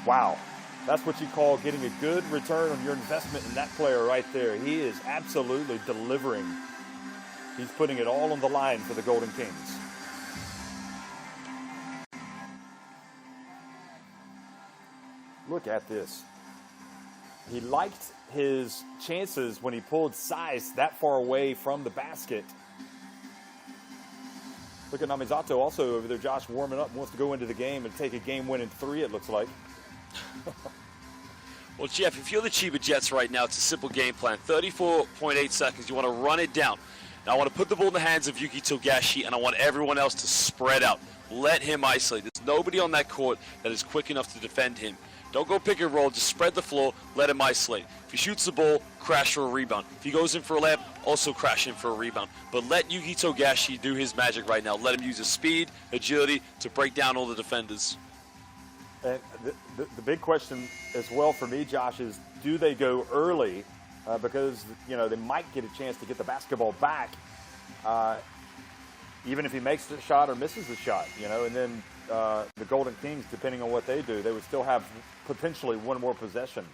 Wow. That's what you call getting a good return on your investment in that player right there. He is absolutely delivering. He's putting it all on the line for the Golden Kings. Look at this. He liked his chances when he pulled size that far away from the basket. Look at Namizato also over there, Josh, warming up, wants to go into the game and take a game-winning 3, it looks like. Well, Jeff, if you're the Chiba Jets right now, it's a simple game plan. 34.8 seconds. You want to run it down. Now, I want to put the ball in the hands of Yuki Togashi, and I want everyone else to spread out. Let him isolate. There's nobody on that court that is quick enough to defend him. Don't go pick and roll. Just spread the floor. Let him isolate. If he shoots the ball, crash for a rebound. If he goes in for a layup, also crash in for a rebound. But let Yuki Togashi do his magic right now. Let him use his speed, agility to break down all the defenders. And the big question as well for me, Josh, is do they go early? Because, you know, they might get a chance to get the basketball back, even if he makes the shot or misses the shot, you know, and then the Golden Kings, depending on what they do, they would still have potentially one more possession.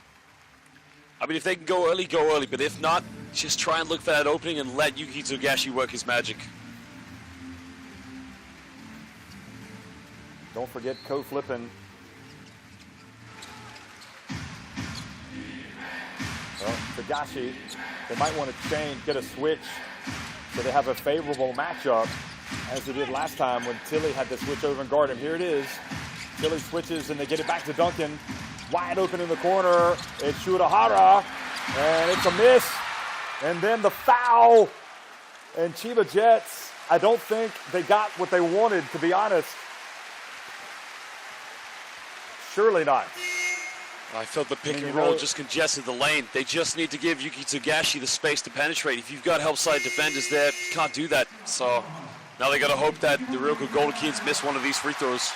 I mean, if they can go early, go early. But if not, just try and look for that opening and let Yuki Togashi work his magic. Don't forget co-flipping. Well, Togashi, they might want to get a switch so they have a favorable matchup as they did last time when Tilly had to switch over and guard him. Here it is. Tilly switches and they get it back to Duncan. Wide open in the corner. It's Shurahara, and it's a miss. And then the foul. And Chiba Jets, I don't think they got what they wanted, to be honest. Surely not. I felt the pick and roll just congested the lane. They just need to give Yuki Togashi the space to penetrate. If you've got help side defenders there, you can't do that. So now they got to hope that the Ryukyu Golden Kings miss one of these free throws.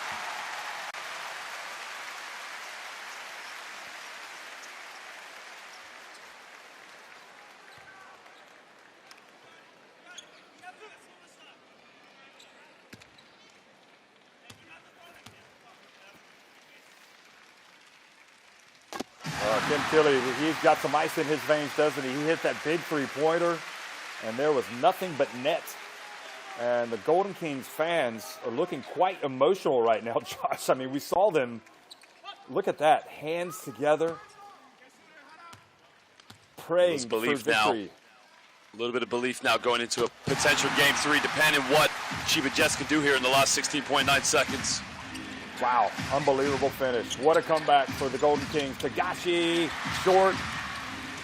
Tim Tilly, he's got some ice in his veins, doesn't he? He hit that big three-pointer, and there was nothing but net. And the Golden Kings fans are looking quite emotional right now, Josh. I mean, we saw them. Look at that, hands together, praying for victory. Now. A little bit of belief now going into a potential Game 3, depending what Chiba Jets can do here in the last 16.9 seconds. Wow, unbelievable finish. What a comeback for the Golden Kings. Togashi, short.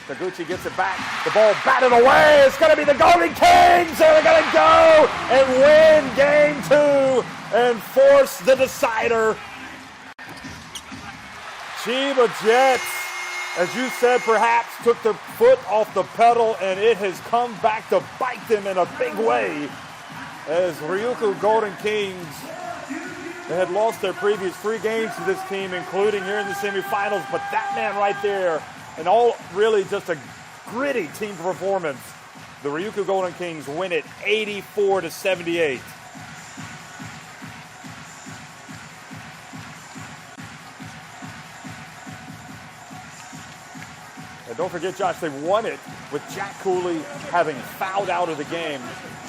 Taguchi gets it back. The ball batted away. It's going to be the Golden Kings. They're going to go and win Game 2 and force the decider. Chiba Jets, as you said, perhaps took their foot off the pedal, and it has come back to bite them in a big way as Ryukyu Golden Kings. They had lost their previous 3 games to this team, including here in the semifinals, but that man right there, and all really just a gritty team performance. The Ryukyu Golden Kings win it 84-78. And don't forget, Josh, they won it with Jack Cooley having fouled out of the game.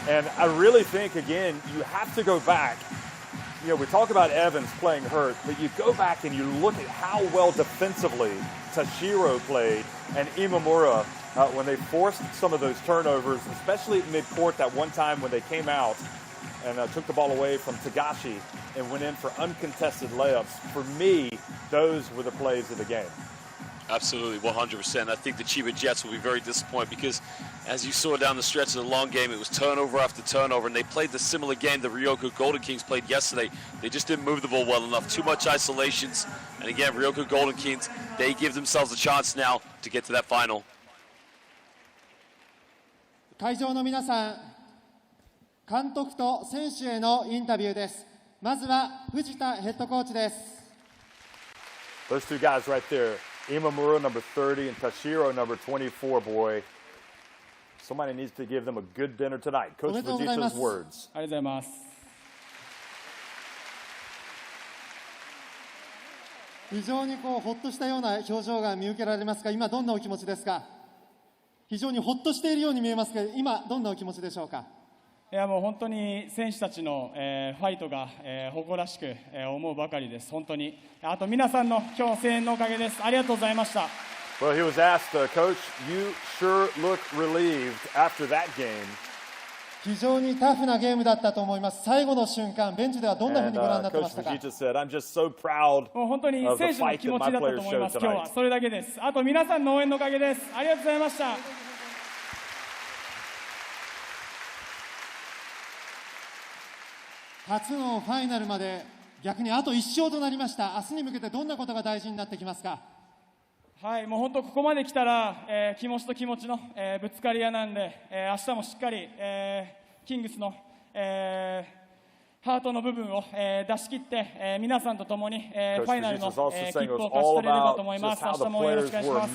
And I really think, again, you have to go back. You know, we talk about Evans playing hurt, but you go back and you look at how well defensively Tashiro played and Imamura when they forced some of those turnovers, especially at midcourt that one time when they came out and took the ball away from Togashi and went in for uncontested layups. For me, those were the plays of the game. Absolutely, 100%. I think the Chiba Jets will be very disappointed because, as you saw down the stretch of the long game, it was turnover after turnover, and they played the similar game the Ryukyu Golden Kings played yesterday. They just didn't move the ball well enough. Too much isolations. And again, Ryukyu Golden Kings, they give themselves a chance now to get to that final. 会場の皆さん、監督と選手へのインタビューです。まずは藤田ヘッドコーチです。Those two guys right there, Imamura, number 30, and Tashiro, number 24, boy. Somebody needs to give them a good dinner tonight. Coach Vegeta's words. ありがとうございます。非常にほっとしたような表情が見受けられますが、今どんなお気持ちですか？非常にほっとしているように見えますけど、今どんなお気持ちでしょうか？いやもう本当に選手たちの、ファイトが、誇らしく、思うばかりです。本当に。あと皆さんの今日声援のおかげです。ありがとうございました。Well, he was asked, Coach, you sure look relieved after that game. 非常にタフなゲームだったと思います。最後の瞬間、ベンチではどんなふうにご覧になってましたか？ Coach Vegeta said, I'm just so proud もう本当に選手の気持ちだったと思います。今日はそれだけです。あと皆さんの応援のおかげです。ありがとうございました。初のファイナルまで逆にあと1勝となりました。明日に向けてどんなことが大事になってきますか？はい、もう本当ここまで来たら、気持ちと気持ちの、ぶつかり屋なんで、明日もしっかり、キングスの、ハートの部分を、出し切って、皆さんと共に、ファイナルの、切符を勝ち取れればと思います。明日もよろしくお願いします。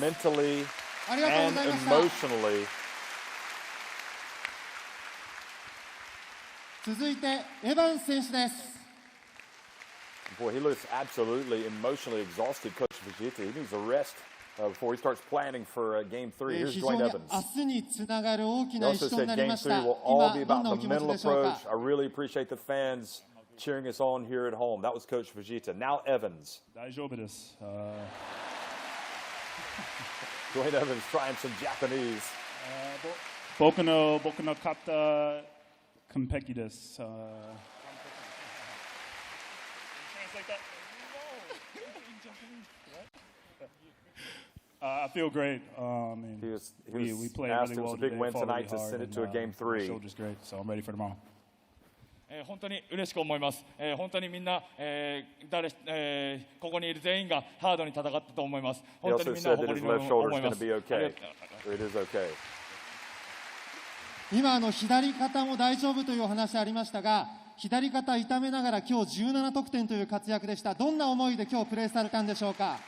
ありがとうございました。続いてエヴァンス選手です。Boy, he looks absolutely emotionally exhausted, Coach Vegeta. He needs a rest before he starts planning for Game 3. Here's Dwayne Evans. 明日につながる大き He な also 一勝に said なり Game まし 3た。 will all be 今どん about なお the 気持ち mental でしょう approach. か？ I really appreciate the fans cheering us on here at home. That was Coach Vegeta. Now Evans. 大丈夫です。Dwayne Evans trying some Japanese. 僕の勝った完璧です。I feel great. And He was we played asked really it was well a big today. win Fought really tonight to hard, send it and, to a Game my 3. shoulder's great, so I'm ready for tomorrow. 本当に嬉しく思います。本当にみんな、ここにいる全員がハードに戦ったと思います。 He 本当 also にみんな said that 誇 his りに left shoulder 思 is い going ま to す。 be okay. It is okay. 今左肩も大丈夫というお話ありましたが、左肩痛めながら今日17得点という活躍でした。どんな思いで今日プレーされたんでしょうか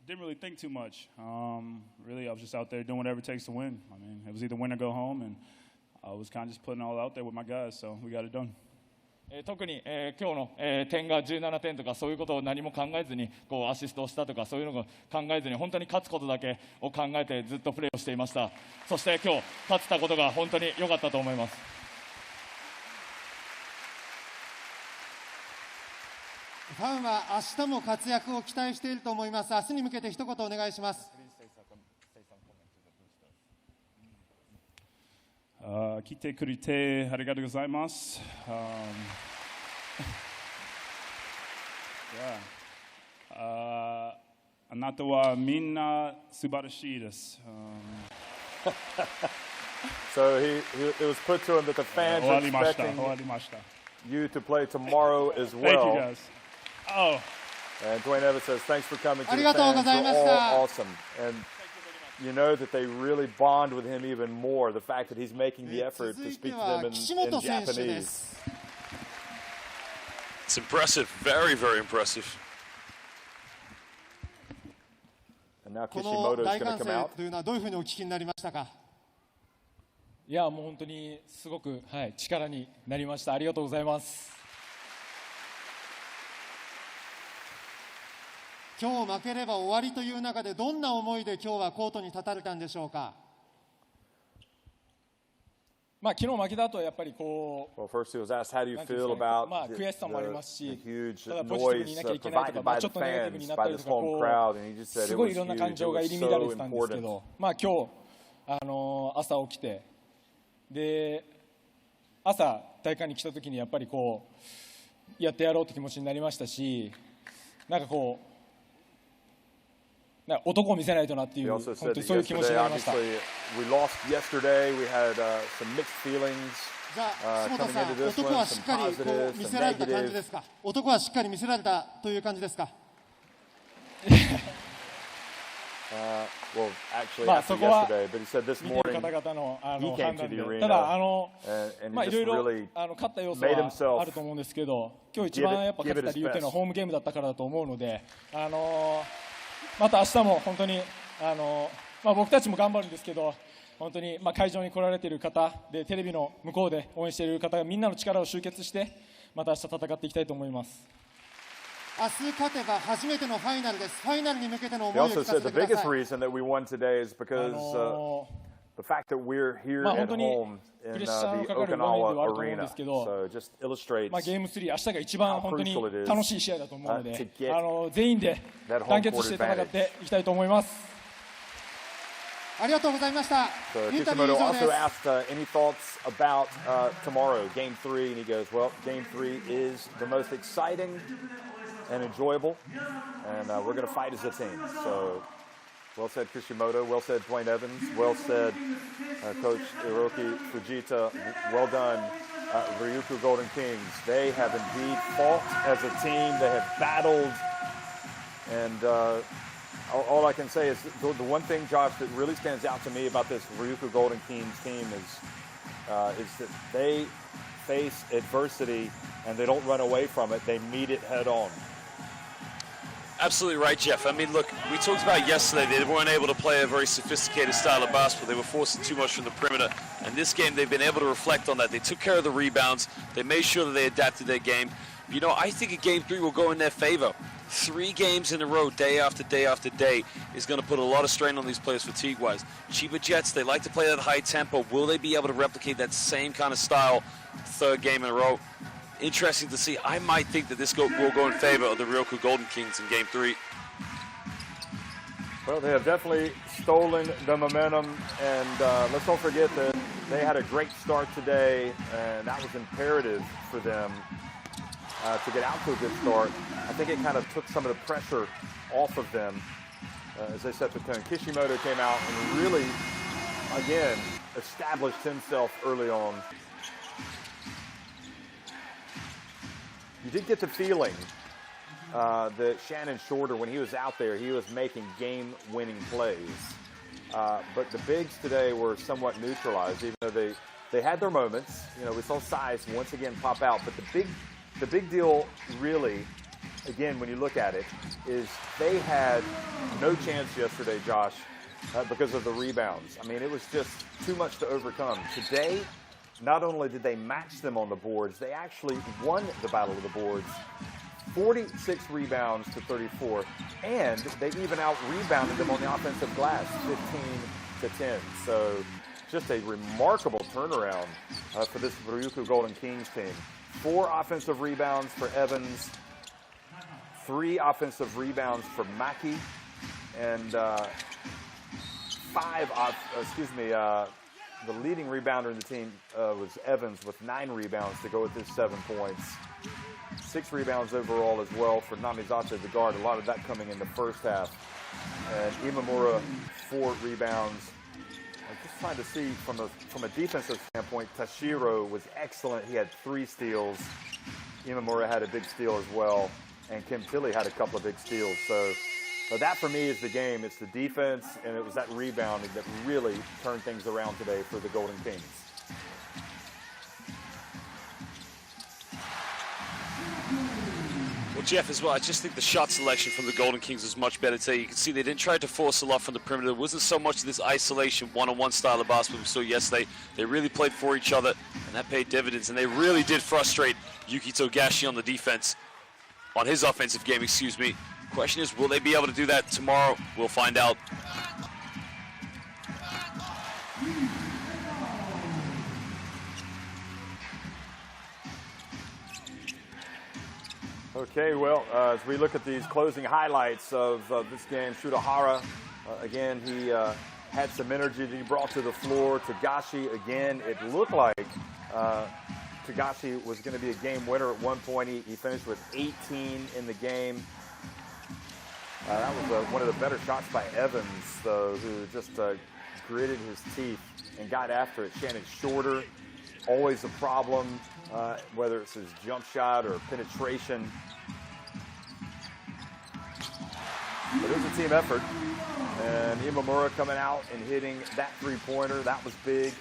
？Didn't really think too much. Really, I was just out there doing whatever it takes to win. I mean, it was either win or go home, and I was kind of just putting it all out there with my guys, so we got it done. 特に、今日の、点が17点とかそういうことを何も考えずにこうアシストをしたとかそういうのを考えずに本当に勝つことだけを考えてずっとプレーをしていました。そして今日勝てたことが本当に良かったと思います。ファンは明日も活躍を期待していると思います。明日に向けて一言お願いします。来てくれてありがとうございます。あなたはみんな素晴らしいです。So it was put to him that the fans are expecting you to play tomorrow as well. Thank you guys. Oh. And Dwayne Evans says, thanks for coming to the ありがとうご fans. ざいまし You're た。 all awesome. And you know that they really bond with him even more. The fact that he's making the effort to speak to them in Japanese. It's impressive. Very, very impressive. And now こ Kishimoto の is 大 going 歓 to come 声 out. というのはどういうふうにお聞きになりましたか？いやもう本当にすごく、力になりました。ありがとうございます。今日負ければ終わりという中でどんな思いで今日はコートに立たれたんでしょうか？昨日負けた後はやっぱりこう Well, first he was asked, how do you feel about 悔しさもありますし、 the huge ただポジティブにい noise なきゃいけないと provided か、by ちょ the っとネガティブ fans, になった by り this とか、 home crowd? And he just said す it ご was いいろんな huge. 感 It 情が was 入り乱れ so てたんですけ important. ど、今日朝起きて、で朝大会に来た時にやっぱりこうやってやろうって気持ちになりましたし、なんかこう。男を見せないとなっていう、 He 本 also 当 said に that そういう気持ちに yesterday, なりました。 obviously, we lost yesterday. We had some mixed feelings. じゃあ、下田 coming さん、 into this 男 one, はし some っかりこ positives, う見 some せられた感じで negatives. すか？男はしっかり見せられたという感じですか？ Well, actually, まあ after そこは yesterday, but he said this 見てる morning 方々の he came 判 to 断 the で、 arena ただ and まあ he いろい just ろ really 勝った要素 made は himself あると思うんですけど、今日一 give 番 it- やっぱ勝 give て it た理由っていうのは his best. ホームゲームだったからだと思うので、また明日も本当にまあ僕たちも頑張るんですけど、本当にまあ会場に来られている方で、テレビの向こうで応援している方がみんなの力を集結して、また明日戦っていきたいと思います。明日勝てば初めてのファイナルです。ファイナルに向けての He 思いを also 聞か said せ the てくだ biggest さい。 reason that we won today is because the fact that we're here まあ at 本当に home プ in レッシャーの the かかる場面ではあ Okinawa ると思うんで arena. すけど、 So it just illustrates まあゲーム3、明日が一番本当に how crucial it is 楽しい試合だと思うの to で、 get 全員で that home 団結 court して戦っていきたいと思います。ありがとうございました。 So インタビュー以 Kishimoto 上です also。asked any thoughts about tomorrow, Game 3, and he goes, well, Game 3 is the most exciting and enjoyable, and we're going to fight as a team. So well said Kishimoto, well said Dwayne Evans, well said Coach Hiroki Fujita, well done Ryukyu Golden Kings. They have indeed fought as a team, they have battled, and all I can say is the one thing, Josh, that really stands out to me about this Ryukyu Golden Kings team is that they face adversity and they don't run away from it. They meet it head on. Absolutely right, Jeff. I mean, look, we talked about yesterday, they weren't able to play a very sophisticated style of basketball. They were forcing too much from the perimeter. And this game, they've been able to reflect on that. They took care of the rebounds. They made sure that they adapted their game. You know, I think a Game 3 will go in their favor. 3 games in a row, day after day after day, is going to put a lot of strain on these players fatigue-wise. Chiba Jets, they like to play that high tempo. Will they be able to replicate that same kind of style 3rd game in a row? Interesting to see. I might think that this will go in favor of the Ryukyu Golden Kings in Game 3. Well, they have definitely stolen the momentum, and let's don't forget that they had a great start today, and that was imperative for them to get out to a good start. I think it kind of took some of the pressure off of them as they set the tone. Kishimoto came out and really, again, established himself early on. You did get the feeling that Shannon Shorter, when he was out there, he was making game-winning plays. But the bigs today were somewhat neutralized, even though they had their moments. You know, we saw size once again pop out. But the big deal, really, again, when you look at it, is they had no chance yesterday, Josh, because of the rebounds. I mean, it was just too much to overcome. Today, not only did they match them on the boards, they actually won the battle of the boards, 46 rebounds to 34, and they even out-rebounded them on the offensive glass, 15-10. So just a remarkable turnaround for this Ryukyu Golden Kings team. 4 offensive rebounds for Evans, 3 offensive rebounds for Maki, and the leading rebounder in the team was Evans with 9 rebounds to go with his 7 points. 6 rebounds overall as well for Namizato, the guard. A lot of that coming in the first half. And Imamura, 4 rebounds. I'm just trying to see from a defensive standpoint, Tashiro was excellent. He had 3 steals. Imamura had a big steal as well. And Kim Tilly had a couple of big steals. So that for me is the game. It's the defense, and it was that rebounding that really turned things around today for the Golden Kings. Well, Jeff, as well, I just think the shot selection from the Golden Kings was much better today. You can see they didn't try to force a lot from the perimeter. It wasn't so much of this isolation, one-on-one style of basketball we saw yesterday. They really played for each other, and that paid dividends. And they really did frustrate Yuki Togashi on the defense, on his offensive game, excuse me. Question is, will they be able to do that tomorrow? We'll find out. Okay, well, as we look at these closing highlights of this game, Shudahara, again, he had some energy that he brought to the floor. Togashi, again, it looked like Togashi was going to be a game winner at one point. He finished with 18 in the game. That was one of the better shots by Evans, though, who just gritted his teeth and got after it. Shannon Shorter always a problem, whether it's his jump shot or penetration. But it was a team effort. And Imamura coming out and hitting that three-pointer. That was big.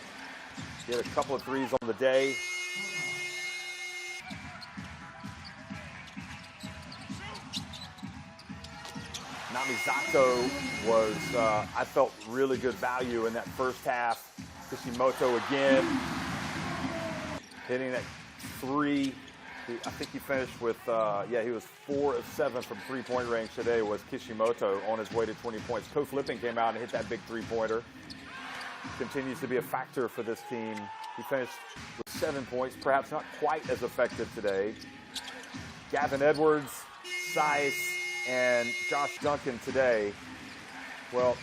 He had a couple of threes on the day. Namizato was, I felt, really good value in that first half. Kishimoto again, hitting that three. I think he finished with, he was 4 of 7 from three-point range today was Kishimoto on his way to 20 points. Ko Flipping came out and hit that big three-pointer. Continues to be a factor for this team. He finished with 7 points, perhaps not quite as effective today. Gavin Edwards, Sice, and Josh Duncan today, well,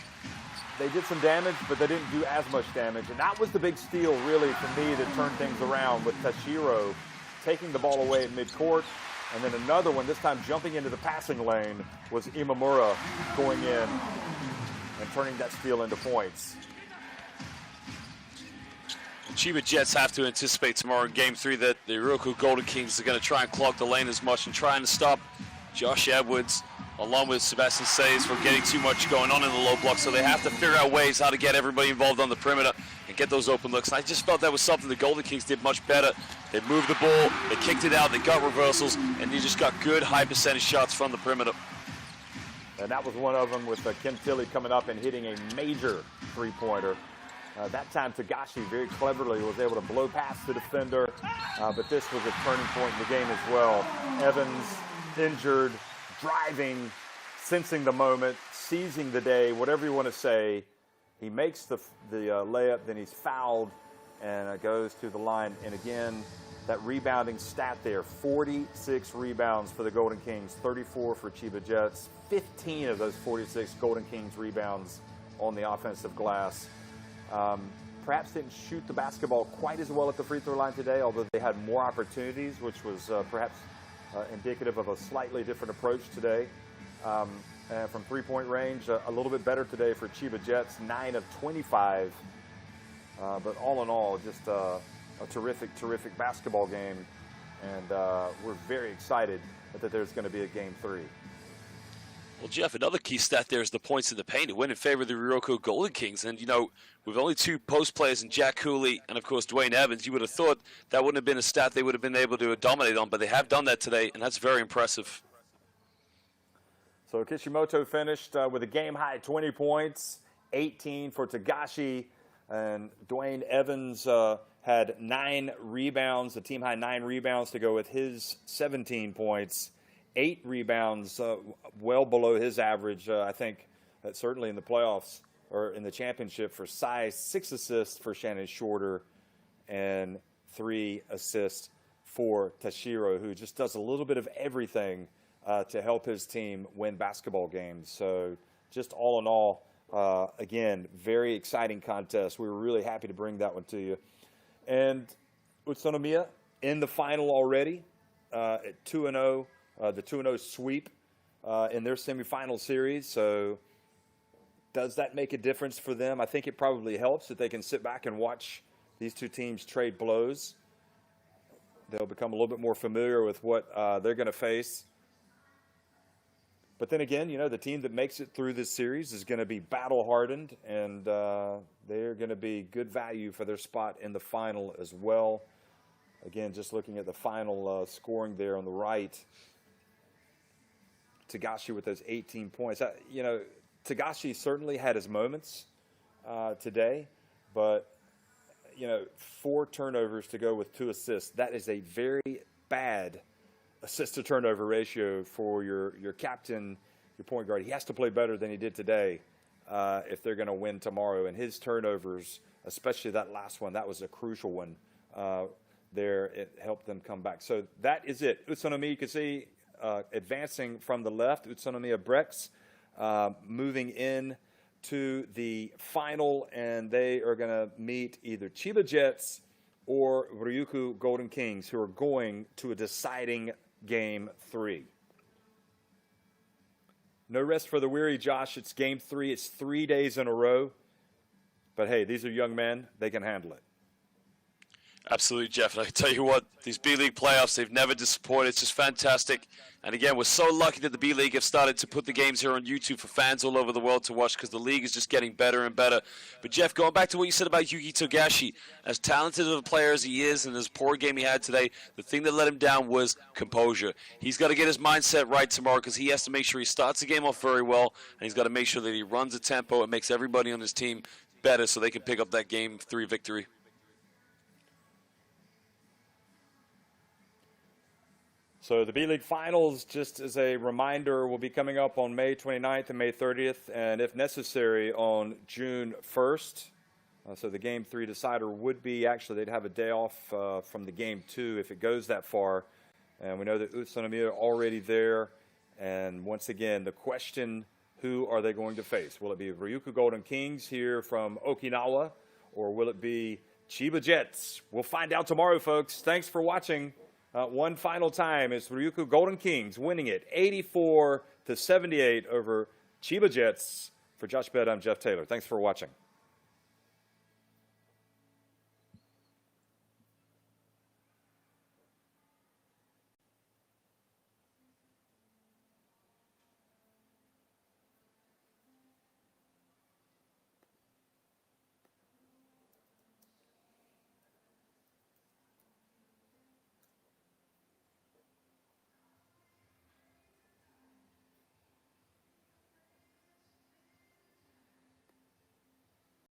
they did some damage, but they didn't do as much damage. And that was the big steal, really, for me, to turn things around with Tashiro taking the ball away at midcourt. And then another one, this time jumping into the passing lane, was Imamura going in and turning that steal into points. Chiba Jets have to anticipate tomorrow in Game 3 that the Ryukyu Golden Kings are going to try and clog the lane as much and trying to stop Josh Edwards, along with Sebastian Sayes, from getting too much going on in the low block. So they have to figure out ways how to get everybody involved on the perimeter and get those open looks. And I just felt that was something the Golden Kings did much better. They moved the ball, they kicked it out, they got reversals, and they just got good high percentage shots from the perimeter. And that was one of them with Kim Tilley coming up and hitting a major three-pointer. That time Tagashi very cleverly was able to blow past the defender, but this was a turning point in the game as well. Evans injured, driving, sensing the moment, seizing the day, whatever you want to say. He makes the layup, then he's fouled, and goes to the line. And again, that rebounding stat there, 46 rebounds for the Golden Kings, 34 for Chiba Jets, 15 of those 46 Golden Kings rebounds on the offensive glass. Perhaps didn't shoot the basketball quite as well at the free throw line today, although they had more opportunities, which was perhaps indicative of a slightly different approach today. And from three-point range, a little bit better today for Chiba Jets, 9 of 25. But all in all, just a terrific basketball game. And we're very excited that there's going to be a Game 3. Well, Jeff, another key stat there is the points in the paint. It went in favor of the Ryukyu Golden Kings. And, you know, with only 2 post players in Jack Cooley and, of course, Dwayne Evans, you would have thought that wouldn't have been a stat they would have been able to dominate on. But they have done that today, and that's very impressive. So Kishimoto finished with a game-high 20 points, 18 for Tagashi. And Dwayne Evans had 9 rebounds, a team-high 9 rebounds to go with his 17 points. 8 rebounds, well below his average, I think, certainly in the playoffs or in the championship for Size. 6 assists for Shannon Shorter and 3 assists for Tashiro, who just does a little bit of everything to help his team win basketball games. So just all in all, again, very exciting contest. We were really happy to bring that one to you. And Utsunomiya in the final already at 2-0. The 2-0 sweep in their semifinal series. So does that make a difference for them? I think it probably helps that they can sit back and watch these two teams trade blows. They'll become a little bit more familiar with what they're going to face. But then again, you know, the team that makes it through this series is going to be battle-hardened, and they're going to be good value for their spot in the final as well. Again, just looking at the final scoring there on the right, Tagashi with those 18 points. You know, Tagashi certainly had his moments today, but, you know, 4 turnovers to go with 2 assists. That is a very bad assist-to-turnover ratio for your captain, your point guard. He has to play better than he did today if they're going to win tomorrow. And his turnovers, especially that last one, that was a crucial one there. It helped them come back. So that is it. Utsunomiya, you can see, advancing from the left, Utsunomiya Brex, moving in to the final, and they are going to meet either Chiba Jets or Ryukyu Golden Kings, who are going to a deciding Game 3. No rest for the weary, Josh. It's Game 3. It's 3 days in a row. But, hey, these are young men. They can handle it. Absolutely, Jeff. And I can tell you what, these B-League playoffs, they've never disappointed. It's just fantastic. And again, we're so lucky that the B-League have started to put the games here on YouTube for fans all over the world to watch, because the league is just getting better and better. But Jeff, going back to what you said about Yuki Togashi, as talented of a player as he is and as poor game he had today, the thing that let him down was composure. He's got to get his mindset right tomorrow, because he has to make sure he starts the game off very well, and he's got to make sure that he runs a tempo and makes everybody on his team better so they can pick up that Game 3 victory. So the B-League Finals, just as a reminder, will be coming up on May 29th and May 30th, and if necessary, on June 1st. So the Game 3 decider would be, actually, they'd have a day off from the Game 2 if it goes that far. And we know that Utsunomiya are already there. And once again, the question, who are they going to face? Will it be Ryukyu Golden Kings here from Okinawa, or will it be Chiba Jets? We'll find out tomorrow, folks. Thanks for watching. One final time is Ryukyu Golden Kings winning it 84-78 over Chiba Jets. For Josh Bed, I'm Jeff Taylor. Thanks for watching.